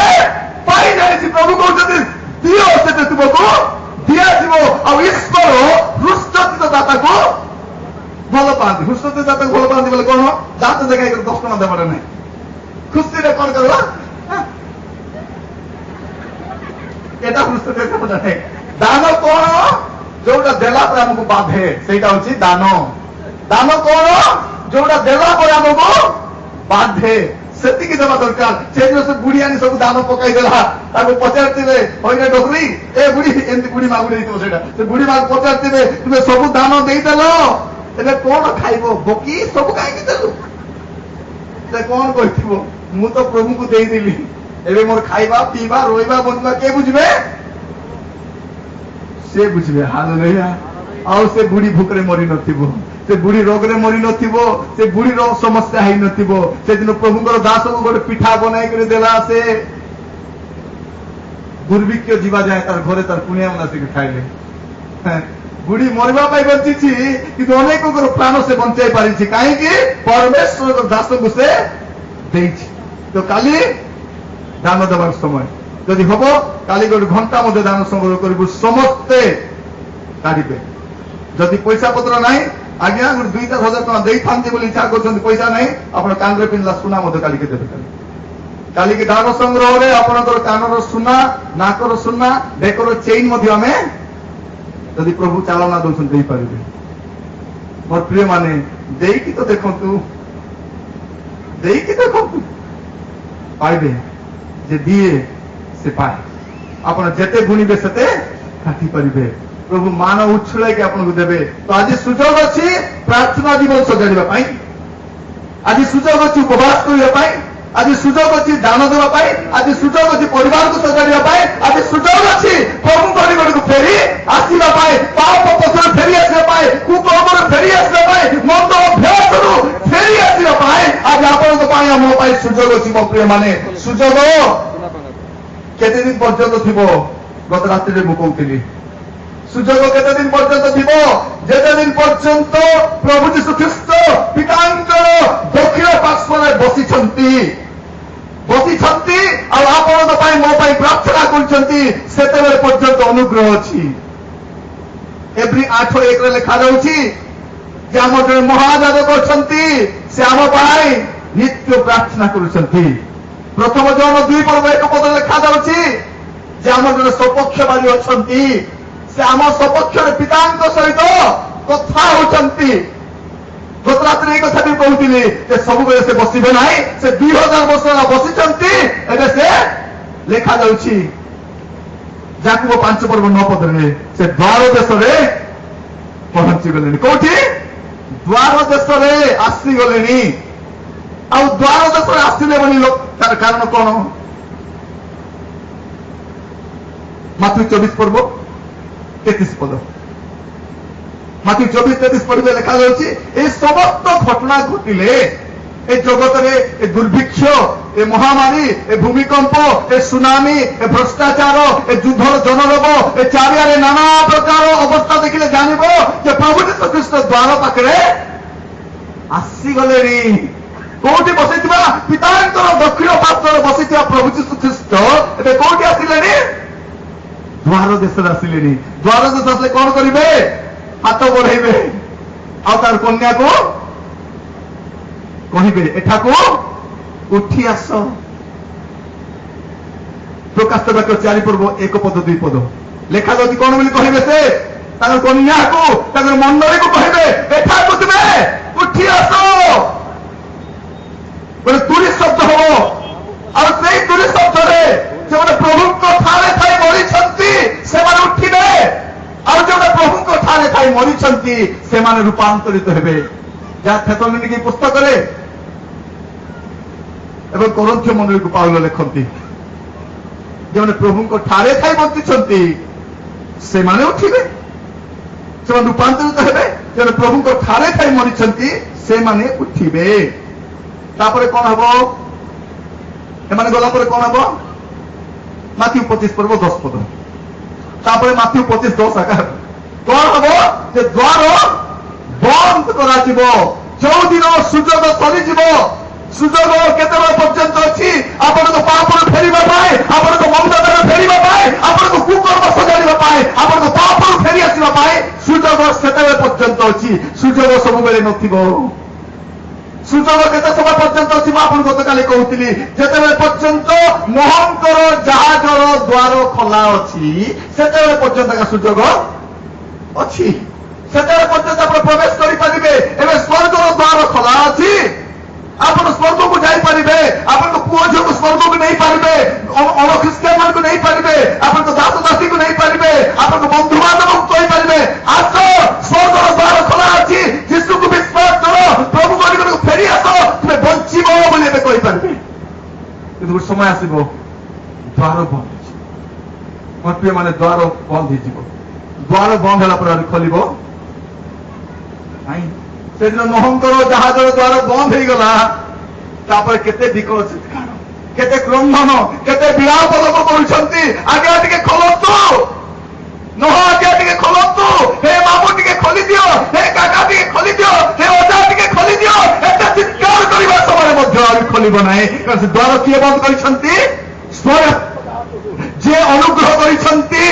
ପାଇ ଜାଣିଛି ପ୍ରଭୁ କହୁଛନ୍ତି ଦିଅ ସେତେ ତୁମକୁ ଦିଆଯିବ ଆଉ ଈଶ୍ୱର ହୃଷ୍ଟଚିତ ଦାତାକୁ ଭଲ ପାଆନ୍ତି ହୃଷ୍ଟଚିତ ଦାତାକୁ ଭଲ ପାଆନ୍ତି ବୋଲେ କଣ ଦାନ୍ତ ଦେଖାଇ 10 ଟଙ୍କା ଦେବାର ନାହିଁ ଖୁସିରେ କଣ କରିବା এটা হৃষ্টচিত দাতা ନାହିଁ ଦାନ କଣ ଯୋଉଟା ଦେଲା ପରେ ଆମକୁ ବାଧେ ସେଇଟା ହଉଛି ଦାନ ଦାନ କଣ ଯୋଉଟା ଦେଲା ପରେ ଆମକୁ ବାଧେ ସେତିକି ଦେବା ଦରକାର ସେ ଯୋଉ ସେ ବୁଢୀ ଆଣି ସବୁ ଦାନ ପକାଇ ଦେଲା ତାକୁ ପଚାରିଥିବେ ହଇନା ଡୋକରି ଏ ବୁଢୀ ଏମିତି ବୁଢୀ ମାଗୁଡି ହେଇଥିବ ସେଇଟା ସେ ବୁଢୀ ମାକୁ ପଚାରିଥିବେ ତୁମେ ସବୁ ଦାନ ଦେଇଦେଲ ଏବେ କଣ ଖାଇବ ବକି ସବୁ କାହିଁକି ଦେଲୁ ସେ କଣ କହିଥିବ ମୁଁ ତ ପ୍ରଭୁଙ୍କୁ ଦେଇଦେଲି ଏବେ ମୋର ଖାଇବା ପିଇବା ରହିବା ବଞ୍ଚିବା କିଏ ବୁଝିବେ ସେ ବୁଝିବେ ହାଲେଲୁୟା ଆଉ ସେ ବୁଢୀ ଭୁକରେ ମରି ନଥିବ ସେ ବୁଢୀ ରୋଗରେ ମରି ନଥିବ ସେ ବୁଢୀର ସମସ୍ୟା ହେଇନଥିବ ସେଦିନ ପ୍ରଭୁଙ୍କର ଦାସକୁ ଗୋଟେ ପିଠା ବନାଇକରି ଦେଲା ସେ ଦୁର୍ଭିକ୍ଷ ଯିବା ଯାଏ ତାର ଘରେ ତାର କୁଣିଆ ମାନେ ଆସିକି ଖାଇଲେ ବୁଢୀ ମରିବା ପାଇଁ ବଞ୍ଚିଛି କିନ୍ତୁ ଅନେକଙ୍କର ପ୍ରାଣ ସେ ବଞ୍ଚାଇ ପାରିଛି କାହିଁକି ପରମେଶ୍ୱରଙ୍କ ଦାସଙ୍କୁ ସେ ଦେଇଛି ତ କାଲି ଦାନ ଦେବାର ସମୟ ଯଦି ହବ କାଲି ଗୋଟେ ଘଣ୍ଟା ମଧ୍ୟ ଦାନ ସଂଗ୍ରହ କରିବୁ ସମସ୍ତେ କାଢିବେ ଯଦି ପଇସା ପତ୍ର ନାହିଁ ଆଜ୍ଞା ଗୋଟେ 2,000 ଟଙ୍କା ଦେଇଥାନ୍ତି ବୋଲି ଇଚ୍ଛା କରୁଛନ୍ତି ପଇସା ନାହିଁ ଆପଣ କାନରେ ପିନ୍ଧିଲା ସୁନା ମଧ୍ୟ କାଲିକି ଦେବେ କାଲିକି ଦାନ ସଂଗ୍ରହରେ ଆପଣଙ୍କର କାନର ସୁନା ନାକର ସୁନା ବେକର ଚେଇନ ମଧ୍ୟ ଆମେ ଯଦି ପ୍ରଭୁ ଚାଳନା ଦଉଛନ୍ତି ଦେଇପାରିବେ ମୋର ପ୍ରିୟ ମାନେ ଦେଇକି ତ ଦେଖନ୍ତୁ ପାଇବେ ଯେ ଦିଏ ସେ ପାଏ ଆପଣ ଯେତେ ଗୁଣିବେ ସେତେ କାଟି ପାରିବେ ପ୍ରଭୁ ମାନ ଉଛୁଳାଇକି ଆପଣଙ୍କୁ ଦେବେ ତ ଆଜି ସୁଯୋଗ ଅଛି ପ୍ରାର୍ଥନା ଜୀବନ ସଜାଡ଼ିବା ପାଇଁ ଆଜି ସୁଯୋଗ ଅଛି ଉପବାସ କରିବା ପାଇଁ ଆଜି ସୁଯୋଗ ଅଛି ଦାନ ଦେବା ପାଇଁ ଆଜି ସୁଯୋଗ ଅଛି ପରିବାରକୁ ସଜାଡ଼ିବା ପାଇଁ ଆଜି ସୁଯୋଗ ଅଛି ପ୍ରଭୁଙ୍କ ନିକଟକୁ ଫେରି ଆସିବା ପାଇଁ ପାପ ପଥର ଫେରି ଆସିବା ପାଇଁ କୁକର୍ମରୁ ଫେରି ଆସିବା ପାଇଁ ମନ୍ଦ ଅଭ୍ୟାସରୁ ଫେରି ଆସିବା ପାଇଁ ଆଜି ଆପଣଙ୍କ ପାଇଁ ଆମ ପାଇଁ ସୁଯୋଗ ଅଛି ମୋ ପ୍ରିୟ ମାନେ ସୁଯୋଗ କେତେ ଦିନ ପର୍ଯ୍ୟନ୍ତ ଥିବ ଗତ ରାତିରେ ମୁଁ କହୁଥିଲି ସୁଯୋଗ କେତେ ଦିନ ପର୍ଯ୍ୟନ୍ତ ଥିବ ଯେତେ ଦିନ ପର୍ଯ୍ୟନ୍ତ ପ୍ରଭୁ ଯୀଶୁ ଖ୍ରୀଷ୍ଟ ପିତାଙ୍କର ଦକ୍ଷିଣ ପାର୍ଶ୍ୱରେ ବସିଛନ୍ତି ଆଉ ଆପଣଙ୍କ ପାଇଁ ମୋ ପାଇଁ ପ୍ରାର୍ଥନା କରୁଛନ୍ତି ସେତେବେଳେ ପର୍ଯ୍ୟନ୍ତ ଅନୁଗ୍ରହ ଅଛି ଏଭ୍ରି 8:1 ଲେଖାଯାଉଛି ଯେ ଆମର ଜଣେ ମହାଯାଜକ ଅଛନ୍ତି ସେ ଆମ ପାଇଁ ନିତ୍ୟ ପ୍ରାର୍ଥନା କରୁଛନ୍ତି ପ୍ରଥମ ଜନ 2:1 ଲେଖାଯାଉଛି ଯେ ଆମର ଜଣେ ସପକ୍ଷବାଦୀ ଅଛନ୍ତି ସେ ଆମ ସପକ୍ଷରେ ପିତାଙ୍କ ସହିତ କଥା ହେଉଛନ୍ତି ଗତ ରାତିରେ ଏଇ କଥା ବି କହୁଥିଲି ଯେ ସବୁବେଳେ ସେ ବସିବେ ନାହିଁ ସେ 2000 ବର୍ଷ ହେଲା ବସିଛନ୍ତି ଏବେ ସେ ଲେଖାଯାଉଛି ଯାକୁବ 5:9 ସେ ଦ୍ୱାର ଦେଶରେ ପହଞ୍ଚିଗଲେଣି କୋଉଠି ଦ୍ୱାର ଦେଶରେ ଆସିଗଲେଣି ଆଉ ଦ୍ୱାର ଦେଶରେ ଆସିଲେ ବୋଲି ତାର କାରଣ କଣ ମାଥ୍ୟୁ 24:33 ମାଥ୍ୟୁ 24:33 ପଢିଲେ ଲେଖାଯାଉଛି এই সমস্ত ঘটনা ঘটিলে এই জগତରେ ଏ ଦୁର୍ଭିକ୍ଷ ଏ ମହାମାରୀ ଏ ଭୂମିକମ୍ପ ଏ ସୁନାମୀ ଏ ଭ୍ରଷ୍ଟାଚାର ଏ ଯୁଦ୍ଧର ଜନରୋଗ ଏ ଚାରିଆଡେ ନାନା ପ୍ରକାର ଅବସ୍ଥା ଦେଖିଲେ ଜାଣିବ ଯେ ପ୍ରଭୁ ଯୀଶୁ ଖ୍ରୀଷ୍ଟ ଦ୍ୱାର ପାଖରେ ଆସିଗଲେଣି କୋଉଠି ବସିଥିବା ପିତାଙ୍କର ଦକ୍ଷିଣ ପାର୍ଶ୍ୱରେ ବସିଥିବା ପ୍ରଭୁ ଯୀଶୁ ଖ୍ରୀଷ୍ଟ ଏବେ କୋଉଠି ଆସିଲେଣି ଦ୍ୱାର ଦେଶରେ ଆସିଲେଣି ଦ୍ୱାର ଦେଶ ଆସିଲେ କଣ କରିବେ ହାତ ବଢେଇବେ ଆଉ ତାର କନ୍ୟାକୁ କହିବେ ଏଠାକୁ ଉଠି ଆସ ପ୍ରକାଶ ବାକ୍ୟ 4:1-2 ଲେଖାଯାଉଛି କଣ ବୋଲି କହିବେ ସେ ତାଙ୍କର କନ୍ୟାକୁ ତାଙ୍କର ମଣ୍ଡଳୀକୁ କହିବେ ଏଠାକୁ ତୁମେ ଉଠି ଆସ ଗୋଟେ ତୁରୀ ଶବ୍ଦ ହବ ଆଉ ସେଇ ତୁରୀ ଶବ୍ଦରେ ଯେଉଁମାନେ ପ୍ରଭୁଙ୍କ ଥାରେ ଥାଇ ମରିଛନ୍ତି ସେମାନେ ଉଠିବେ ଆଉ ଯେଉଁମାନେ ପ୍ରଭୁଙ୍କ ଥାରେ ଥାଇ ମରିଛନ୍ତି ସେମାନେ ରୂପାନ୍ତରିତ ହେବେ ଯାହା ଥେସଲୋନିକେ ପୁସ୍ତକରେ ଏବଂ କରନ୍ଥୀୟ ମଣ୍ଡଳୀକୁ ପାଉଲ ଲେଖନ୍ତି ଯେଉଁମାନେ ପ୍ରଭୁଙ୍କ ଠାରେ ଥାଇ ବଞ୍ଚିଛନ୍ତି ସେମାନେ ଉଠିବେ ସେମାନେ ରୂପାନ୍ତରିତ ହେବେ ଯେଉଁମାନେ ପ୍ରଭୁଙ୍କ ଠାରେ ଥାଇ ମରିଛନ୍ତି ସେମାନେ ଉଠିବେ ତାପରେ କଣ ହବ ଏମାନେ ଗଲା ପରେ କଣ ହବ ମାଥ୍ୟୁ 25 ପର୍ବ 10 ପଦ ତାପରେ ମାଥ୍ୟୁ 25:10 ଆକାର କଣ ହବ ଯେ ଦ୍ୱାର ବନ୍ଦ କରାଯିବ ଯୋଉଦିନ ସୁଯୋଗ ସରିଯିବ ସୁଯୋଗ କେତେବେଳେ ପର୍ଯ୍ୟନ୍ତ ଅଛି ଆପଣଙ୍କ ପାପରୁ ଫେରିବା ପାଇଁ ଆପଣଙ୍କ ମନ୍ଦତାରୁ ଫେରିବା ପାଇଁ ଆପଣଙ୍କ କୁକର୍ମ ସଜାଡ଼ିବା ପାଇଁ ଆପଣଙ୍କ ପାପରୁ ଫେରି ଆସିବା ପାଇଁ ସୁଯୋଗ ସେତେବେଳେ ପର୍ଯ୍ୟନ୍ତ ଅଛି ସୁଯୋଗ ସବୁବେଳେ ନଥିବ ସୁଯୋଗ କେତେ ସମୟ ପର୍ଯ୍ୟନ୍ତ ଅଛି ମୁଁ ଆପଣଙ୍କୁ ଗତକାଲି କହୁଥିଲି ଯେତେବେଳେ ପର୍ଯ୍ୟନ୍ତ ନୋହଙ୍କର ଜାହାଜର ଦ୍ୱାର ଖୋଲା ଅଛି ସେତେବେଳେ ପର୍ଯ୍ୟନ୍ତ ସୁଯୋଗ ଅଛି ସେତେବେଳେ ପର୍ଯ୍ୟନ୍ତ ଆପଣ ପ୍ରବେଶ କରିପାରିବେ ଏବେ ସ୍ୱର୍ଗର ଦ୍ୱାର ଖୋଲା ଅଛି ଆପଣ ସ୍ୱର୍ଗକୁ ଯାଇପାରିବେ ଆପଣଙ୍କ ପୁଅ ଝିଅକୁ ସ୍ୱର୍ଗକୁ ନେଇପାରିବେ ଅଣଖ୍ରୀଷ୍ଟିଆନ ମାନଙ୍କୁ ନେଇପାରିବେ ଆପଣଙ୍କ ଦାସ ଦାସୀକୁ ନେଇପାରିବେ ଆପଣଙ୍କ ବନ୍ଧୁବାନ୍ଧବଙ୍କୁ କହିପାରିବେ ଆସ ସ୍ୱର୍ଗର ଦ୍ୱାର ଖୋଲା ଅଛି ଯୀଶୁକୁ ବିଶ୍ୱାସ କର ପ୍ରଭୁ କରିକୁ ଫେରି ଆସ ତୁମେ ବଞ୍ଚିବ ବୋଲି ଏବେ କହିପାରିବେ କିନ୍ତୁ ଗୋଟେ ସମୟ ଆସିବ ଦ୍ୱାର ବନ୍ଦ ହେଇଯିବ ମୋର ପ୍ରିୟ ମାନେ ଦ୍ୱାର ବନ୍ଦ ହେଇଯିବ ଦ୍ୱାର ବନ୍ଦ ହେଲା ପରେ ଖୋଲିବ ନାଇଁ ସେଦିନ ନୋହଙ୍କର ଜାହାଜର ଦ୍ୱାର ବନ୍ଦ ହେଇଗଲା ତାପରେ କେତେ ବିକଳ ଚିତ୍କାର କେତେ କ୍ରନ୍ଦନ କେତେ ବିଳାପ ଲୋକ କରୁଛନ୍ତି ଆଜ୍ଞା ଟିକେ ଖୋଲନ୍ତୁ ନୋହ ଆଜ୍ଞା ଟିକେ ଖୋଲନ୍ତୁ ହେ ବାବୁ ଟିକେ ଖୋଲିଦିଅ ହେ କାକା ଟିକେ ଖୋଲିଦିଅ ହେ ଅଜା ଟିକେ ଖୋଲିଦିଅ ଏତେ ଚିତ୍କାର କରିବା ସମୟରେ ମଧ୍ୟ ଆହୁରି ଖୋଲିବ ନାହିଁ କାରଣ ସେ ଦ୍ୱାର କିଏ ବନ୍ଦ କରିଛନ୍ତି ସ୍ୱୟଂ ଯିଏ ଅନୁଗ୍ରହ କରିଛନ୍ତି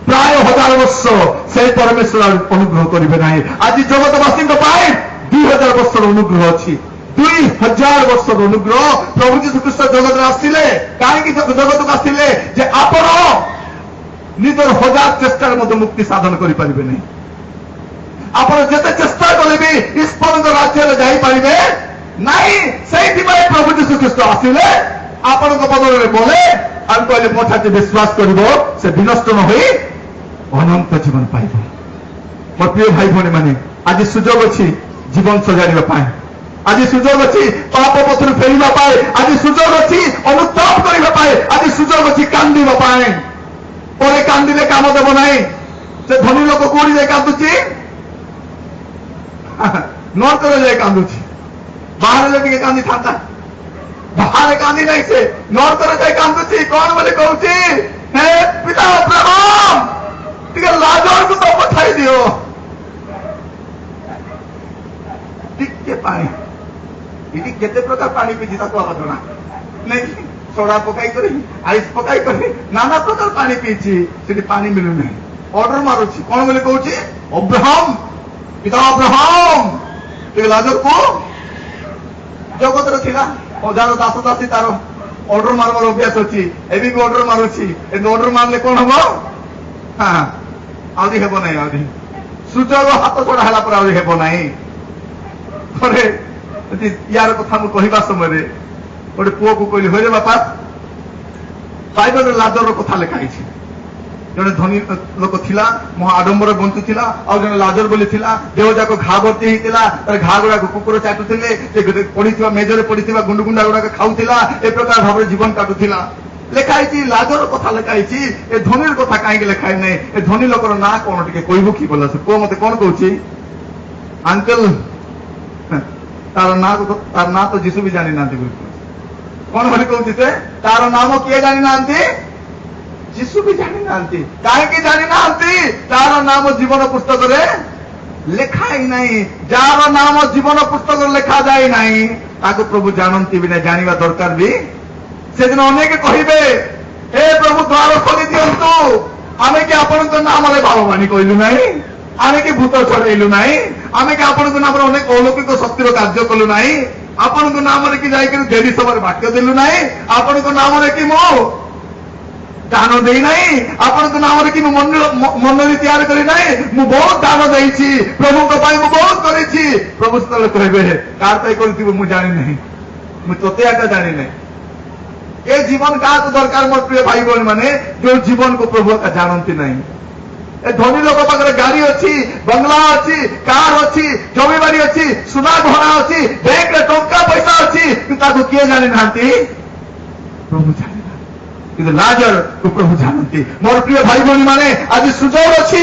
ପ୍ରାୟ 1000 ବର୍ଷ সেই ପରମେଶ୍ୱର ଅନୁଗ୍ରହ କରିବେ ନାହିଁ ଆଜି ଜଗତବାସୀଙ୍କ ପାଇଁ 2000 ବର୍ଷର ଅନୁଗ୍ରହ ଅଛି 2000 ବର୍ଷର ଅନୁଗ୍ରହ ପ୍ରଭୁ ଯୀଶୁ ଖ୍ରୀଷ୍ଟ ଜଗତରେ ଆସିଲେ କାହିଁକି ଜଗତକୁ ଆସିଲେ ଯେ ଆପଣ ନିଜର 1000 ଚେଷ୍ଟାରେ ମଧ୍ୟ ମୁକ୍ତି ସାଧନ କରିପାରିବେ ନାହିଁ ଆପଣ ଯେତେ ଚେଷ୍ଟା କଲେ ବି ଈଶ୍ୱରଙ୍କ ରାଜ୍ୟରେ ଯାଇପାରିବେ ନାହିଁ ସେଇଥିପାଇଁ ପ୍ରଭୁ ଯୀଶୁ ଖ୍ରୀଷ୍ଟ ଆସିଲେ ଆପଣଙ୍କ ବଦଳରେ ବୋଲେ ଆଉ କହିଲେ ମୋ ଠାରୁ ବିଶ୍ୱାସ କରିବ ସେ ବିନଷ୍ଟ ନ ହୋଇ ଅନନ୍ତ ଜୀବନ ପାଇବ ମୋର ପ୍ରିୟ ଭାଇ ଭଉଣୀ ମାନେ ଆଜି ସୁଯୋଗ ଅଛି ଜୀବନ ସଜାଡ଼ିବା ପାଇଁ ଆଜି ସୁଯୋଗ ଅଛି ପାପ ପଥରୁ ଫେରିବା ପାଇଁ ଆଜି ସୁଯୋଗ ଅଛି ଅନୁତାପ କରିବା ପାଇଁ ଆଜି ସୁଯୋଗ ଅଛି କାନ୍ଦିବା ପାଇଁ ପରେ କାନ୍ଦିଲେ କାମ ଦେବ ନାହିଁ ସେ ଧନୀ ଲୋକ କୋଉଠି ଯାଇ କାନ୍ଦୁଛି ନର୍କରେ ଯାଇ କାନ୍ଦୁଛି ବାହାରେ ଟିକେ କାନ୍ଦିଥାନ୍ତା ବାହାରେ କାନ୍ଦି ନାହିଁ ସେ ନର୍କରେ ଯାଇ କାନ୍ଦୁଛି କଣ ବୋଲି କହୁଛି ହେ ପିତା ଅବ୍ରାହମ ଟିକେ ଲାଜରକୁ ତ ପଠାଇ ଦିଅ ଟିକେ ପାଣି ଏଠି କେତେ ପ୍ରକାର ପାଣି ପିଇଛି ତାକୁ ଆଗ ଜଣା ନାଇଁ ସୋଡା ପକାଇ କରି ଆଇସ୍ ପକାଇ କରି ନାନା ପ୍ରକାର ପାଣି ପିଇଛି ସେଠି ପାଣି ମିଳୁନାହିଁ ଅର୍ଡର ମାରୁଛି କଣ ବୋଲି କହୁଛି ଅବ୍ରାହମ ପିତା ଅବ୍ରାହମ ଟିକେ ଲାଜରକୁ ଜଗତରେ ଥିଲା ଯାହାର ଦାସ ଦାସୀ ତାର ଅର୍ଡର ମାରବାର ଅଭ୍ୟାସ ଅଛି ଏବେ ବି ଅର୍ଡର ମାରୁଛି କିନ୍ତୁ ଅର୍ଡର ମାରିଲେ କଣ ହବ ହଁ ଆହୁରି ହେବ ନାହିଁ ଆହୁରି ସୁଯୋଗ ହାତ ଛଡା ହେଲା ପରେ ଆହୁରି ହେବ ନାହିଁ ଥରେ ୟାର କଥା ମୁଁ କହିବା ସମୟରେ ଗୋଟେ ପୁଅକୁ କହିଲି ହଇରେ ବାପା ବାଇବଲରେ ଲାଜରର କଥା ଲେଖା ହେଇଛି ଜଣେ ଧନୀ ଲୋକ ଥିଲା ମହା ଆଡମ୍ବର ବଞ୍ଚୁଥିଲା ଆଉ ଜଣେ ଲାଜର ବୋଲି ଥିଲା ଦେହ ଯାକ ଘା ଭର୍ତ୍ତି ହେଇଥିଲା ତାର ଘା ଗୁଡାକ କୁକୁର ଚାଟୁଥିଲେ ସେ ପଡିଥିବା ମେଜରେ ପଡିଥିବା ଗୁଣ୍ଡୁଗୁଣ୍ଡା ଗୁଡାକ ଖାଉଥିଲା ଏ ପ୍ରକାର ଭାବରେ ଜୀବନ କାଟୁଥିଲା ଲେଖା ହେଇଛି ଲାଜର କଥା ଲେଖା ହେଇଛି ଏ ଧନୀର କଥା କାହିଁକି ଲେଖା ହେଇ ନାହିଁ ଏ ଧନୀ ଲୋକର ନାଁ କଣ ଟିକେ କହିବୁ କି ବୋଲା ସେ ପୁଅ ମତେ କଣ କହୁଛି ଅଙ୍କଲ ତାର ନାଁ ତ ଯୀଶୁ ବି ଜାଣିନାହାନ୍ତି ବୋଲି କଣ ବୋଲି କହୁଛି ସେ ତାର ନାମ କିଏ ଜାଣିନାହାନ୍ତି ଯୀଶୁ ବି ଜାଣିନାହାନ୍ତି କାହିଁକି ଜାଣିନାହାନ୍ତି ତାର ନାମ ଜୀବନ ପୁସ୍ତକରେ ଲେଖା ହିଁ ନାହିଁ ଯାହାର ନାମ ଜୀବନ ପୁସ୍ତକରେ ଲେଖା ଯାଏ ନାହିଁ ତାକୁ ପ୍ରଭୁ ଜାଣନ୍ତି ବି ନାହିଁ ଜାଣିବା ଦରକାର ବି ସେଦିନ ଅନେକ କହିବେ ହେ ପ୍ରଭୁ ଦ୍ୱାର ଖୋଲି ଦିଅନ୍ତୁ ଆମେ କି ଆପଣଙ୍କ ନାମରେ ଭାବବାଣୀ କହିଲୁ ନାହିଁ ଆମେ କି ଭୂତ ଛଡେଇଲୁ ନାହିଁ ଆମେ କି ଆପଣଙ୍କ ନାମରେ ଅନେକ ଅଲୌକିକ ଶକ୍ତିର କାର୍ଯ୍ୟ କଲୁ ନାହିଁ ଆପଣଙ୍କ ନାମରେ କି ଯାଇକରି ଦେବୀ ସଭାରେ ବାକ୍ୟ ଦେଲୁ ନାହିଁ ଆପଣଙ୍କ ନାମରେ କି ମୁଁ ଦାନ ଦେଇ ନାହିଁ ଆପଣଙ୍କ ନାମରେ କି ମୁଁ ମଣ୍ଡଳୀ ତିଆରି କରି ନାହିଁ ମୁଁ ବହୁତ ଦାନ ଦେଇଛି ପ୍ରଭୁଙ୍କ ପାଇଁ ମୁଁ ବହୁତ କରିଛି ପ୍ରଭୁ ସେତେବେଳେ କହିବେ କାହାର ପାଇଁ କରିଥିବ ମୁଁ ଜାଣିନାହିଁ ମୁଁ ତୋତେ ଏକା ଜାଣିନାହିଁ ଏ ଜୀବନ କାହାକୁ ଦରକାର ମୋର ପ୍ରିୟ ଭାଇ ଭଉଣୀ ମାନେ ଯୋଉ ଜୀବନକୁ ପ୍ରଭୁ ଏକା ଜାଣନ୍ତି ନାହିଁ ଏ ଧନୀ ଲୋକ ପାଖରେ ଗାଡି ଅଛି ବଙ୍ଗଲା ଅଛି କାର ଅଛି ଜମିବାଡି ଅଛି ସୁନା ଗହଣା ଅଛି ବ୍ୟାଙ୍କରେ ଟଙ୍କା ପଇସା ଅଛି କିନ୍ତୁ ତାକୁ କିଏ ଜାଣିନାହାନ୍ତି ପ୍ରଭୁ ଜାଣିନାହାନ୍ତି କିନ୍ତୁ ଲାଜରକୁ ପ୍ରଭୁ ଜାଣନ୍ତି ମୋର ପ୍ରିୟ ଭାଇ ଭଉଣୀ ମାନେ ଆଜି ସୁଯୋଗ ଅଛି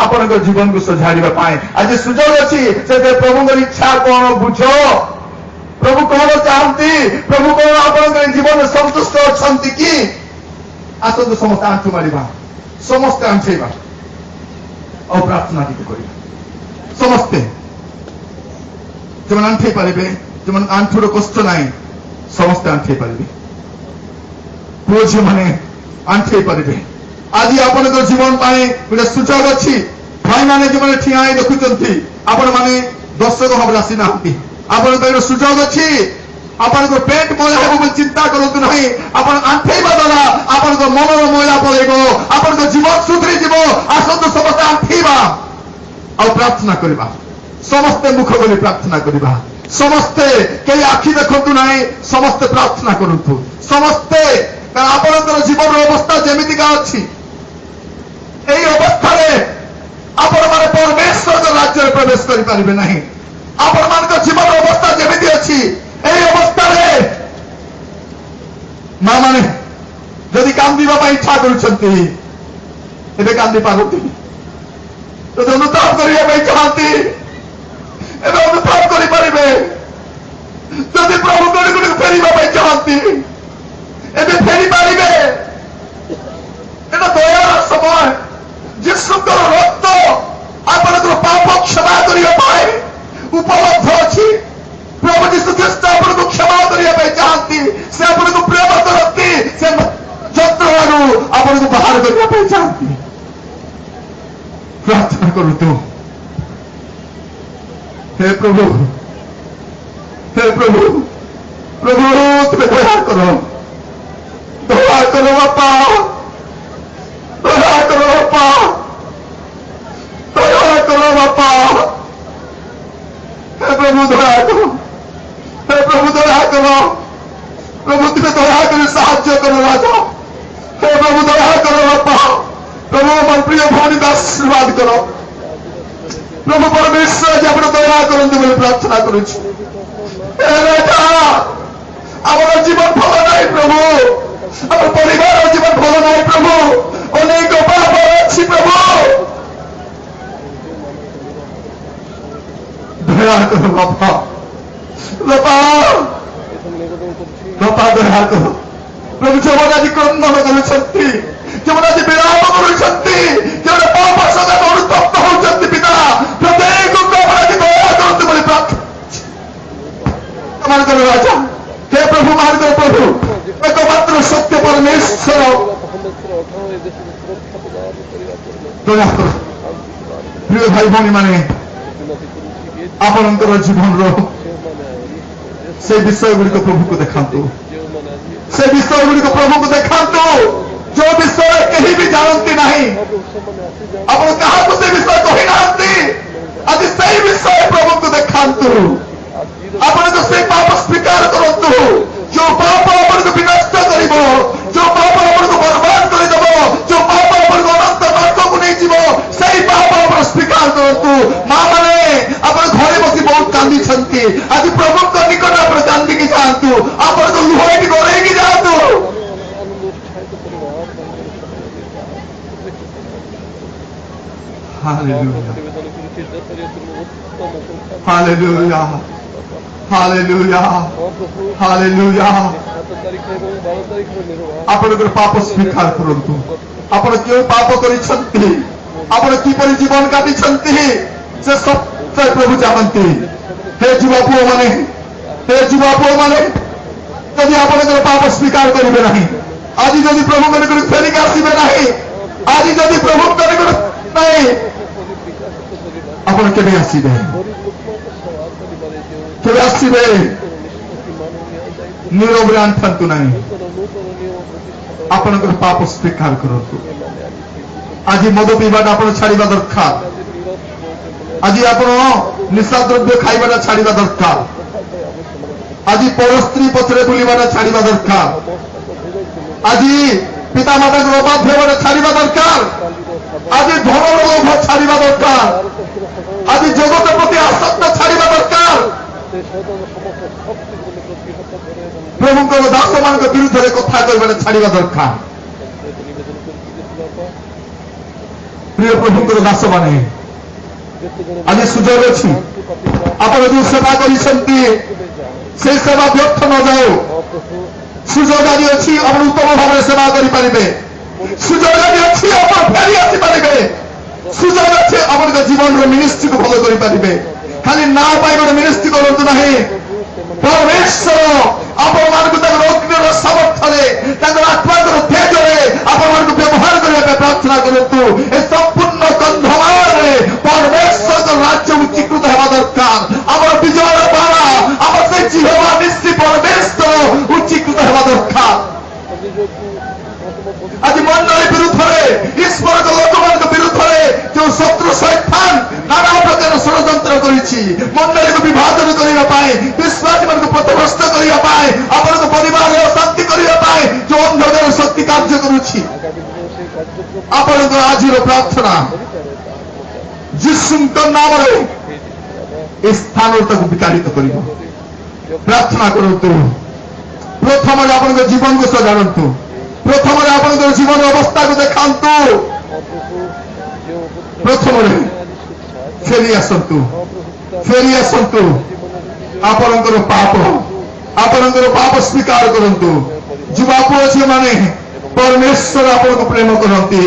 ଆପଣଙ୍କ ଜୀବନକୁ ସଜାଡ଼ିବା ପାଇଁ ଆଜି ସୁଯୋଗ ଅଛି ସେଥିରେ ପ୍ରଭୁଙ୍କର ଇଚ୍ଛା କଣ ବୁଝ ପ୍ରଭୁ କଣ ଚାହାନ୍ତି ପ୍ରଭୁ କଣ ଆପଣଙ୍କ ଜୀବନରେ ସନ୍ତୁଷ୍ଟ ଅଛନ୍ତି କି आसतु समस्त आंठु मारिबा समस्त आंठेबा और प्रार्थना टिके करिबा समस्ते जेमन आंठे पारिबे जेमन आंठुर कष्ट नाई समस्त आंठे पारिबे पुओ झियो माने आंठे पारिबे आज आपण जीवन पाए गोटे सुजोग अच्छी भाई मैंने जो मैंने ठिया देखुंती आपण मैंने दर्शक भाव आसी ना आपण सुजोग अच्छी आपण पेट मैला हो चिंता करूँ ना आपण आंठेवा द्वारा आपण मनर मैला पड़ेब आपण जीवन सुधरी जीव आसतु समस्त आंठेवा और प्रार्थना करवा समस्ते मुख बोली प्रार्थना करवा समस्ते कई आखि देखु ना समस्ते प्रार्थना करूँ समस्ते आपण जीवन अवस्था जमीतिका अच्छी এই অবস্থায় আপন মানে পরমেশ্বর রাজ্যে প্রবেশ করি পারিবে নাই আপন মানক জীবন অবস্থা যেমিতি আছে এই অবস্থায় মা মানে যদি কান্দিবা পাই ইচ্ছা করুছন্তি এবে কান্দি পারতি যদি অনুতাপ করিবা পাই চাহান্তি এবে অনুতাপ করি পারিবে যদি প্রভু করে করে ফেরিবা পাই চাহান্তি এবে ফেরি পারিবে এটা দয়ার সময় যিশুଙ୍କର ରକ୍ତ ଆପଣଙ୍କର ପାପ କ୍ଷମା କରିବା ପାଇଁ ଉପଲବ୍ଧ ଅଛି ପ୍ରଭୁ ଯୀଶୁ ଖ୍ରୀଷ୍ଟ ଆପଣଙ୍କୁ କ୍ଷମା କରିବା ପାଇଁ ଚାହାନ୍ତି ସେ ଆପଣଙ୍କୁ ପ୍ରେମ କରନ୍ତି ସେ ଯନ୍ତ୍ରଣାରୁ ଆପଣଙ୍କୁ ବାହାର କରିବା ପାଇଁ ଚାହାନ୍ତି ପ୍ରାର୍ଥନା କରନ୍ତୁ ହେ ପ୍ରଭୁ ପ୍ରଭୁ ତୁମେ ଦୟା କର ବାପା दया करो बापा दया करो बापा हे प्रभु दया करो हे प्रभु दया करो प्रभु तुम्हें दया कर साहाय्य करो राजा हे प्रभु दया करो बापा प्रभु मन प्रिय भौणी का आशीर्वाद करो प्रभु परमेश्वर जी आप दया करते बोले प्रार्थना करुँ राजा आम जीवन भल ना प्रभु आम परिवार जीवन भल ना प्रभु अनेक पाप अच्छी प्रभु दया करो बापा बापा बापा दया करो प्रभु जमन आज क्रंदन करुछंती जमन आज विराम करुछंती जमन पाप सदा अनुतप्त होउछंती पिता प्रत्येक को आज दया करते बोले प्रार्थना मान करो राजा हे प्रभु मान करो प्रभु एकमात्र सत्य परमेश्वर दया कर प्रिय भाई भौणी माने आपणकर जीवन से विषय गुड़िक प्रभु को देखातु से विषय गुड़िक प्रभु को देखातु जो विषय कहीं भी जानती नहीं आप क्या से विषय कही ना आज से विषय प्रभु को देखातु आपण से पाप स्वीकार करतु जो पाप अपन को विनष्ट कर जो पाप अपन को बर्बाद करदेव जो पाप अपन को अनंत नरक को नहीं जीव से पाप अपन स्वीकार करतु माँ मैंने अपन घरे बसी बहुत कांदी आज प्रभु को निकट आप कांदी की जातु अपन को लुहाई गड़े की जातु हालेलुया हालेलुया हालेलुया आपण पाप स्वीकार करतु आपण क्यों पाप करिसंती आपण किपरि जीवन काटिसंती से सब प्रभु जानती हे युवा पुओ माने यदि आपण पाप स्वीकार करेंगे नहीं आज जदि प्रभु कर फेरिक आसबे नहीं आज जदि प्रभु कर नहीं आपण केबे आसबे केबे आसबे नीरव आंठु नहीं आपण पाप स्वीकार करतु आज मद पीवाटा आप छाड़ा दरकार आज आप निशा द्रव्य खाइबाटा छाड़ा दरकार आज पर स्त्री पछरे बुलवाटा छाड़ा दरकार आज पिता माता अबाध होगा छाड़ा दरकार आज धन लोभ छाड़ा दरकार आज जगत प्रति आसक्त छाड़ा दरकार प्रभु दास मान विरुद्ध में कथा कर छाड़ा दरकार प्रिय प्रभु दास माने आज सुजोग अच्छी आप जो सेवा कर सेवा व्यर्थ न जाओ सुजोग आज अच्छी आप उत्तम भाव सेवा करें ସୁଯୋଗ ଅଛି ଆପଣ ଫେରି ଆସିପାରିବେ, ସୁଯୋଗ ଅଛି ଆପଣଙ୍କ ଜୀବନର ମିନିଷ୍ଟ୍ରିକୁ ଭଲ କରିପାରିବେ। ଖାଲି ନା ପାଇଁ ଗୋଟେ ମିନିଷ୍ଟ୍ରି କରନ୍ତୁ ନାହିଁ। ପରମେଶ୍ୱର ଆପଣମାନଙ୍କୁ ତାଙ୍କର ଅଗ୍ନିର ସାମର୍ଥ୍ୟରେ ତାଙ୍କର ଆତ୍ମାଙ୍କର ତେଜରେ ଆପଣମାନଙ୍କୁ ବ୍ୟବହାର କରିବା ପାଇଁ ପ୍ରାର୍ଥନା କରନ୍ତୁ। ଏ ସମ୍ପୂର୍ଣ୍ଣ କନ୍ଧମାଳରେ ପରମେଶ୍ୱରଙ୍କ ରାଜ୍ୟ ଉଚ୍ଚୀକୃତ ହେବା ଦରକାର। ଆମର ବିଜୟର ବାଣ, ଆମର ସେ ଜିହ୍ୱା ନିଶ୍ଚି ପରମେଶ୍ୱର ଉଚ୍ଚୀକୃତ ହେବା ଦରକାର। ଆଜି ମଣ୍ଡଳୀ ବିରୁଦ୍ଧରେ, ଈଶ୍ୱରଙ୍କ ଲୋକମାନଙ୍କ ବିରୁଦ୍ଧରେ ଯେଉଁ ଶତ୍ରୁ ଶୈତାନ ନାନା ପ୍ରକାର ଷଡ଼ଯନ୍ତ୍ର କରିଛି, ମଣ୍ଡଳୀକୁ ବିଭାଜନ କରିବା ପାଇଁ, ବିଶ୍ୱାସୀମାନଙ୍କୁ ପଥଭ୍ରଷ୍ଟ କରିବା ପାଇଁ, ଆପଣଙ୍କ ପରିବାରରେ ଅଶାନ୍ତି କରିବା ପାଇଁ ଯେଉଁ ଅନ୍ଧକାର ଶକ୍ତି କାର୍ଯ୍ୟ କରୁଛି, ଆପଣଙ୍କର ଆଜିର ପ୍ରାର୍ଥନା ଯୀଶୁଙ୍କ ନାମରେ ଏ ସ୍ଥାନରେ ତାକୁ ବିତାଡ଼ିତ କରିବ। ପ୍ରାର୍ଥନା କରନ୍ତୁ। ପ୍ରଥମରେ ଆପଣଙ୍କ ଜୀବନକୁ ସଜାଡ଼ନ୍ତୁ। ପ୍ରଥମରେ ଆପଣଙ୍କର ଜୀବନ ଅବସ୍ଥାକୁ ଦେଖାନ୍ତୁ। ପ୍ରଥମରେ ଫେରି ଆସନ୍ତୁ, ଫେରି ଆସନ୍ତୁ। ଆପଣଙ୍କର ପାପ ସ୍ୱୀକାର କରନ୍ତୁ। ଯୁବା ପୁଅ ଝିଅମାନେ, ପରମେଶ୍ୱର ଆପଣଙ୍କୁ ପ୍ରେମ କରନ୍ତି,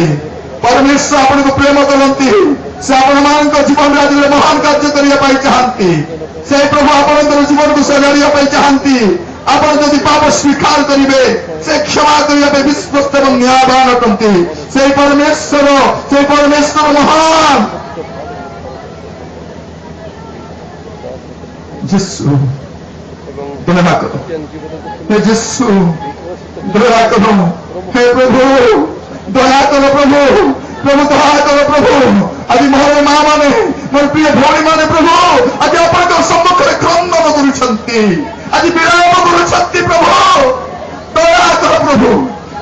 ପରମେଶ୍ୱର ଆପଣଙ୍କୁ ପ୍ରେମ କରନ୍ତି। ସେ ଆପଣମାନଙ୍କ ଜୀବନରେ ଆଜି ମହାନ କାର୍ଯ୍ୟ କରିବା ପାଇଁ ଚାହାନ୍ତି। ସେ ପ୍ରଭୁ ଆପଣଙ୍କର ଜୀବନକୁ ସଜାଡ଼ିବା ପାଇଁ ଚାହାନ୍ତି। ଆପଣ ଯଦି ପାପ ସ୍ୱୀକାର କରିବେ, ସେ କ୍ଷମା କରିବା ପାଇଁ ବିଶ୍ୱସ୍ତ ଏବଂ ନ୍ୟାୟବାନ ଅଟନ୍ତି। সেই ପରମେଶ୍ୱର ମହାନ ଯୀଶୁ ଦୟା କର, ହେ ଯୀଶୁ ଦୟା କର, ହେ ପ୍ରଭୁ ଦୟା କର, ପ୍ରଭୁ ଦୟା କର। ପ୍ରଭୁ ଆଜି ମୋର ମା ମାନେ, ମୋର ପ୍ରିୟ ଭଉଣୀ ମାନେ, ପ୍ରଭୁ ଆଜି ଆପଣଙ୍କ ସମ୍ମୁଖରେ କ୍ରନ୍ଦନ କରୁଛନ୍ତି, ଆଜି ବିଳାପ କରୁଛନ୍ତି। ପ୍ରଭୁ ଦୟା କର। ପ୍ରଭୁ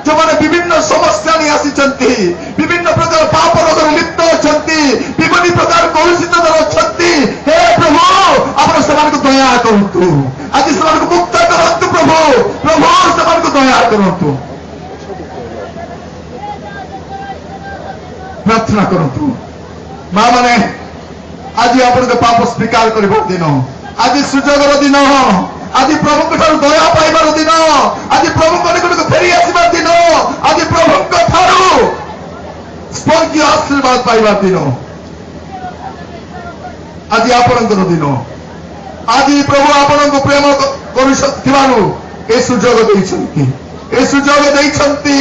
ଯେଉଁମାନେ ବିଭିନ୍ନ ସମସ୍ୟା ନେଇ ଆସିଛନ୍ତି, ବିଭିନ୍ନ ପ୍ରକାର ପାପ ରୋଗରେ ଲିପ୍ତ ଅଛନ୍ତି, ବିଭିନ୍ନ ପ୍ରକାର କଳୁଷିତରେ ଅଛନ୍ତି, ହେ ପ୍ରଭୁ ଆପଣ ସେମାନଙ୍କୁ ଦୟା କରନ୍ତୁ। ଆଜି ସେମାନଙ୍କୁ ମୁକ୍ତ କରନ୍ତୁ। ପ୍ରଭୁ ସେମାନଙ୍କୁ ଦୟା କରନ୍ତୁ। ପ୍ରାର୍ଥନା କରନ୍ତୁ। ମା ମାନେ, ଆଜି ଆପଣଙ୍କ ପାପ ସ୍ୱୀକାର କରିବାର ଦିନ, ଆଜି ସୁଯୋଗର ଦିନ, ଆଜି ପ୍ରଭୁଙ୍କ ଠାରୁ ଦୟା ପାଇବାର ଦିନ, ଆଜି ପ୍ରଭୁଙ୍କ ନିକଟକୁ ଫେରି ଆସିବାର ଦିନ, ଆଜି ପ୍ରଭୁଙ୍କ ଠାରୁ ସ୍ୱର୍ଗୀୟ ଆଶୀର୍ବାଦ ପାଇବାର ଦିନ, ଆଜି ଆପଣଙ୍କର ଦିନ। ଆଜି ପ୍ରଭୁ ଆପଣଙ୍କୁ ପ୍ରେମ କରୁଥିବାରୁ ଏ ସୁଯୋଗ ଦେଇଛନ୍ତି, ଏ ସୁଯୋଗ ଦେଇଛନ୍ତି।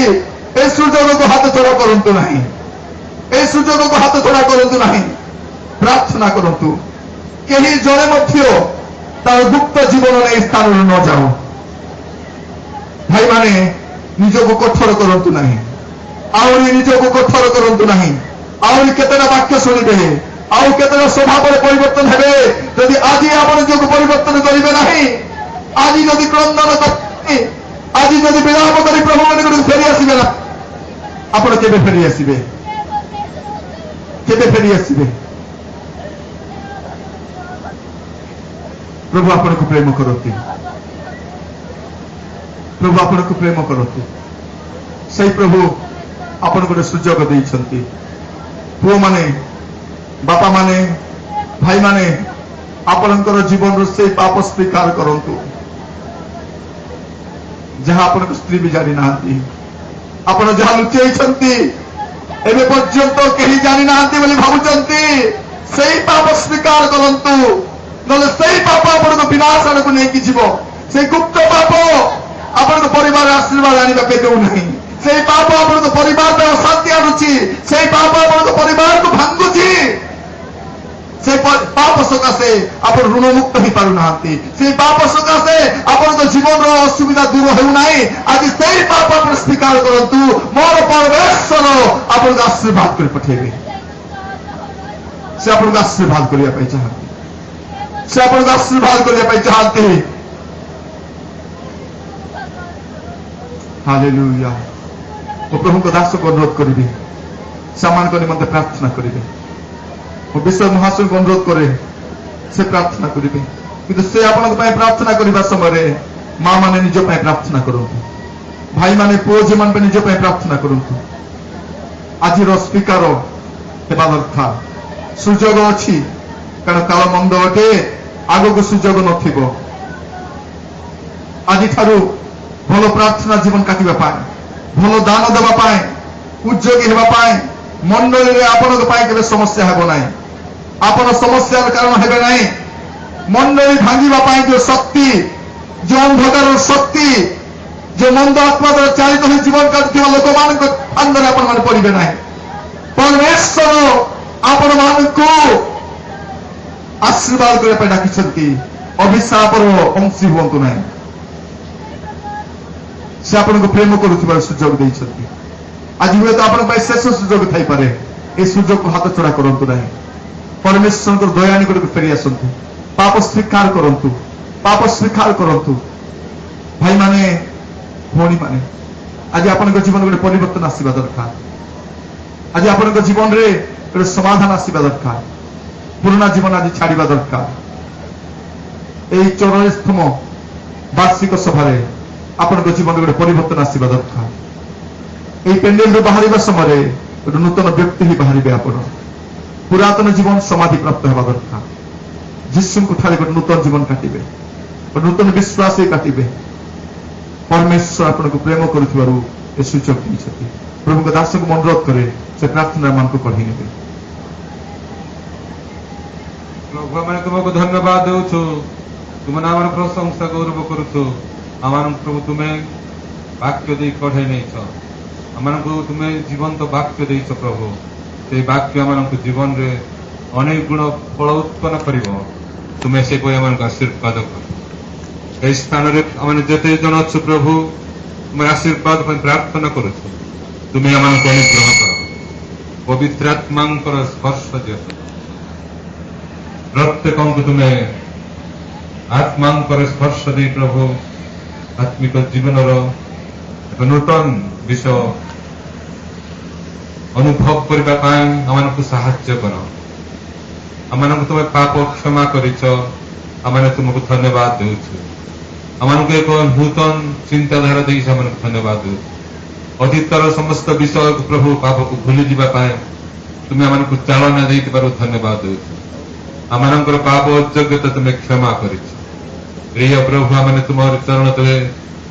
ଏ ସୁଯୋଗକୁ ହାତ ଛଡ଼ା କରନ୍ତୁ ନାହିଁ, ଏ ସୁଯୋଗକୁ ହାତ ଛଡ଼ା କରନ୍ତୁ ନାହିଁ। ପ୍ରାର୍ଥନା କରନ୍ତୁ। କେହି ଜଣେ ମଧ୍ୟ ତାର ଗୁପ୍ତ ଜୀବନ ନେଇ ସ୍ଥାନରୁ ନ ଯାଉ। ଭାଇମାନେ, ନିଜକୁ କଠୋର କରନ୍ତୁ ନାହିଁ, ଆହୁରି ନିଜକୁ କଠୋର କରନ୍ତୁ ନାହିଁ। ଆହୁରି କେତେଟା ବାକ୍ୟ ଶୁଣିବେ, ଆଉ କେତେଟା ସ୍ୱଭାବରେ ପରିବର୍ତ୍ତନ ହେବେ। ଯଦି ଆଜି ଆପଣ ନିଜକୁ ପରିବର୍ତ୍ତନ କରିବେ ନାହିଁ, ଆଜି ଯଦି କ୍ରନ୍ଦନ କରି, ଆଜି ଯଦି ବିଳାପ କରି ପ୍ରଭୁଙ୍କ ନିକଟକୁ ଫେରି ଆସିବେ ନା, ଆପଣ କେବେ ଫେରି ଆସିବେ? କେବେ ଫେରି ଆସିବେ? ପ୍ରଭୁ ଆପଣଙ୍କୁ ପ୍ରେମ କରନ୍ତି, ପ୍ରଭୁ ଆପଣଙ୍କୁ ପ୍ରେମ କରନ୍ତି। ସେଇ ପ୍ରଭୁ ଆପଣଙ୍କୁ ଗୋଟେ ସୁଯୋଗ ଦେଇଛନ୍ତି। ପୁଅମାନେ, ବାପାମାନେ, ଭାଇମାନେ, ଆପଣଙ୍କର ଜୀବନରୁ ସେଇ ପାପ ସ୍ୱୀକାର କରନ୍ତୁ ଯାହା ଆପଣଙ୍କ ସ୍ତ୍ରୀ ବି ଜାଣିନାହାନ୍ତି। ଆପଣ ଯାହା ଲୁଚେଇଛନ୍ତି, ଏବେ ପର୍ଯ୍ୟନ୍ତ କେହି ଜାଣିନାହାନ୍ତି ବୋଲି ଭାବୁଛନ୍ତି, ସେଇ ପାପ ସ୍ୱୀକାର କରନ୍ତୁ। ନହେଲେ ସେଇ ପାପ ଆପଣଙ୍କ ବିନାଶ ଆଡ଼କୁ ନେଇକି ଯିବ। ସେଇ ଗୁପ୍ତ ପାପ ଆପଣଙ୍କ ପରିବାର ଆଶୀର୍ବାଦ ଆଣିବାକୁ ଦେଉନାହିଁ। ସେଇ ପାପ ଆପଣଙ୍କ ପରିବାର ପାଇଁ ଅଶାନ୍ତି ଆଣୁଛି। ସେଇ ପାପ ଆପଣଙ୍କ ପରିବାରକୁ ଭାଙ୍ଗୁଛି। সেই পাপ সকাশে ଆପଣ ଋଣମୁକ୍ତ ହେଇପାରୁନାହାନ୍ତି। ସେଇ ପାପ ସକାଶେ ଆପଣଙ୍କ ଜୀବନର ଅସୁବିଧା ଦୂର ହେଉନାହିଁ। ଆଜି ସେଇ ପାପ ଆପଣ ସ୍ୱୀକାର କରନ୍ତୁ। ମୋର ପରମେଶ୍ୱର ଆପଣଙ୍କୁ ଆଶୀର୍ବାଦ କରି ପଠେଇବେ। ସେ ଆପଣଙ୍କୁ ଆଶୀର୍ବାଦ କରିବା ପାଇଁ ଚାହାନ୍ତି। ସେ ଆପଣଙ୍କୁ ଆଶୀର୍ବାଦ କରିବା ପାଇଁ ଚାହାନ୍ତି। ହାଲେଲୁୟା। ମୁଁ ପ୍ରଭୁଙ୍କ ଦାସକୁ ଅନୁରୋଧ କରିବି, ସେମାନଙ୍କ ନିମନ୍ତେ ପ୍ରାର୍ଥନା କରିବେ। ମୁଁ ବିଶ୍ୱ ମହାଶୟଙ୍କୁ ଅନୁରୋଧ କରେ, ସେ ପ୍ରାର୍ଥନା କରିବେ। କିନ୍ତୁ ସେ ଆପଣଙ୍କ ପାଇଁ ପ୍ରାର୍ଥନା କରିବା ସମୟରେ ମା ମାନେ ନିଜ ପାଇଁ ପ୍ରାର୍ଥନା କରନ୍ତୁ, ଭାଇମାନେ ପୁଅ ଝିଅମାନଙ୍କ ପାଇଁ ନିଜ ପାଇଁ ପ୍ରାର୍ଥନା କରନ୍ତୁ। ଆଜିର ସ୍ୱୀକାର ହେବା ଦରକାର। ସୁଯୋଗ ଅଛି, କାରଣ କାଳ ମନ୍ଦ ଅଟେ, ଆଗକୁ ସୁଯୋଗ ନଥିବ। ଆଜିଠାରୁ ଭଲ ପ୍ରାର୍ଥନା ଜୀବନ କାଟିବା ପାଇଁ, ଭଲ ଦାନ ଦେବା ପାଇଁ, उद्योगी होगा मंडली रे आपण के समस्या हेब ना आपण समस्या कारण हेबे नहीं मंडली भांगा जो शक्ति जो अंधकार शक्ति जो मंद आत्मा द्वारा चालित हो जीवन काटुवा लोक मान अंदर आपण मैंने पड़े ना परमेश्वर आपण मान आशीर्वाद करने डाकी अभिशाप अंशी हूँ ना से आपन को प्रेम करुवा सुजोग देते आज हुए तो आप शेष सुजोग थी पारे ये सुजोग को हाथ चढ़ा करूँ ना परमेश्वर को दया निकट को फेरी आसतु पाप स्वीकार करूँ पाप स्वीकार करूँ भाई माने भौणी माने आज आपण जीवन गोटे परिवर्तन आसवा दरकार आज आपण जीवन रे गोटे समाधान आसवा दरकार पुराना जीवन आज छाड़ा दरकार यही 44तम वार्षिक सभारे आपण जीवन गोटे परिवर्तन आसवा दरकार यही पेंडेल रू बाहर समय गोटे नूतन व्यक्ति ही बाहर आप पुरातन जीवन समाधि प्राप्त होगा दरकार जीशु को ठारे गोटे नूतन जीवन काटे गोटे नूतन विश्वास ही काटे परमेश्वर आपण को प्रेम कर सूचक देते प्रभु को दास को अनुरोध करे से प्रार्थना मान को पढ़ी ने प्रभु मैंने तुमको धन्यवाद दे तुम नाम प्रशंसा गौरव करुचु आम प्रभु तुम्हें वाक्य दे कढ़े नहीं आम को तुम्हें जीवंत वाक्य दे प्रभु से वाक्य आम जीवन रे अनेक गुण फल उत्पन्न कर तुम्हें से कोई आम आशीर्वाद कर यही स्थान में जिते जन अच्छु प्रभु तुम आशीर्वाद प्रार्थना करुचु तुम्हें आम अनुग्रह कर पवित्रात्मा स्पर्श दियो प्रत्येक को तुम्हें आत्मा स्पर्श दे प्रभु आत्मिक जीवन एक नूतन विषय अनुभव करने आम को साहाय्य कर आम तुम्हें पाप क्षमा कर तुमको धन्यवाद देउछु आम को एक नूतन चिंताधारा दे धन्यवाद देउछु अतीतर समस्त विषय को प्रभु पाप को भूली जावाई तुम्हें आम को चालना दे धन्यवाद देउछु आम पाप अयोग्यता तुम्हें क्षमा कर प्रिय प्रभु आम तुम चरण तले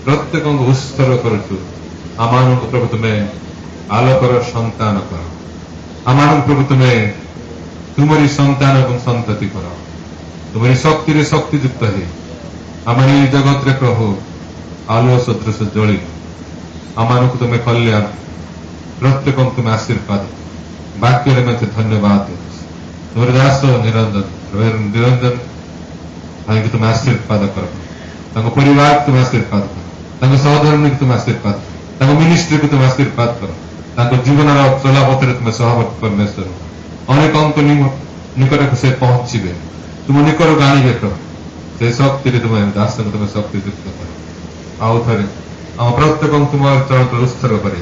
प्रत्येक को उत्सर्ग करुचु आम प्रभु तुम्हें आलोकर संतान कर आम प्रभु तुम्हें तुमरी संतान और संतति कर तुमरी शक्ति रे शक्तियुक्त है आम जगत रे प्रभु आलो सदृश जली आम को तुम्हें कल्याण प्रत्येक तुम्हें आशीर्वाद वाक्य में धन्यवाद तुम दास निरंजन निरंजन भाई को तुम आशीर्वाद कर परिवार को तुम आशीर्वाद कर सहधर्मी को तुम आशीर्वाद कर मिनिस्ट्री को तुम आशीर्वाद कर जीवन चलापथ तुम सहवर्ती परमेश्वर अनेक अंक निकट से पहुंचे तुम निकट को आने प्रभु से शक्ति तुम दास को तुम शक्ति युक्त कर आउ थे आम प्रत्येक तुम चरण उत्सर्ग कर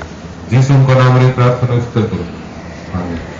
जीशु नाम प्रार्थना उत्सर्ग करो।